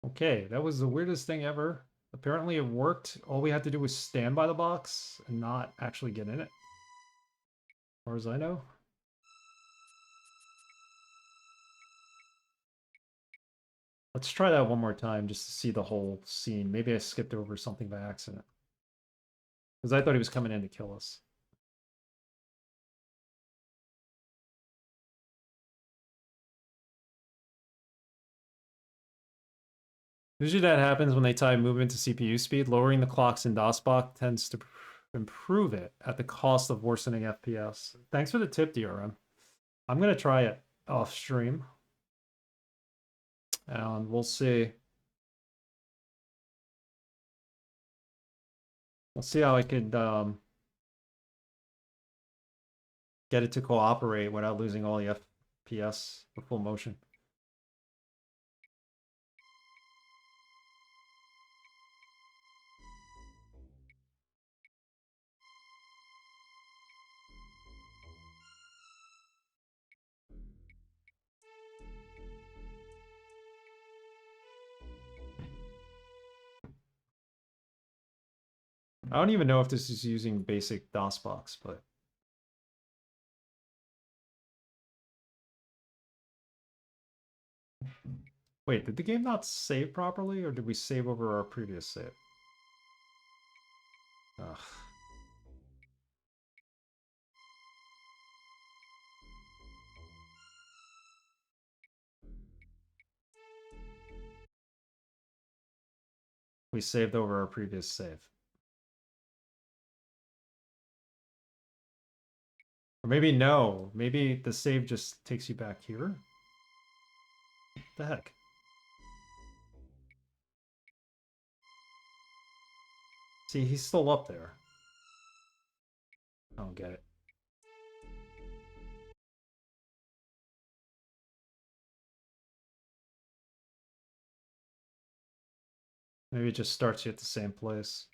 Okay, that was the weirdest thing ever. Apparently it worked. All we had to do was stand by the box and not actually get in it. As far as I know. Let's try that one more time just to see the whole scene. Maybe I skipped over something by accident. Because I thought he was coming in to kill us. Usually that happens when they tie movement to CPU speed. Lowering the clocks in DOSBox tends to improve it at the cost of worsening FPS. Thanks for the tip, DRM. I'm going to try it off stream. And we'll see. We'll see how I could get it to cooperate without losing all the FPS for full motion. I don't even know if this is using basic DOSBox, but wait, did the game not save properly, or did we save over our previous save? Ugh. We saved over our previous save. Or maybe no. Maybe the save just takes you back here? What the heck? See, he's still up there. I don't get it. Maybe it just starts you at the same place.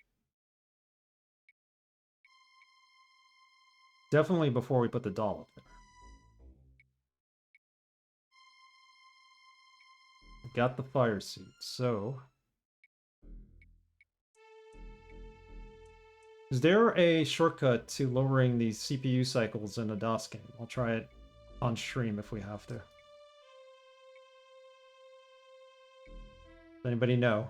Definitely before we put the doll up there. Got the fire suit, so... Is there a shortcut to lowering the CPU cycles in a DOS game? I'll try it on stream if we have to. Does anybody know?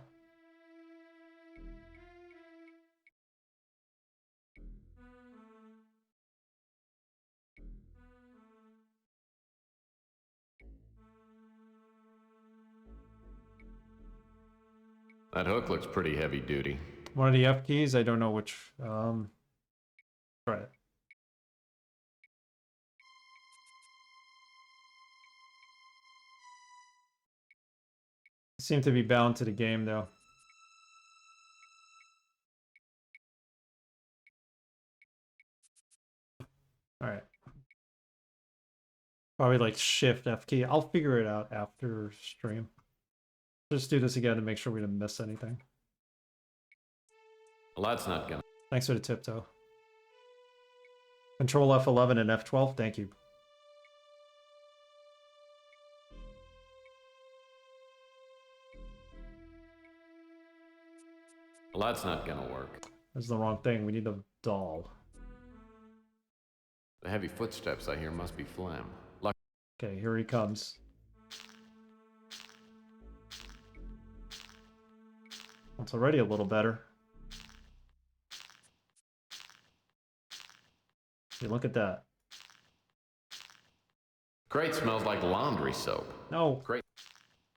That hook looks pretty heavy duty. One of the F keys, I don't know which. Try it. Seem to be bound to the game though. All right. Probably like Shift F key. I'll figure it out after stream. Just do this again to make sure we didn't miss anything. Well, that's not gonna... Thanks for the tip, though. Control F11 and F12, thank you. Well, that's not gonna work. That's the wrong thing. We need the doll. The heavy footsteps I hear must be Phlegm. Okay, here he comes. It's already a little better. Hey, look at that. Crate smells like laundry soap. No. Crate.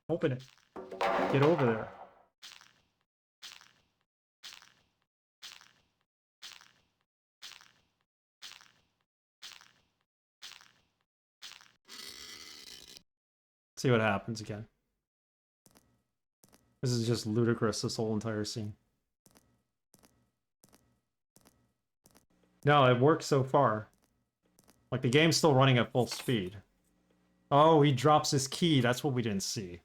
Open it. Get over there. See what happens again. This is just ludicrous, this whole entire scene. No, it works so far. Like, the game's still running at full speed. Oh, he drops his key. That's what we didn't see.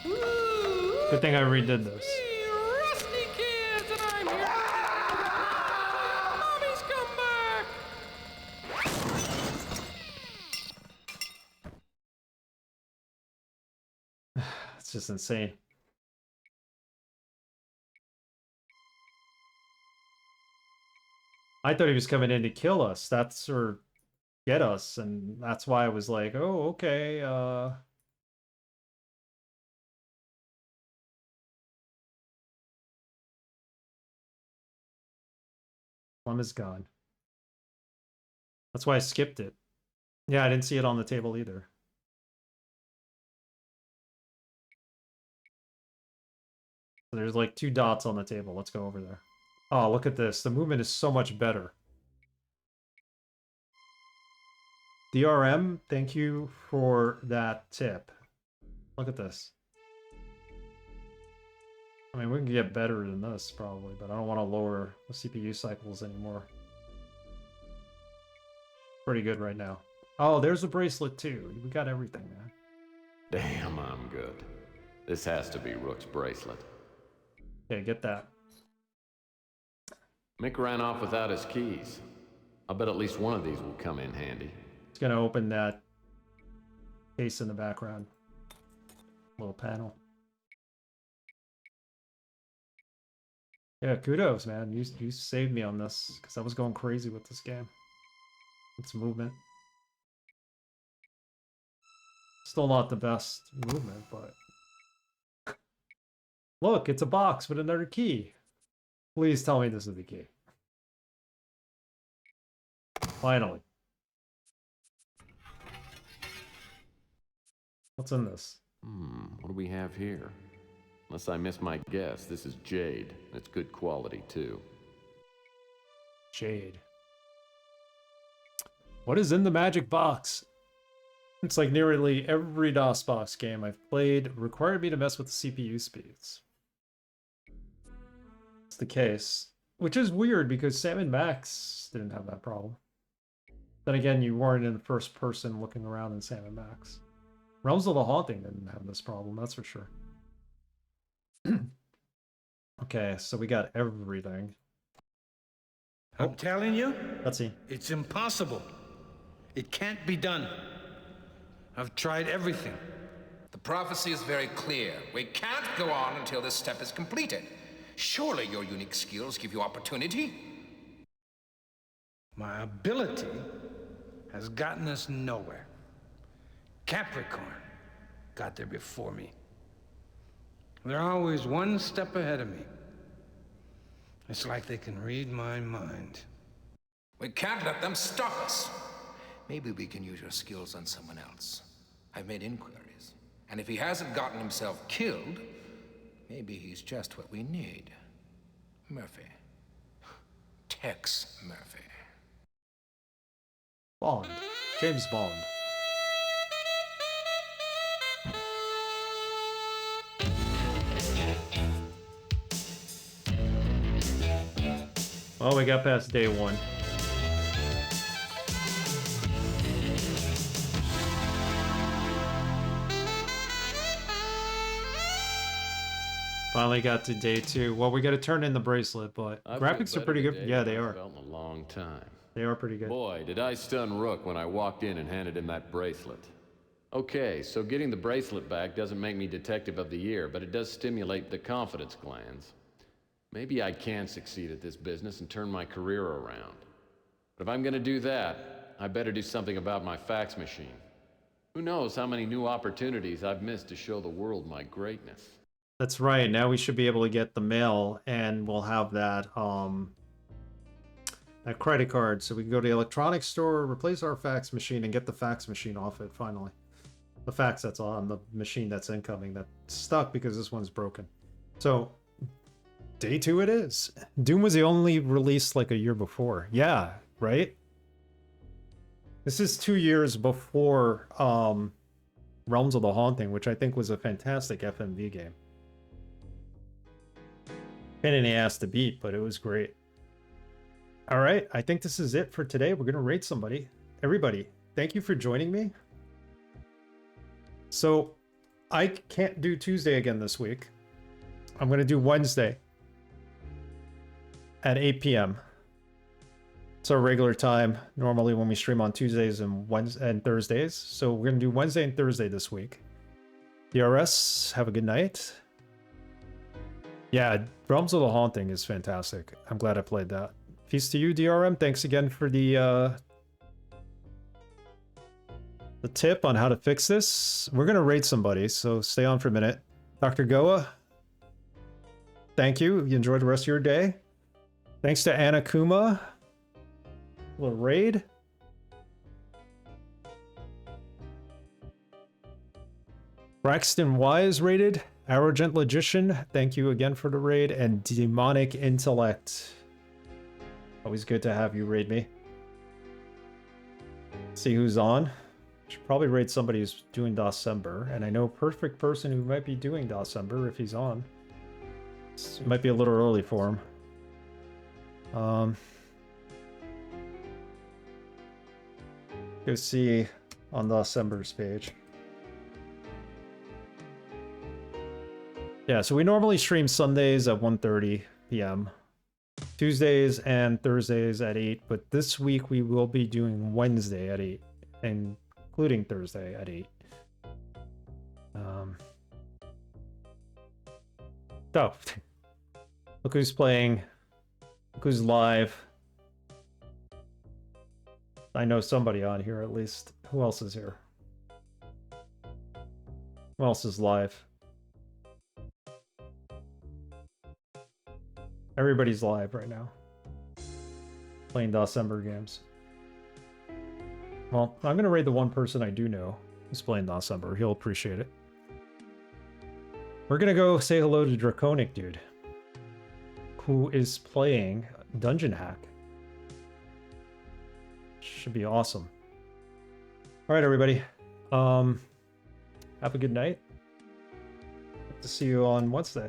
Good thing I redid this. Rusty kids, and I'm here. Mommy's come back. It's just insane. I thought he was coming in to kill us. That's or get us, and that's why I was like, oh, okay, Plum is gone. That's why I skipped it. Yeah, I didn't see it on the table either. There's like 2 dots on the table. Let's go over there. Oh, look at this. The movement is so much better. DRM, thank you for that tip. Look at this. I mean, we can get better than this, probably, but I don't want to lower the CPU cycles anymore. Pretty good right now. Oh, there's a bracelet, too. We got everything, man. Damn, I'm good. This has to be Rook's bracelet. Okay, get that. Mick ran off without his keys. I bet at least one of these will come in handy. It's gonna open that case in the background. Little panel. Yeah, kudos, man. You saved me on this, because I was going crazy with this game. It's movement. Still not the best movement, but... Look, it's a box with another key. Please tell me this is the key. Finally. What's in this? What do we have here? Unless I miss my guess, this is jade. It's good quality, too. Jade. What is in the magic box? It's like nearly every DOSbox game I've played required me to mess with the CPU speeds. It's the case. Which is weird because Sam & Max didn't have that problem. Then again, you weren't in first person looking around in Sam & Max. Realms of the Haunting didn't have this problem, that's for sure. Okay, so we got everything. I'm telling you, let's see. It's impossible. It can't be done. I've tried everything. The prophecy is very clear. We can't go on until this step is completed. Surely your unique skills give you opportunity? My ability has gotten us nowhere. Capricorn got there before me. They're always one step ahead of me. It's like they can read my mind. We can't let them stop us. Maybe we can use your skills on someone else. I've made inquiries, And if he hasn't gotten himself killed, maybe he's just what we need. Murphy. Tex Murphy. Bond. James Bond. Well, we got past day one. Finally got to day two. Well, we got to turn in the bracelet, but graphics are pretty good. Yeah, they are. Felt in a long time. They are pretty good. Boy, did I stun Rook when I walked in and handed him that bracelet. Okay, so getting the bracelet back doesn't make me Detective of the Year, but it does stimulate the confidence glands. Maybe I can succeed at this business and turn my career around. But if I'm gonna do that, I better do something about my fax machine. Who knows how many new opportunities I've missed to show the world my greatness. That's right. Now we should be able to get the mail, and we'll have that that credit card, so we can go to the electronics store, replace our fax machine, and get the fax machine off it finally. The fax that's on the machine that's incoming that's stuck because this one's broken. So day two it is. Doom was the only release like a year before. Yeah, right? This is 2 years before Realms of the Haunting, which I think was a fantastic FMV game. Pain in the ass to beat, but it was great. All right, I think this is it for today. We're going to rate somebody. Everybody, thank you for joining me. So I can't do Tuesday again this week. I'm going to do Wednesday at 8 p.m. It's our regular time, normally when we stream on Tuesdays and Wednesdays and Thursdays. So we're going to do Wednesday and Thursday this week. DRS, have a good night. Yeah, Realms of the Haunting is fantastic. I'm glad I played that. Peace to you, DRM. Thanks again for the tip on how to fix this. We're going to rate somebody, so stay on for a minute. Dr. Goa, thank you. You enjoyed the rest of your day. Thanks to Anna Kuma. A little raid. Braxton Wise rated. Arrogant Logician, thank you again for the raid. And Demonic Intellect. Always good to have you raid me. See who's on. Should probably raid somebody who's doing DOSember. And I know a perfect person who might be doing DOSember if he's on. It might be a little early for him. Go see on DOSember's page. Yeah, so we normally stream Sundays at 1:30 p.m. Tuesdays and Thursdays at 8, but this week we will be doing Wednesday at 8, including Thursday at 8. So, look who's playing, look who's live. I know somebody on here at least. Who else is here? Who else is live? Everybody's live right now. Playing DOSember games. Well, I'm going to raid the one person I do know who's playing DOSember. He'll appreciate it. We're going to go say hello to Draconic Dude, who is playing Dungeon Hack. Should be awesome. All right, everybody. Have a good night. Hope to see you on Wednesday.